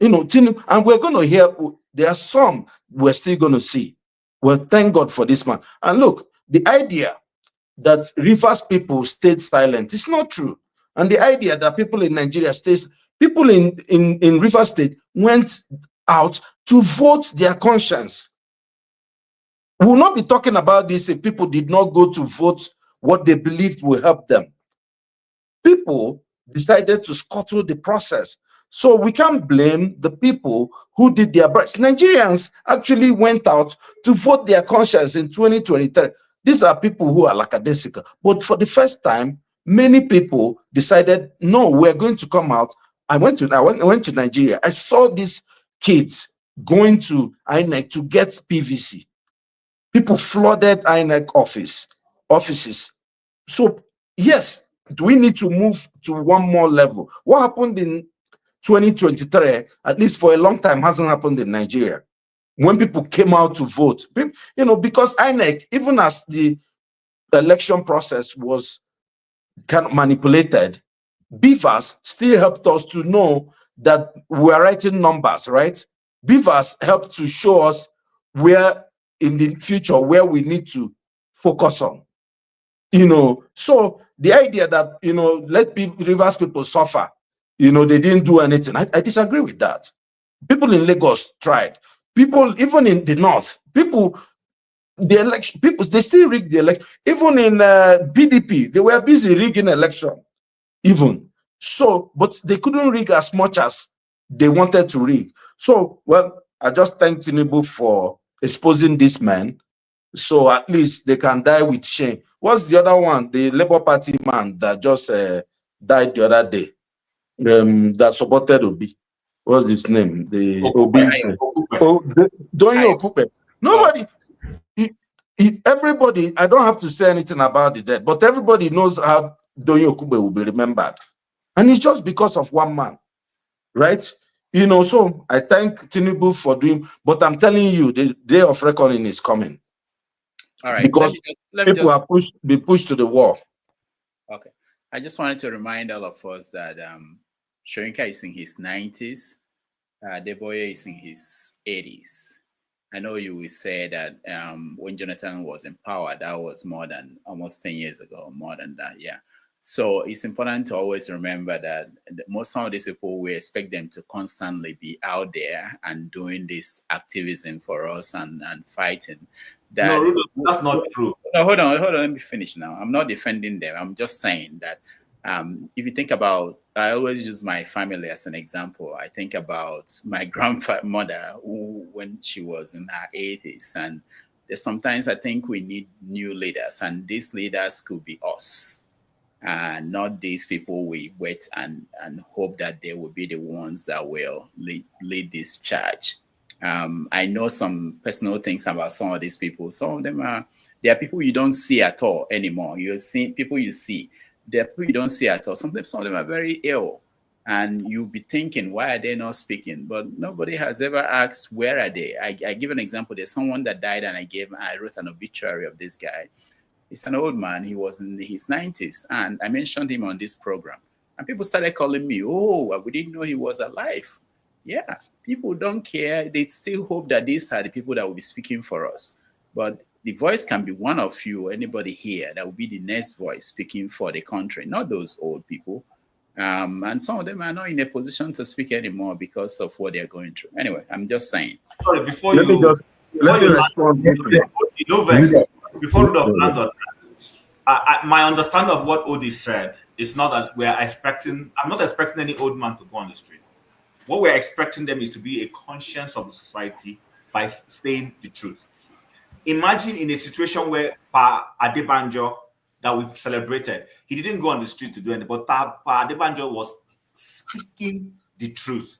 Tinubu, and we're going to hear, there are some we're still going to see. Well, thank God for this man. And look, the idea that Rivers people stayed silent is not true. And the idea that people in Nigeria people in Rivers State went out to vote their conscience. We will not be talking about this if people did not go to vote what they believed will help them. People decided to scuttle the process. So we can't blame the people who did their best. Nigerians actually went out to vote their conscience in 2023. These are people who are lackadaisical. But for the first time, many people decided, no, we're going to come out. I went to Nigeria. I saw these kids going to INEC to get PVC. People flooded INEC offices. So, yes, do we need to move to one more level? What happened in 2023, at least for a long time, hasn't happened in Nigeria. When people came out to vote, because INEC, even as the election process was kind of manipulated, Beavers still helped us to know that we're writing numbers, right? Beavers helped to show us where in the future where we need to focus on. So the idea that let Rivers people suffer, they didn't do anything. I disagree with that. People in Lagos tried. People even in the north, they still rigged the election. Even in PDP, they were busy rigging election. Even so, but they couldn't rig as much as they wanted to rig. So, well, I just thank Tinubu for exposing this man, so at least they can die with shame. What's the other one? The Labour Party man that just died the other day, that supported Obi. What's his name? The Obi. Doyin Okupe. Nobody. Everybody. I don't have to say anything about the dead, but everybody knows how Doyin Okupe will be remembered, and it's just because of one man, right? So I thank Tinubu for doing, but I'm telling you, the day of reckoning is coming. All right, because people are being pushed to the wall. Okay, I just wanted to remind all of us that Soyinka is in his 90s, Adeboye is in his 80s. I know you will say that when Jonathan was in power, that was more than almost 10 years ago, more than that, yeah. So it's important to always remember that some of these people, we expect them to constantly be out there and doing this activism for us and fighting. That, no, Rudolph, that's not true. No, hold on, let me finish now. I'm not defending them. I'm just saying that if you think about, I always use my family as an example. I think about my grandmother, who, when she was in her 80s, and sometimes I think we need new leaders, and these leaders could be us, and not these people we wait and hope that they will be the ones that will lead this charge. I know some personal things about some of these people. Some of them there are people you don't see at all anymore. You're seeing people you see. There are people you don't see at all. Sometimes some of them are very ill, and you'll be thinking, why are they not speaking? But nobody has ever asked, where are they? I give an example. There's someone that died, and I wrote an obituary of this guy. He's an old man. He was in his 90s, and I mentioned him on this program. And people started calling me, oh, we didn't know he was alive. Yeah, people don't care. They still hope that these are the people that will be speaking for us. But the voice can be one of you, anybody here, that will be the next voice speaking for the country, not those old people. And some of them are not in a position to speak anymore because of what they're going through. Anyway, I'm just saying. Sorry, before let me respond. Before Rudolph lands on that, my understanding of what Odi said is not that we are expecting. I'm not expecting any old man to go on the street. What we're expecting them is to be a conscience of the society by saying the truth. Imagine in a situation where Pa Adebanjo, that we've celebrated, he didn't go on the street to do anything, but Pa Adebanjo was speaking the truth.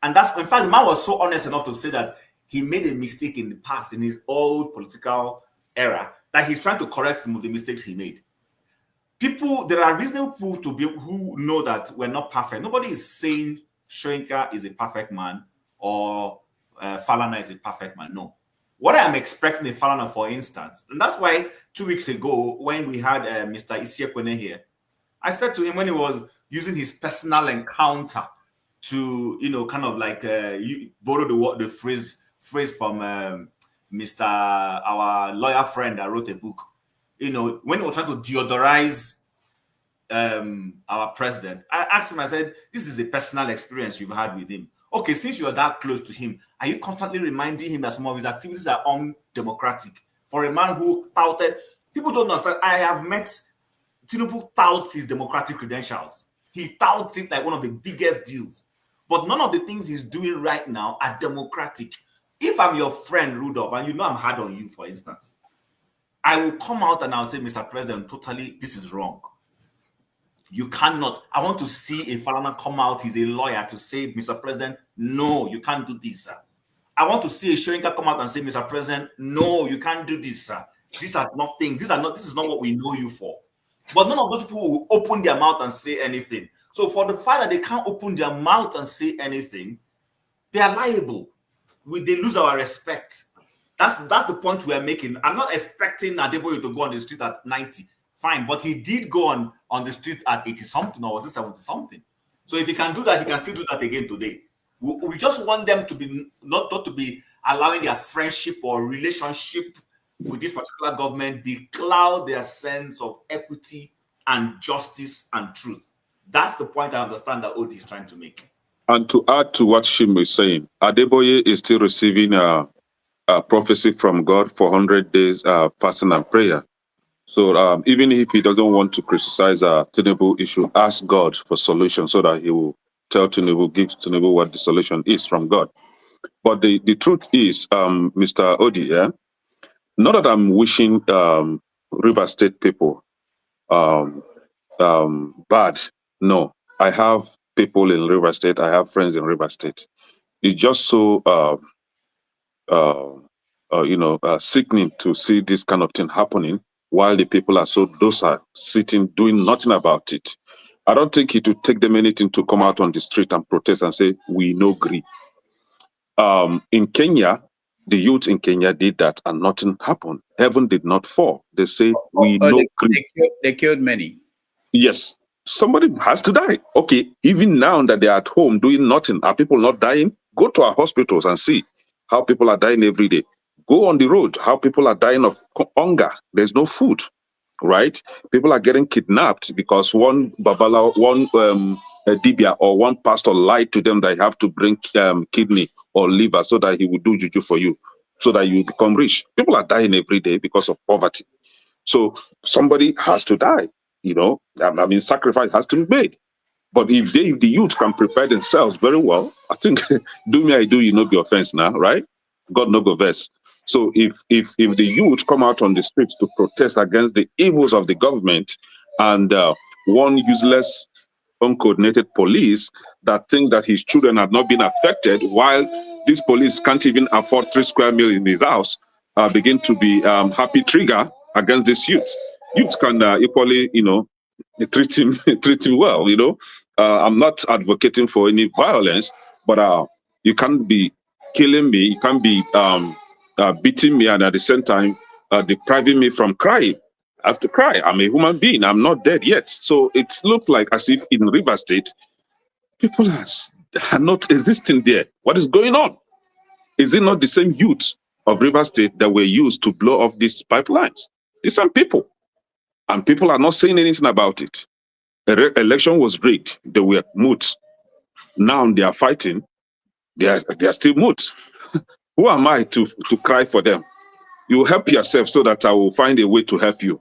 And that's, in fact, the man was so honest enough to say that he made a mistake in the past, in his old political era, that he's trying to correct some of the mistakes he made. People, there are reasonable people to be who know that we're not perfect. Nobody is saying Shoinka is a perfect man or Falana is a perfect man. No. What I am expecting in Falana, for instance, and that's why 2 weeks ago, when we had Mr. Isiekwene here, I said to him when he was using his personal encounter to, kind of like borrow the phrase from Mr. our lawyer friend that wrote a book, when he was trying to deodorize our president, I asked him, I said, this is a personal experience you've had with him. Okay, since you're that close to him, are you constantly reminding him that some of his activities are undemocratic? For a man who touted, people don't understand, I have met Tinubu touts his democratic credentials. He touts it like one of the biggest deals. But none of the things he's doing right now are democratic. If I'm your friend, Rudolph, and I'm hard on you, for instance, I will come out and I'll say, Mr. President, totally, this is wrong. You cannot. I want to see a Falana come out, he's a lawyer, to say, Mr. President, no, you can't do this, sir. I want to see a Shoinka come out and say, Mr. President, no, you can't do this, sir. These are not things. This is not what we know you for. But none of those people will open their mouth and say anything. So for the fact that they can't open their mouth and say anything, they are liable. They lose our respect. That's the point we are making. I'm not expecting Adeboye to go on the street at 90. Fine, but he did go on the street at 80-something, or was it 70-something? So if he can do that, he can still do that again today. We just want them to be not to be allowing their friendship or relationship with this particular government becloud their sense of equity and justice and truth. That's the point I understand that Odi is trying to make. And to add to what Shim is saying, Adeboye is still receiving a prophecy from God for 100 days fasting and prayer. So even if he doesn't want to criticize Tinubu, he should ask God for solution so that he will tell Tinubu, give Tinubu what the solution is from God. But the truth is, Mr. Odi, not that I'm wishing River State people bad. No, I have people in River State. I have friends in River State. It's just so sickening to see this kind of thing happening while the people are so docile, sitting, doing nothing about it. I don't think it would take them anything to come out on the street and protest and say, we no agree. In Kenya, the youth in Kenya did that and nothing happened. Heaven did not fall. They say, we no agree. They killed many. Yes, somebody has to die. Okay, even now that they're at home doing nothing, are people not dying? Go to our hospitals and see how people are dying every day. Go on the road, how people are dying of hunger. There's no food. right? People are getting kidnapped because one babala, one dibia or one pastor lied to them that you have to bring kidney or liver so that he will do juju for you, so that you become rich. People are dying every day because of poverty. So somebody has to die, you know. I mean, sacrifice has to be made. But if the youth can prepare themselves very well, I think do me I do, you know, be offense now, right? God no go vex. So if the youth come out on the streets to protest against the evils of the government and one useless, uncoordinated police that thinks that his children have not been affected, while this police can't even afford 3 square meals in his house, begin to be happy trigger against this youth. Youth can equally, you know, treat him treat him well, you know. I'm not advocating for any violence, but you can't be killing me, you can't be beating me, and at the same time depriving me from crying. I have to cry. I'm a human being. I'm not dead yet. So it looks like as if in River State, people are not existing there. What is going on? Is it not the same youth of River State that were used to blow off these pipelines? The same people. And people are not saying anything about it. Election was rigged. They were mute. Now they are fighting. They are still mute. Who am I to cry for them? You help yourself so that I will find a way to help you.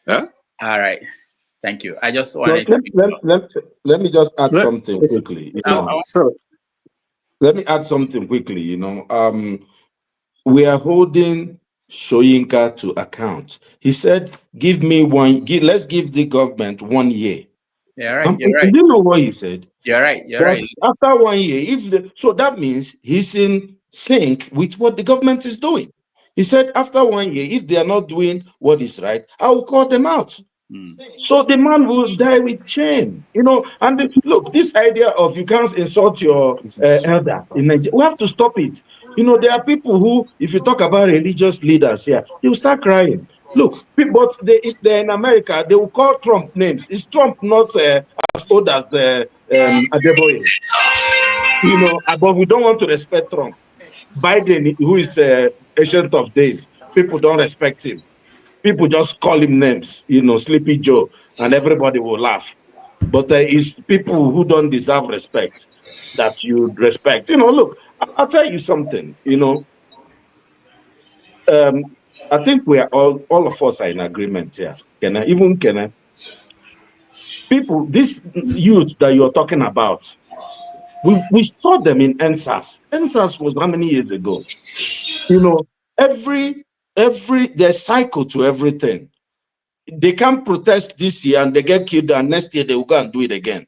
Yeah? All right. Thank you. I just So wanted let me just add something quickly. So let me add something quickly. You know, we are holding Soyinka to account. He said, "Give me let's give the government 1 year." You're right. You're right. Do you know what he said? You're right. You're That right. after 1 year, so that means he's in sync with what the government is doing. He said, after 1 year, if they are not doing what is right, I will call them out. So the man will die with shame, you know. And look, this idea of you can't insult your elder in Nigeria, we have to stop it. You know, there are people who, if you talk about religious leaders here, they will start crying. Look, but if they're in America, they will call Trump names. Is Trump not as old as Adeboye? You know, but we don't want to respect Trump. Biden, who is ancient of days, people don't respect him. People just call him names, you know, Sleepy Joe, and everybody will laugh. But it's people who don't deserve respect that you respect. You know, look, I'll tell you something, you know. I think we are all of us are in agreement here. Even people, this youth that you're talking about, we saw them in NSAS. NSAS was how many years ago? You know, there's cycle to everything. They can't protest this year and they get killed, and next year they will go and do it again.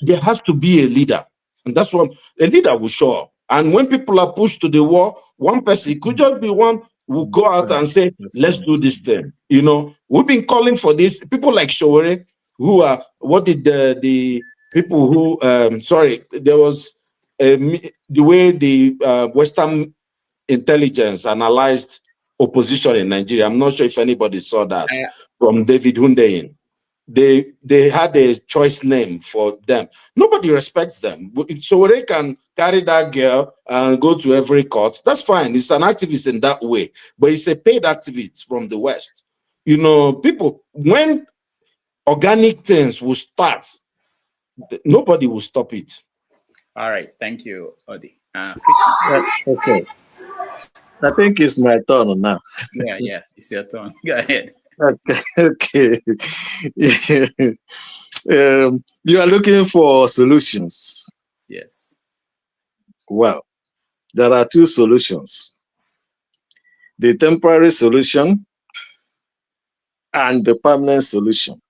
There has to be a leader, and that's what a leader will show up. And when people are pushed to the wall, one person could just be one who go out and say, let's do this thing. You know, we've been calling for this. People like Showore, who are, what did the people who, there was the way the Western intelligence analyzed opposition in Nigeria. I'm not sure if anybody saw that from David Hundeyin. They had a choice name for them. Nobody respects them. So they can carry that girl and go to every court. That's fine. It's an activist in that way, but it's a paid activist from the West. You know, people, when organic things will start, nobody will stop it. All right. Thank you, Odi. Okay. I think it's my turn now. Yeah, it's your turn. Go ahead. Okay. You are looking for solutions. Yes. Well, there are two solutions: the temporary solution and the permanent solution.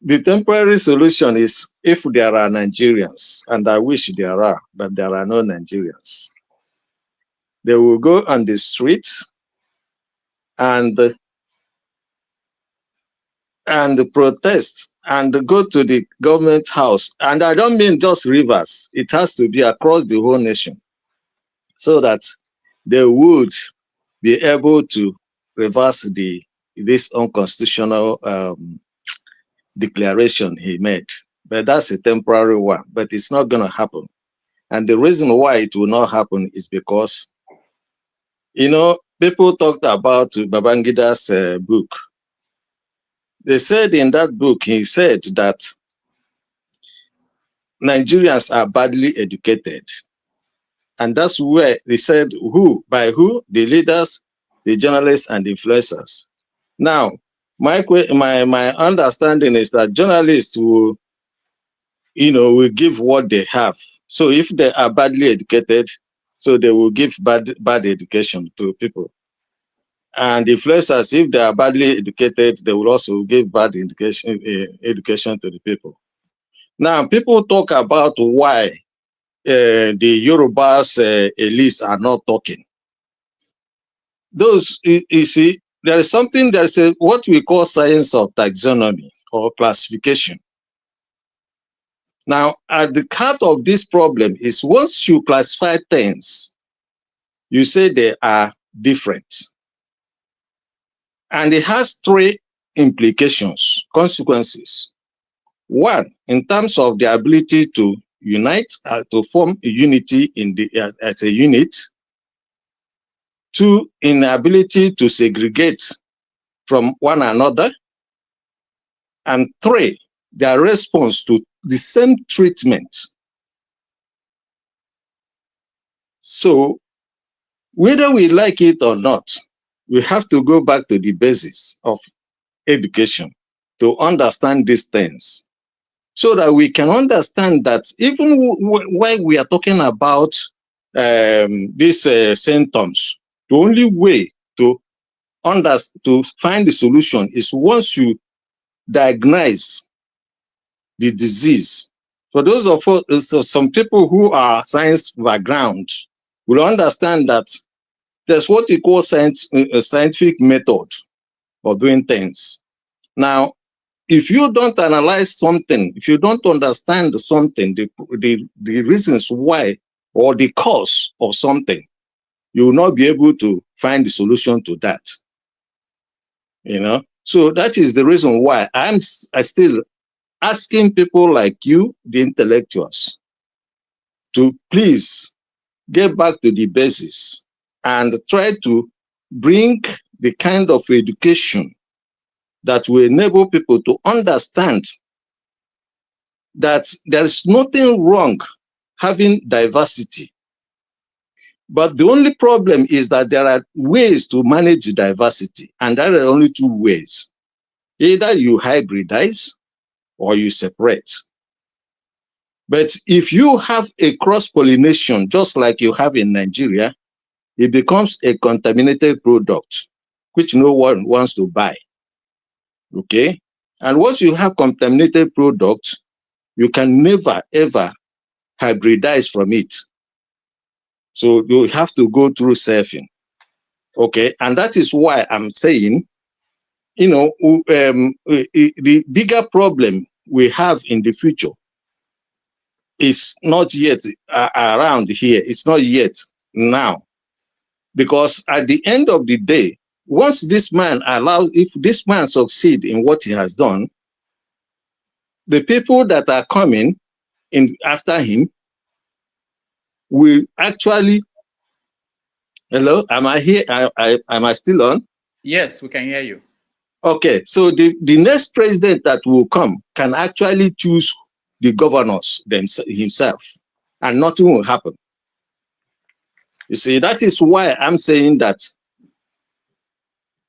The temporary solution is if there are Nigerians, and I wish there are, but there are no Nigerians. They will go on the streets and protest and go to the government house. And I don't mean just Rivers. It has to be across the whole nation, so that they would be able to reverse this unconstitutional declaration he made. But that's a temporary one, but it's not going to happen. And the reason why it will not happen is because, you know, people talked about Babangida's book. They said in that book, he said that Nigerians are badly educated. And that's where they said who, by who? The leaders, the journalists, and the influencers. Now, my understanding is that journalists will, will give what they have. So if they are badly educated, so they will give bad education to people. And influencers, if they are badly educated, they will also give bad education to the people. Now, people talk about why the Yorubas elites are not talking. Those, you see, there is something, there's what we call science of taxonomy or classification. Now, at the heart of this problem is once you classify things, you say they are different. And it has three implications, consequences. One, in terms of the ability to unite, to form a unity in the as a unit. Two, inability to segregate from one another. And three, their response to the same treatment. So, whether we like it or not, we have to go back to the basis of education to understand these things, so that we can understand that even when we are talking about these symptoms, the only way to find the solution is once you diagnose the disease. For those of us, some people who are science background will understand that there's what we call a scientific method of doing things. Now, if you don't analyze something, if you don't understand something, the reasons why or the cause of something, you will not be able to find the solution to that. So that is the reason why I still asking people like you, the intellectuals, to please get back to the basis and try to bring the kind of education that will enable people to understand that there is nothing wrong having diversity. But the only problem is that there are ways to manage diversity, and there are only two ways. Either you hybridize or you separate. But if you have a cross-pollination, just like you have in Nigeria, it becomes a contaminated product, which no one wants to buy. Okay? And once you have contaminated products, you can never, ever hybridize from it. So you have to go through surfing. Okay? And that is why I'm saying, the bigger problem we have in the future is not yet around here. It's not yet now. Because at the end of the day, once this man if this man succeeds in what he has done, the people that are coming in after him will actually, hello, am I here? Am I still on? Yes, we can hear you. Okay, so the next president that will come can actually choose the governors himself, and nothing will happen. You see, that is why I'm saying that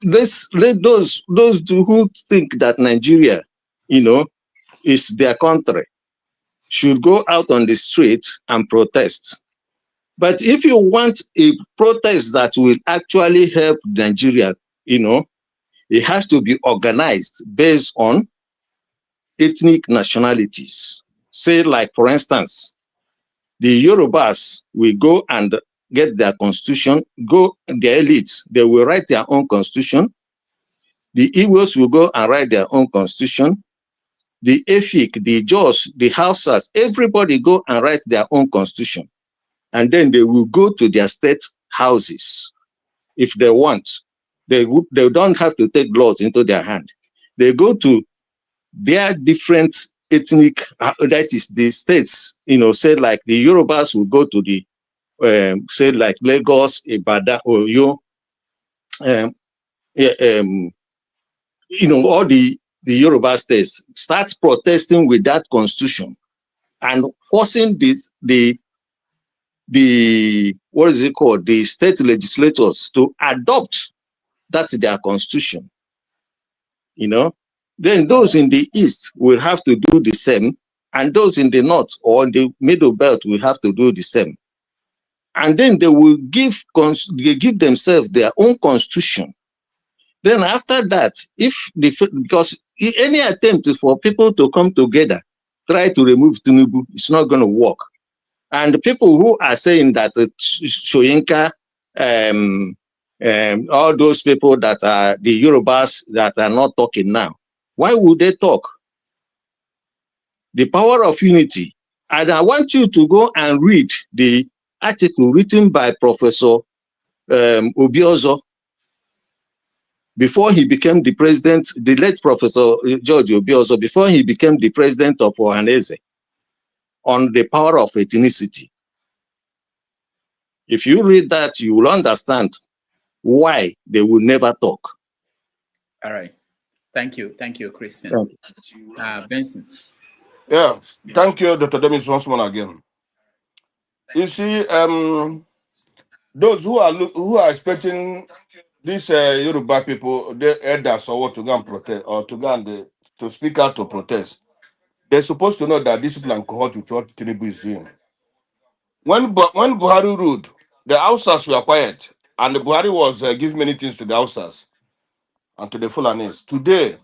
let those who think that Nigeria, is their country, should go out on the street and protest. But if you want a protest that will actually help Nigeria, it has to be organized based on ethnic nationalities. Say, like, for instance, the Yorubas will go and get their constitution, the elites, they will write their own constitution. The Igbos will go and write their own constitution. The Efik, the Jos, the Hausas, everybody go and write their own constitution. And then they will go to their state houses if they want. They don't have to take laws into their hand. They go to their different ethnic, that is the states, say like the Yorubas will go to the, say like Lagos, Ibadan, Oyo, um, all the Yoruba states start protesting with that constitution and forcing the what is it called, the state legislators to adopt that their constitution. Then those in the east will have to do the same, and those in the north or in the middle belt will have to do the same. And then they will give themselves their own constitution. Then after that, because any attempt for people to come together, try to remove Tinubu, it's not going to work. And the people who are saying that Soyinka, all those people that are the Yorubas that are not talking now, why would they talk? The power of unity. And I want you to go and read the article written by Professor Obiozo before he became the president, the late Professor George Obiozo, before he became the president of Ohanese, on the power of ethnicity. If you read that, you will understand why they will never talk. All right. Thank you, Christian. Benson. Yeah, thank you, Dr. Demis, once more again. You see, those who are expecting these Yoruba people, the elders or what, to go and protest or to go and to speak out to protest, they're supposed to know that this people are cohort with what Tinubu is doing. When Buhari ruled, the Hausas were quiet, and the Buhari was giving many things to the Hausas and to the Fulanis. Today,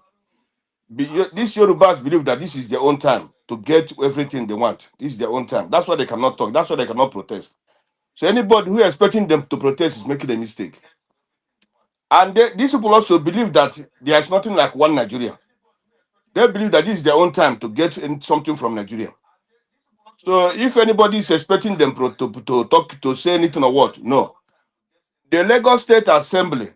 these Yorubas believe that this is their own time to get everything they want. This is their own time. That's why they cannot talk. That's why they cannot protest. So anybody who is expecting them to protest is making a mistake. And these people also believe that there is nothing like one Nigeria. They believe that this is their own time to get something from Nigeria. So if anybody is expecting them to talk, to say anything or what, no. The Lagos State Assembly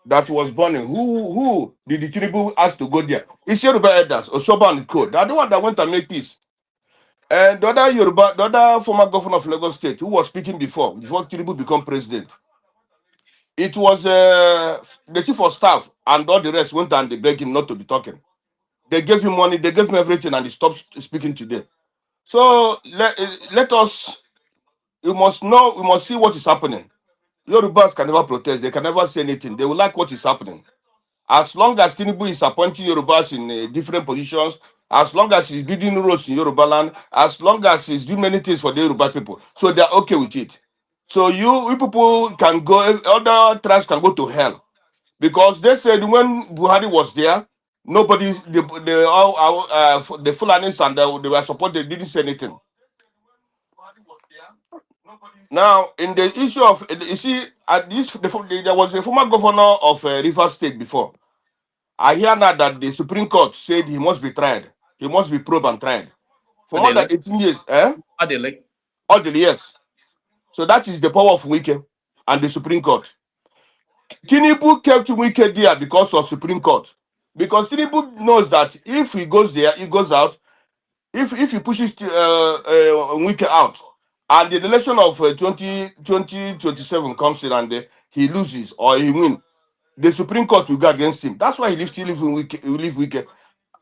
that was burning, who did the Tinubu ask to go there? It's Yoruba elders, Osoba and Co. They are the one that went and make peace. And the other former governor of Lagos State, who was speaking before Tinubu become president, it was the chief of staff and all the rest went and they begged him not to be talking. They gave him money, they gave him everything, and he stopped speaking today. So let us, we must see what is happening. Yorubas can never protest, they can never say anything. They will like what is happening. As long as Tinubu is appointing Yorubas in different positions, as long as he's building roads in Yoruba land, as long as he's doing many things for the Yoruba people, so they're okay with it. So you people can go, other tribes can go to hell. Because they said when Buhari was there, nobody, the Fulanis and they were supported, they didn't say anything. Now, in the issue of, you see, there was a former governor of Rivers State before. I hear now that the Supreme Court said he must be tried. He must be probed and tried. For more than 18 years. Orderly, yes. So that is the power of Wike and the Supreme Court. Tinubu kept Wike there because of Supreme Court. Because Tinubu knows that if he goes there, he goes out. If he pushes Wike out, and the election of 2027 comes in and he loses or he wins, the Supreme Court will go against him. That's why he leave Wike.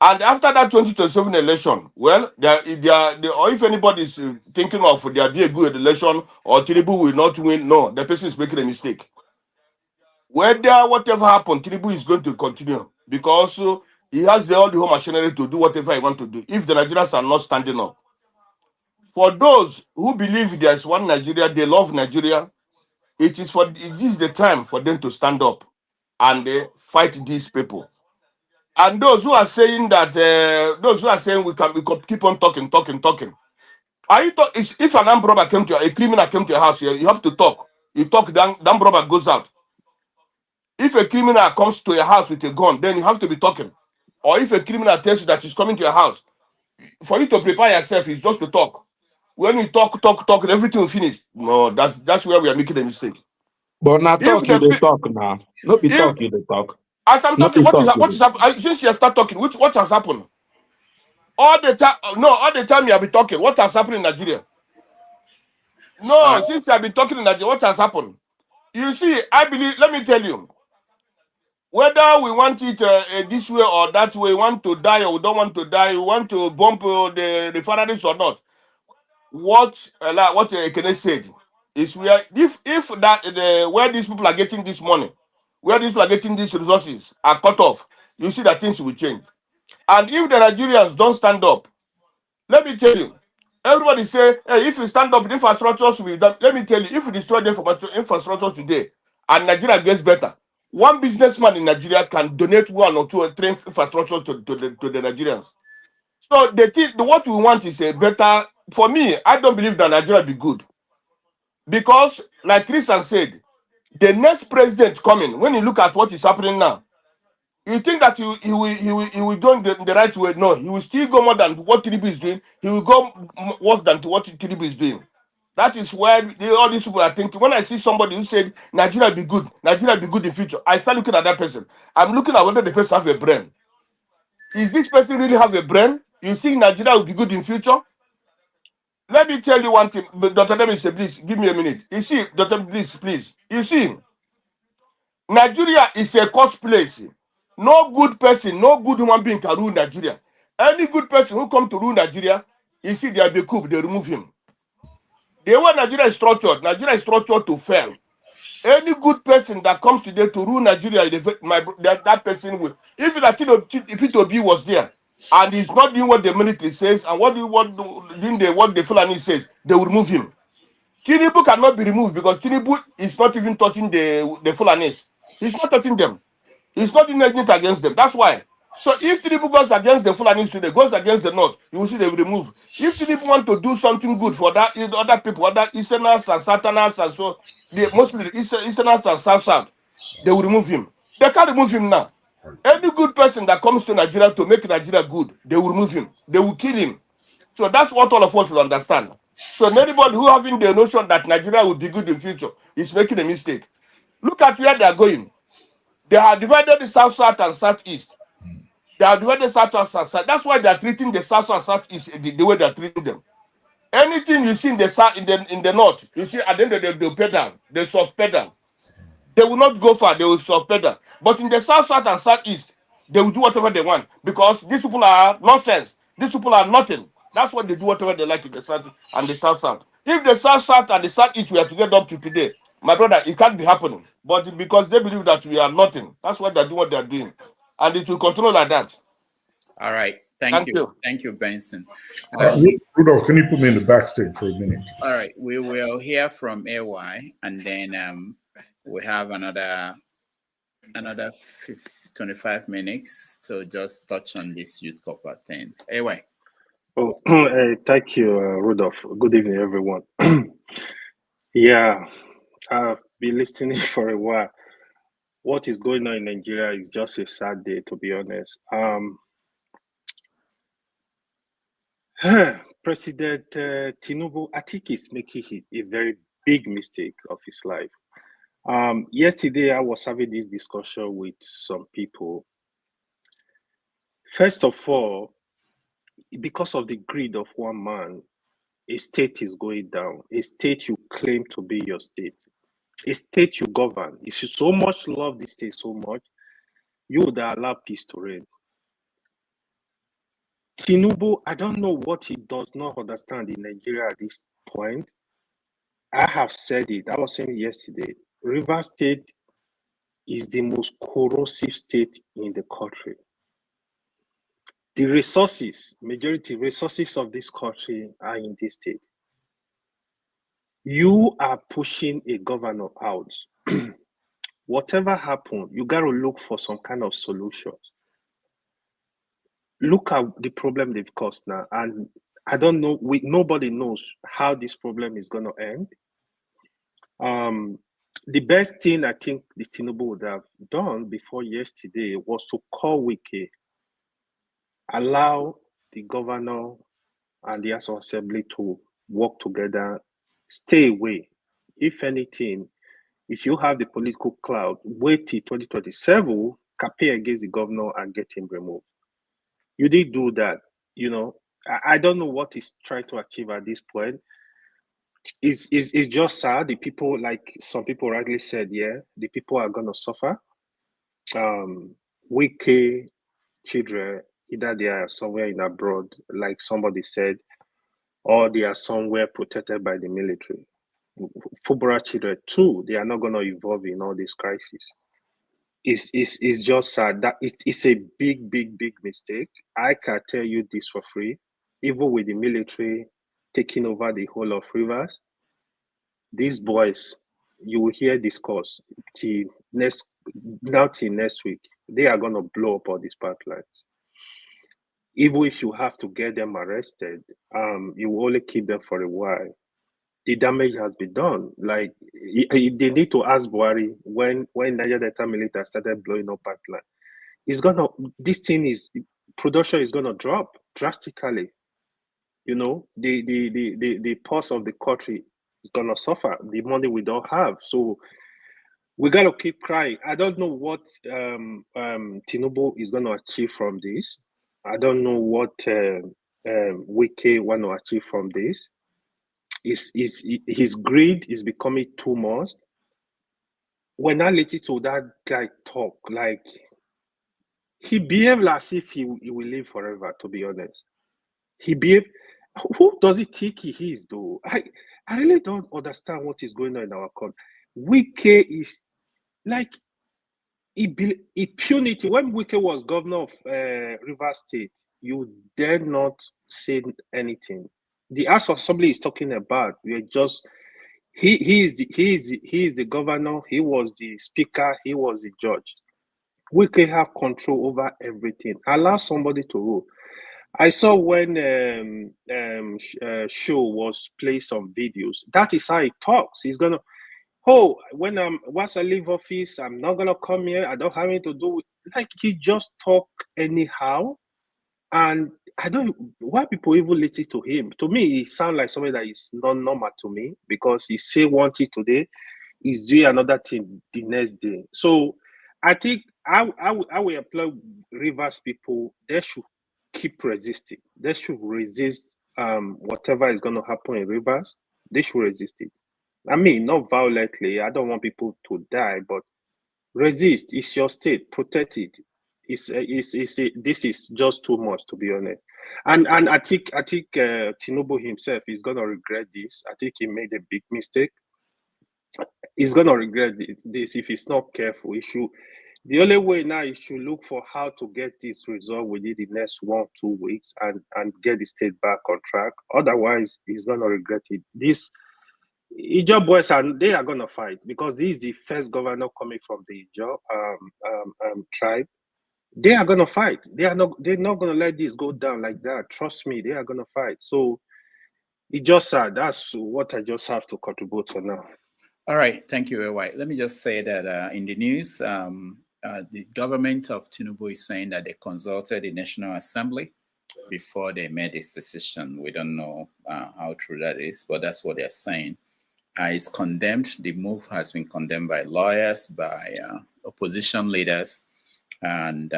And after that 2027 election, well, or if anybody is thinking of there be a good election or Tinubu will not win, no, the person is making a mistake. Whether whatever happened, Tinubu is going to continue because he has all the whole machinery to do whatever he wants to do. If the Nigerians are not standing up, for those who believe there is one Nigeria, they love Nigeria, it is the time for them to stand up and fight these people. And those who are saying that, we can keep on talking. If an armed robber came to a criminal came to your house here, you have to talk. You talk, the armed robber goes out. If a criminal comes to your house with a gun, then you have to be talking. Or if a criminal tells you that he's coming to your house, for you to prepare yourself is just to talk. When you talk, everything will finish. No, that's where we are making a mistake. But now talk you they talk now. Not be talk you they talk. As I'm talking, what is happening? Since you start talking, what has happened? All the time you have been talking. What has happened in Nigeria? No, since you have been talking in Nigeria, what has happened? You see, I believe, let me tell you, whether we want it this way or that way, want to die or we don't want to die, we want to bump the refineries or not, what Ekene said is where if that where these people are getting this money, where these people are getting these resources are cut off, you see that things will change. And if the Nigerians don't stand up, let me tell you, everybody say, hey, if you stand up, the infrastructures will be done. Let me tell you, if you destroy the infrastructure today and Nigeria gets better, one businessman in Nigeria can donate 1 or 2 or 3 infrastructure to the Nigerians. So what we want is a better. For me, I don't believe that Nigeria will be good. Because, like Christian said, the next president coming, when you look at what is happening now, you think that he will do the right way? No, he will still go more than what Tinubu is doing. He will go worse than what Tinubu is doing. That is where all these people are thinking. When I see somebody who said Nigeria will be good, Nigeria will be good in the future, I start looking at that person. I'm looking at whether the person have a brain. Is this person really have a brain? You think Nigeria will be good in future? Let me tell you one thing, Dr. Davis, please give me a minute. You see, Dr. Please. You see, Nigeria is a cursed place. No good person, no good human being can rule Nigeria. Any good person who come to rule Nigeria, you see, they be coup, they remove him. The way Nigeria is structured to fail. Any good person that comes today to rule Nigeria, that person will. If P2B was there and he's not doing what the military says and what the Fulani says, they will remove him. Tinubu cannot be removed because Tinubu is not even touching the Fulanis. He's not touching them. He's not doing anything against them. That's why. So if Tinubu goes against the Fulanis today, goes against the North, you will see they will remove. If Tinubu want to do something good for that other people, other Easterners and Southerners and so, mostly the Easterners and South, they will remove him. They can't remove him now. Any good person that comes to Nigeria to make Nigeria good, they will remove him. They will kill him. So that's what all of us should understand. So anybody who having the notion that Nigeria will be good in the future is making a mistake. Look at where they are going. They have divided the South and Southeast. They have divided South and South. That's why they are treating the South and Southeast the way they are treating them. Anything you see in the South, in the North, you see at the end of the day, they'll pedal. They soft pedal. They will not go far. They will soft pedal. But in the South and Southeast, they will do whatever they want because these people are nonsense. These people are nothing. That's why they do whatever they like in the South and the South. If the South and the Southeast were to get up to today, my brother, it can't be happening. But because they believe that we are nothing, that's why they're doing what they're doing. And it will continue like that. All right. Thank you. Thank you, Benson. Rudolph, can you put me in the backstage for a minute? All right. We will hear from AY and then we have another 25 minutes to just touch on this youth corporate thing. AY. Oh, thank you, Rudolph. Good evening, everyone. Yeah, I've been listening for a while. What is going on in Nigeria is just a sad day, to be honest. President Tinubu, I think he's making a very big mistake of his life. Yesterday, I was having this discussion with some people. First of all, because of the greed of one man, a state is going down. A state you claim to be your state. A state you govern. If you so much love the state so much, you would allow peace to reign. Tinubu, I don't know what he does not understand in Nigeria at this point. I have said it. I was saying it yesterday. Rivers State is the most corrosive state in the country. The majority resources of this country are in this state. You are pushing a governor out. Whatever happened, you got to look for some kind of solutions. Look at the problem they've caused now. And I don't know, nobody knows how this problem is going to end. The best thing I think the Tinubu would have done before yesterday was to call Wike, allow the governor and the House of Assembly to work together, stay away. If anything, if you have the political cloud, wait till 2027, campaign against the governor and get him removed. You did do that, I don't know what he's trying to achieve at this point. it's just sad. The people, like some people rightly said, yeah, the people are gonna suffer. Wike children, either they are somewhere in abroad, like somebody said, or they are somewhere protected by the military. Fubara children too, they are not gonna involve in all these crises. It's just sad that it's a big mistake. I can tell you this for free. Even with the military taking over the whole of Rivers, these boys, you will hear discourse till next week. They are gonna blow up all these pipelines. Even if you have to get them arrested, you will only keep them for a while. The damage has been done. Like they need to ask Buhari when Niger Delta militants started blowing up pipeline. Production is gonna drop drastically. You know, the pulse of the country is gonna suffer. The money we don't have, so we gotta keep crying. I don't know what Tinubu is gonna achieve from this. I don't know what Wike want to achieve from this. His greed is becoming too much. When I listen to that guy talk, like he behaved as if he will live forever. To be honest, he behaved. Who does he think he is, though? I really don't understand what is going on in our country. Wike is like impunity. When Wike was governor of Rivers State, you dare not say anything. The House of Assembly is talking about. We are just he is the governor. He was the speaker. He was the judge. Wike have control over everything. Allow somebody to rule. I saw when Show was play some videos. That is how he talks. He's gonna, once I leave office, I'm not gonna come here. I don't have anything to do with. Like he just talk anyhow, and I don't. Why people even listen to him? To me, he sound like somebody that is not normal to me because he say one thing today, he's doing another thing the next day. So I think I will employ Rivers people. They should keep resisting. They should resist whatever is going to happen in Rivers. They should resist it. I mean, not violently. I don't want people to die, but resist. It's your state. Protect it. This is just too much, to be honest. And I think Tinubu himself is going to regret this. I think he made a big mistake. He's going to regret this if he's not careful. The only way now is to look for how to get this resolved within the next 1-2 weeks and get the state back on track. Otherwise, he's gonna regret it. These Ijaw boys they are gonna fight because this is the first governor coming from the Ijaw tribe. They are gonna fight. They're not gonna let this go down like that. Trust me, they are gonna fight. So it's just sad. That's what I just have to contribute for now. All right, thank you, White. Let me just say that in the news, the government of Tinubu is saying that they consulted the National Assembly before they made this decision. We don't know how true that is, but that's what they're saying. It's condemned. The move has been condemned by lawyers, by opposition leaders, and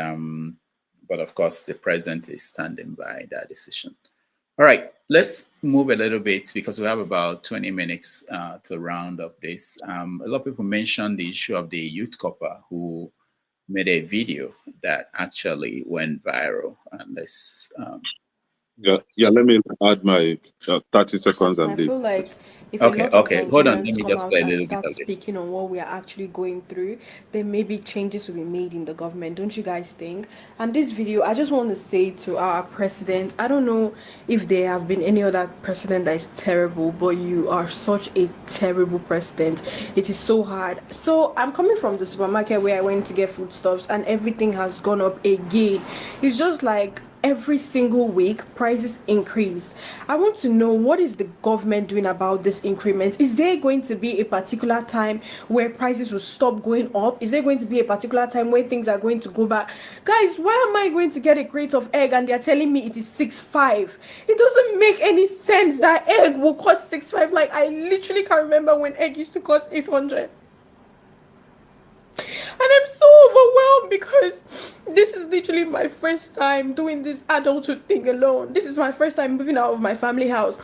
but of course, the president is standing by that decision. All right, let's move a little bit because we have about 20 minutes to round up this. A lot of people mentioned the issue of the youth copper who made a video that actually went viral. And let's let me add my 30 seconds and I feel like if okay, hold on, let me come just out play a and little bit start of it. speaking on what we are actually going through, then maybe changes will be made in the government, don't you guys think? And this video, I just want to say to our president, I don't know if there have been any other president that is terrible, but you are such a terrible president. It is so hard. So I'm coming from the supermarket where I went to get foodstuffs and everything has gone up again. It's just like every single week prices increase. I want to know, what is the government doing about this increment? Is there going to be a particular time where prices will stop going up? Is there going to be a particular time where things are going to go back? Guys, why am I going to get a crate of egg and they're telling me it is 6.5? It doesn't make any sense that egg will cost 6.5. Like, I literally can't remember when egg used to cost 800. And I'm so overwhelmed because this is literally my first time doing this adulthood thing alone. This is my first time moving out of my family house.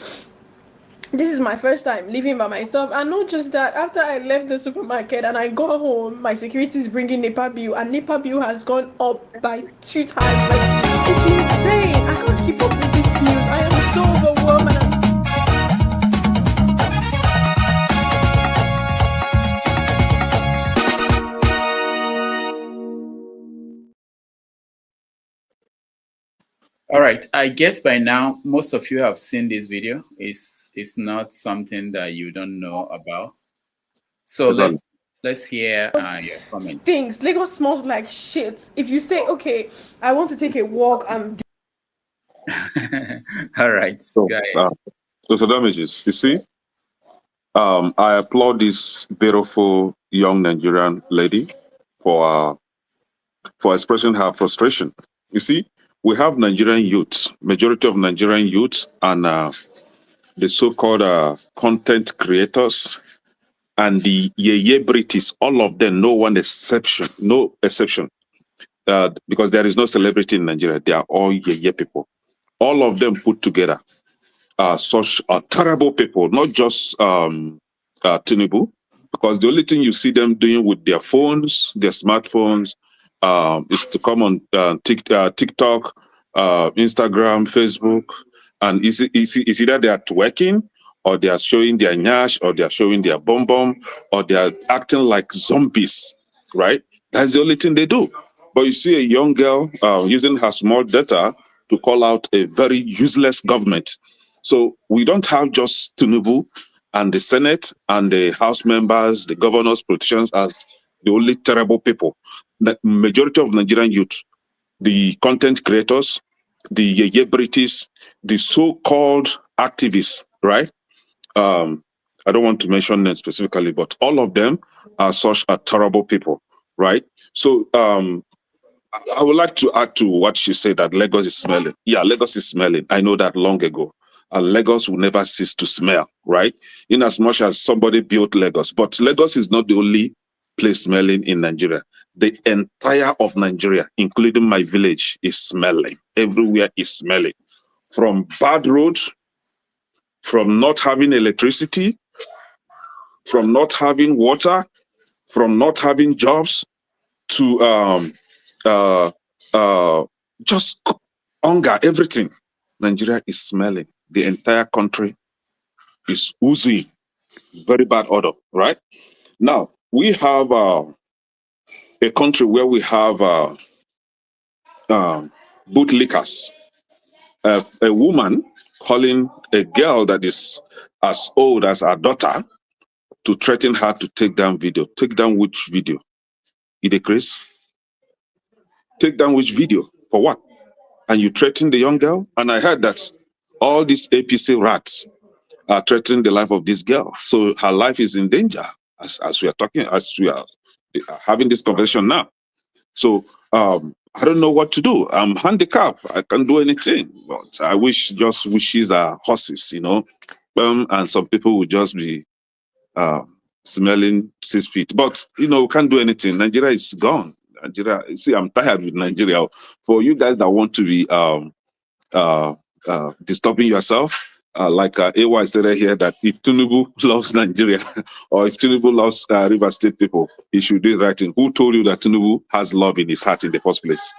This is my first time living by myself, and not just that. After I left the supermarket and I got home, my security is bringing NEPA bill, and NEPA bill has gone up by 2 times. Like, it's insane. I can't keep up with this news. I am so overwhelmed. And All right, I guess by now most of you have seen this video. It's not something that you don't know about. So let's hear your comments. Things Lagos smells like shit. If you say, okay, I want to take a walk, All right, So damages. You see, I applaud this beautiful young Nigerian lady for expressing her frustration. You see, we have Nigerian youth, majority of Nigerian youth, and the so-called content creators and the Yeye British, all of them, no exception, because there is no celebrity in Nigeria. They are all Yeye people. All of them put together are such terrible people, not just Tinubu, because the only thing you see them doing with their phones, their smartphones, is to come on TikTok, Instagram, Facebook, and is either they are twerking, or they are showing their nyash, or they are showing their bum bum, or they are acting like zombies, right? That's the only thing they do. But you see a young girl using her small data to call out a very useless government. So we don't have just Tinubu and the Senate and the House members, the governors, politicians as the only terrible people. The majority of Nigerian youth, the content creators, the Yeye British, the so-called activists, right? I don't want to mention them specifically, but all of them are such a terrible people, right? So I would like to add to what she said, that Lagos is smelling. Yeah, Lagos is smelling. I know that long ago. And Lagos will never cease to smell, right? In as much as somebody built Lagos. But Lagos is not the only place smelling in Nigeria. The entire of Nigeria, including my village, is smelling. Everywhere is smelling. From bad roads, from not having electricity, from not having water, from not having jobs, to just hunger, everything. Nigeria is smelling. The entire country is oozing very bad odor, right? Now, we have a country where we have bootlickers. A woman calling a girl that is as old as her daughter to threaten her to take down video. Take down which video? Chris? Take down which video? For what? And you threaten the young girl? And I heard that all these APC rats are threatening the life of this girl. So her life is in danger as we are talking, as we are having this conversation now. So I don't know what to do. I'm handicapped. I can't do anything. But I wish just wishes are horses, and some people would just be smelling 6 feet. But we can't do anything. Nigeria is gone. Nigeria. See, I'm tired with Nigeria. For you guys that want to be disturbing yourself, like AY stated here, that if Tinubu loves Nigeria or if Tinubu loves River State people, he should do it right in. Who told you that Tinubu has love in his heart in the first place?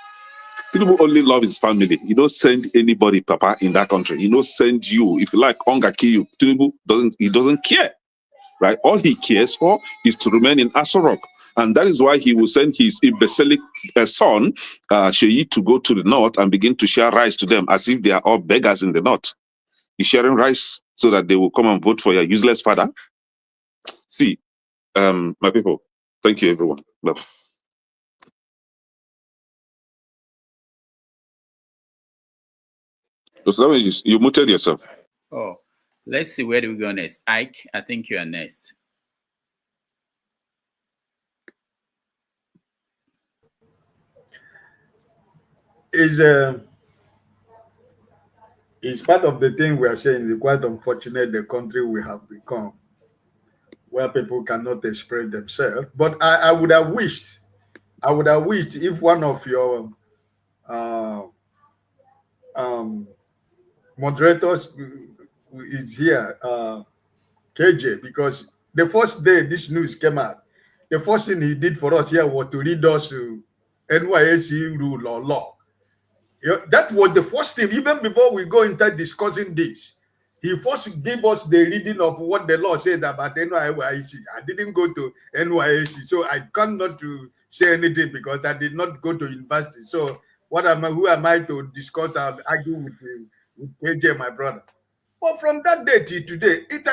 Tinubu only loves his family. He don't send anybody, Papa, in that country. He don't send you. If you like, hunger kill you. Tinubu doesn't care, right? All he cares for is to remain in Aso Rock. And that is why he will send his imbecilic son, Sheyi, to go to the north and begin to share rice to them as if they are all beggars in the north. He's sharing rice so that they will come and vote for your useless father. See, my people, thank you, everyone. Love. So that means you muted yourself. Oh, let's see, where do we go next? Ike, I think you are next. It's part of the thing we are saying. It's quite unfortunate the country we have become, where people cannot express themselves. But I would have wished if one of your moderators is here, KJ, because the first day this news came out, the first thing he did for us here was to read us NYSC rule or law. That was the first thing, even before we go into discussing this. He first gave us the reading of what the law says about NYSC. I didn't go to NYSC, so I cannot to say anything because I did not go to university. So who am I to discuss and argue with KJ, my brother? But from that day till today, it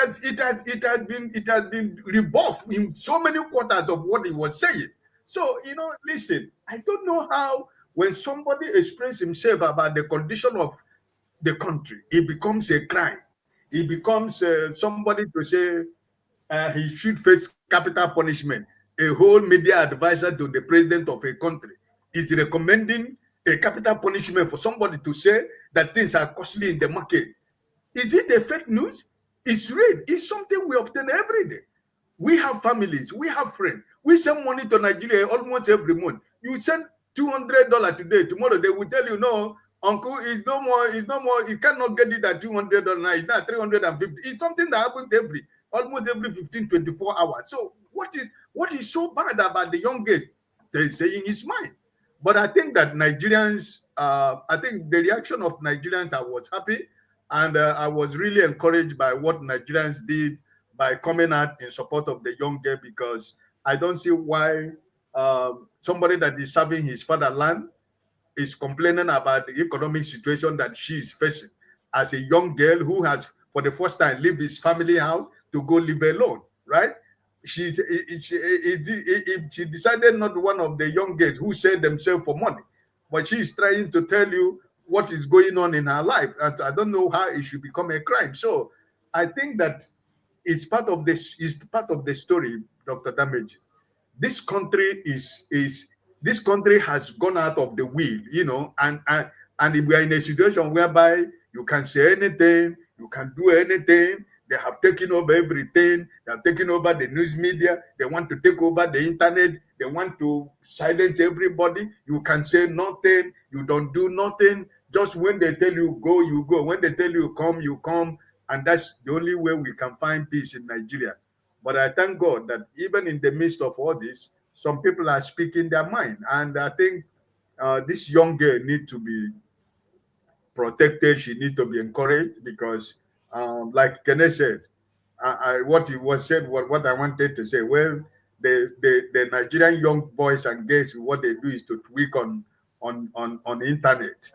has been rebuffed in so many quarters of what he was saying. So listen, I don't know how when somebody expresses himself about the condition of the country, it becomes a crime. It becomes somebody to say he should face capital punishment. A whole media advisor to the president of a country is recommending a capital punishment for somebody to say that things are costly in the market. Is it a fake news? It's real. It's something we obtain every day. We have families. We have friends. We send money to Nigeria almost every month. You send $200 today. Tomorrow they will tell you, no, uncle, it's no more. You cannot get it at $200 now. It's not 350. It's something that happens almost every 15, 24 hours. So what is so bad about the young guys? They're saying it's mine. But I think that Nigerians, I think the reaction of Nigerians, I was happy. And I was really encouraged by what Nigerians did by coming out in support of the young girl, because I don't see why somebody that is serving his fatherland is complaining about the economic situation that she is facing as a young girl who has, for the first time, left his family house to go live alone, right? She decided not one of the young girls who sell themselves for money, but she is trying to tell you what is going on in her life. And I don't know how it should become a crime. So I think that it's part of this, is part of the story, Dr. Damage. This country this country has gone out of the wheel, and we are in a situation whereby you can say anything, you can do anything. They have taken over everything. They have taken over the news media. They want to take over the internet. They want to silence everybody. You can say nothing. You don't do nothing. Just when they tell you go, you go. When they tell you come, you come. And that's the only way we can find peace in Nigeria. But I thank God that even in the midst of all this, some people are speaking their mind. And I think this young girl needs to be protected. She needs to be encouraged because, like Kenneth said, what he was said, what I wanted to say. Well, the Nigerian young boys and girls, what they do is to tweak on internet,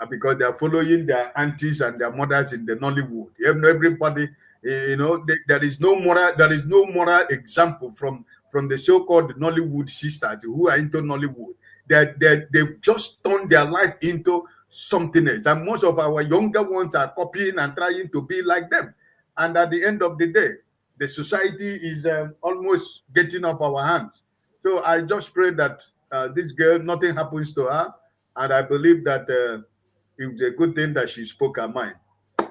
because they are following their aunties and their mothers in the Nollywood. Everybody, there is no moral example from the so-called Nollywood sisters who are into Nollywood. They've just turned their life into something else, and most of our younger ones are copying and trying to be like them. And at the end of the day, the society is almost getting off our hands. So I just pray that this girl, nothing happens to her, and I believe that it was a good thing that she spoke her mind.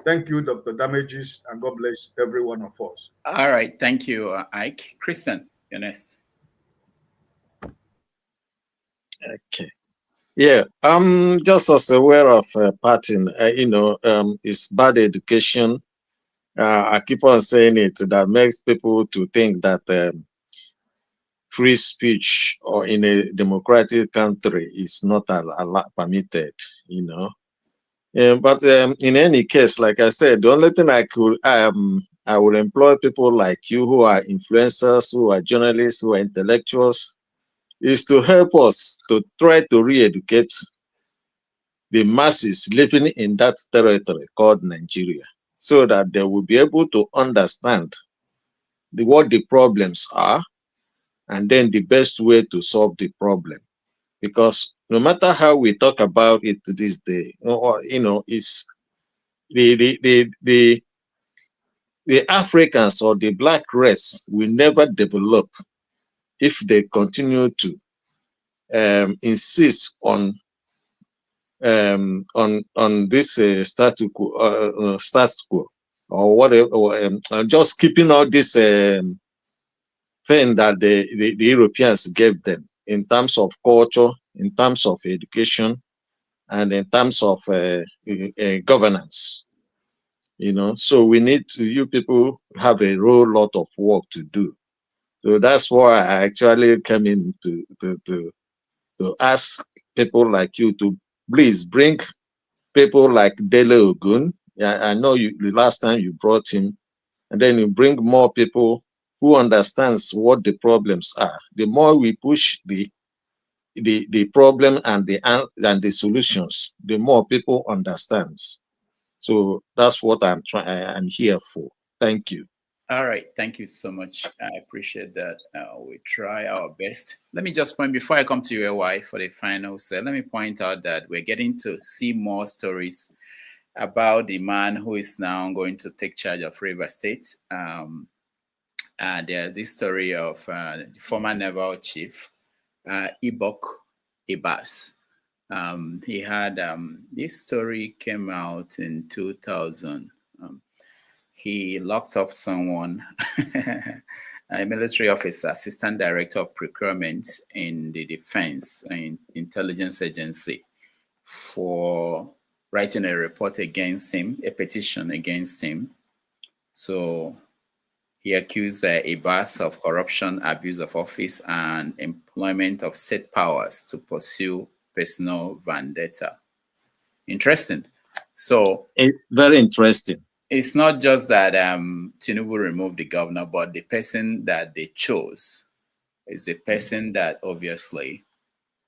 Thank you, Dr. Damages, and God bless every one of us. All right, thank you, Ike. Christian, you're next. Okay. Yeah, I'm just as aware of parting. It's bad education. I keep on saying it, that makes people to think that free speech or in a democratic country is not permitted. But in any case, like I said, the only thing I would employ people like you who are influencers, who are journalists, who are intellectuals, is to help us to try to re-educate the masses living in that territory called Nigeria, so that they will be able to understand what the problems are, and then the best way to solve the problem. Because no matter how we talk about it this day, it's the Africans or the black race will never develop if they continue to insist on this status quo or whatever, or just keeping all this thing that the Europeans gave them in terms of culture, in terms of education, and in terms of governance. you know. So we need to, you people have a whole lot of work to do. So that's why I actually came in to ask people like you to please bring people like Dele Ogun. Yeah, I know you the last time you brought him, and then you bring more people who understands what the problems are. The more we push the problem and the solutions, the more people understands. So that's what I'm here for. Thank you. All right, thank you so much. I appreciate that. We try our best. Let me just point before I come to your wife for the final say. Let me point out that we're getting to see more stories about the man who is now going to take charge of Rivers State. There's this story of the former naval chief, Ibokette Ibas. He had this story came out in 2000. He locked up someone, a military officer, assistant director of procurement in the defense and intelligence agency, for writing a report against him, a petition against him. So he accused Ibas of corruption, abuse of office, and employment of state powers to pursue personal vendetta. Interesting. So very interesting. It's not just that Tinubu removed the governor, but the person that they chose is a person that obviously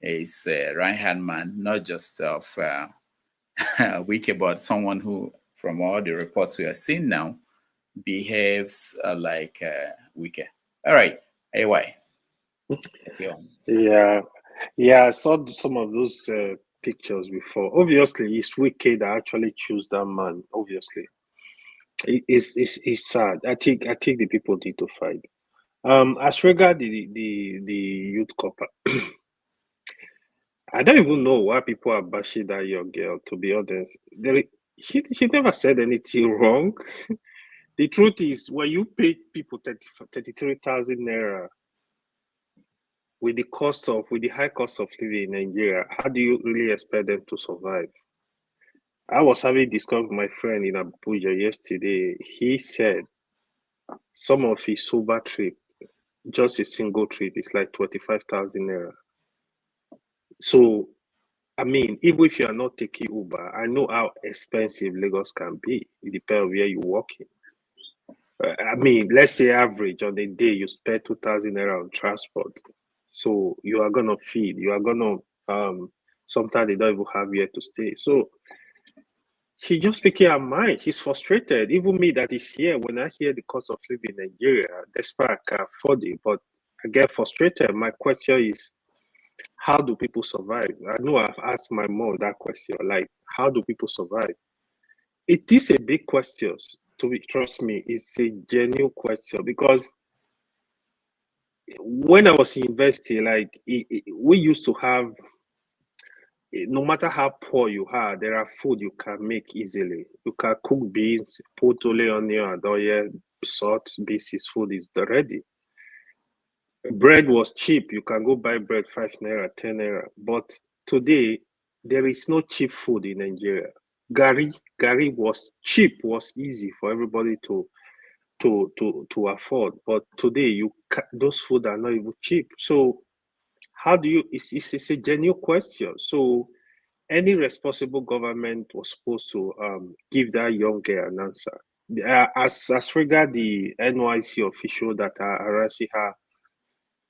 is a right-hand man, not just of Wike, but someone who, from all the reports we are seeing now, behaves like Wike. All right, AY. Yeah, I saw some of those pictures before. Obviously, it's Wike that actually chose that man. Obviously, it's sad. I think the people need to fight. As regard the youth copper, I don't even know why people are bashing that young girl. To be honest, she never said anything wrong. The truth is, when you pay people 33,000 naira with the high cost of living in Nigeria, how do you really expect them to survive? I was having discussed with my friend in Abuja yesterday. He said some of his sober trip, just a single trip, is like 25,000 naira. So, I mean, even if you are not taking Uber, I know how expensive Lagos can be. It depends on where you walk in. I mean, let's say average on a day you spend 2,000 naira on transport. So you are gonna feed. You are gonna sometimes they don't even have where to stay. So she just speaking her mind. She's frustrated. Even me that is here, when I hear the cost of living in Nigeria, despite I can afford it, but I get frustrated. My question is, how do people survive? I know I've asked my mom that question, like, how do people survive? It is a big question. Trust me, it's a genuine question, because when I was in university, like we used to have, no matter how poor you are, there are food you can make easily. You can cook beans, put only onion and oil, salt, beans, food is ready. Bread was cheap. You can go buy bread 5 naira, 10 naira. But today, there is no cheap food in Nigeria. Gari was cheap, was easy for everybody to afford. But today, those food are not even cheap. So how do you? It's a genuine question. So any responsible government was supposed to give that young girl an answer. As regard the NYC official that are harassing her,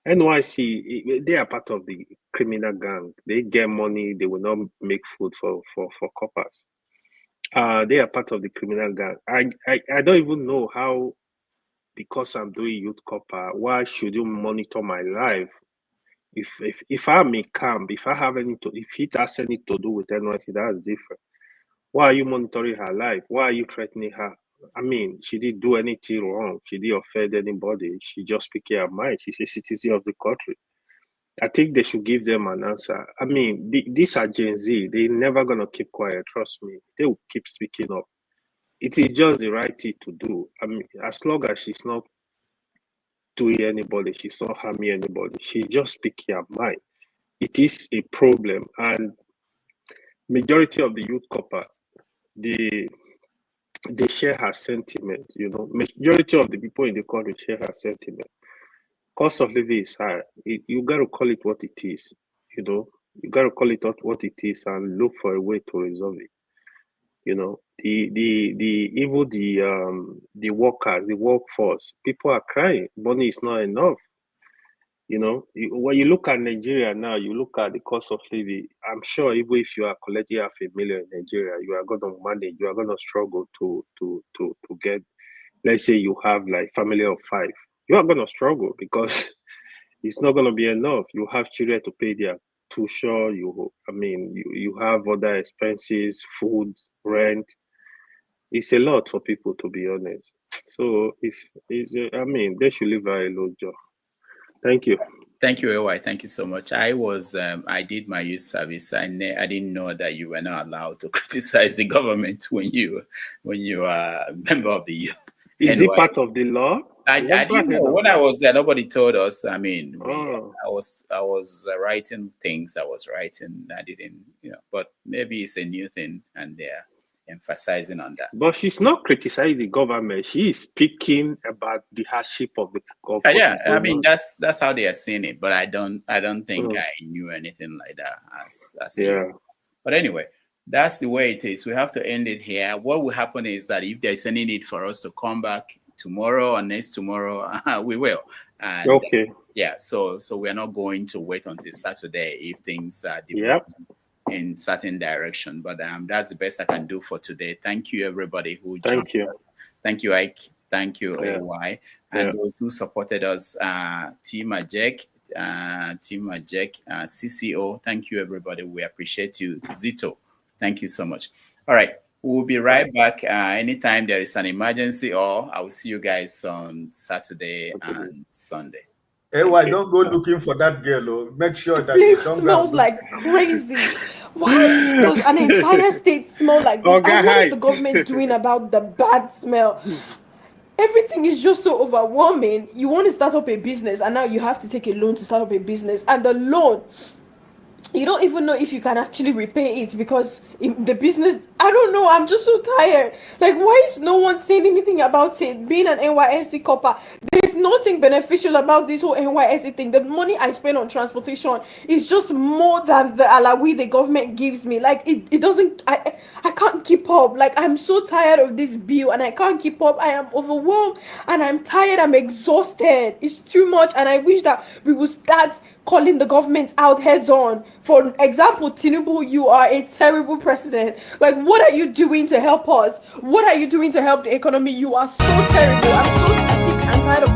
NYC, they are part of the criminal gang. They get money. They will not make food for coppers. They are part of the criminal gang. I don't even know how, because I'm doing youth copper, why should you monitor my life? If I'm in camp, if it has anything to do with NYC, that's different. Why are you monitoring her life? Why are you threatening her? I mean, she didn't do anything wrong. She didn't offend anybody. She just speaking her mind. She's a citizen of the country. I think they should give them an answer. I mean, these are Gen Z. They're never going to keep quiet. Trust me. They will keep speaking up. It is just the right thing to do. I mean, as long as she's not doing anybody, she's not harming anybody, she's just speaking her mind. It is a problem. And majority of the youth copper, they share her sentiment. You know, majority of the people in the country share her sentiment. Cost of living is high. You got to call it what it is. You know, you got to call it what it is and look for a way to resolve it. You know, even the workers, the workforce, people are crying. Money is not enough. You know, when you look at Nigeria now, you look at the cost of living. I'm sure even if you are collecting $500,000 in Nigeria, you are going to manage. You are going to struggle to get. Let's say you have like family of 5. You are going to struggle because it's not going to be enough. You have children to pay their tuition. You have other expenses, food, rent. It's a lot for people, to be honest. So they should leave her alone, Joe. Thank you. Thank you, AY. Thank you so much. I did my youth service. I didn't know that you were not allowed to criticize the government when you are a member of the youth. Is it part of the law? I didn't know. When I was there, nobody told us. I mean, I was writing things. I didn't, but maybe it's a new thing, and they're emphasizing on that. But she's not criticizing the government. She is speaking about the hardship of the government. Yeah, I mean that's how they are seeing it. But I don't think I knew anything like that as yeah. But anyway, that's the way it is. We have to end it here. What will happen is that if there's any need for us to come back tomorrow or next tomorrow, we will. And, okay. Yeah. So we're not going to wait until Saturday if things are developing in certain direction. But that's the best I can do for today. Thank you, everybody who joined us. Thank you, Ike. Thank you, AY. And those who supported us, Team Ajek, CCO. Thank you, everybody. We appreciate you. Zito. Thank you so much. All right. We'll be right back anytime there is an emergency, or I will see you guys on Saturday and Sunday. Hey, why don't go looking for that girl? Oh. Make sure that it smells like crazy. Why does an entire state smell like this? And what is the government doing about the bad smell? Everything is just so overwhelming. You want to start up a business, and now you have to take a loan to start up a business, and the loan, you don't even know if you can actually repay it because the business, I don't know, I'm just so tired. Like, why is no one saying anything about it? Being an NYSC copper, there's nothing beneficial about this whole NYSC thing. The money I spend on transportation is just more than the alawi the government gives me. Like, it doesn't, I can't keep up. Like, I'm so tired of this bill and I can't keep up. I am overwhelmed and I'm tired. I'm exhausted. It's too much, and I wish that we would start calling the government out heads on. For example, Tinubu, you are a terrible president. Like, what are you doing to help us? What are you doing to help the economy? You are so terrible. I'm so sick and tired of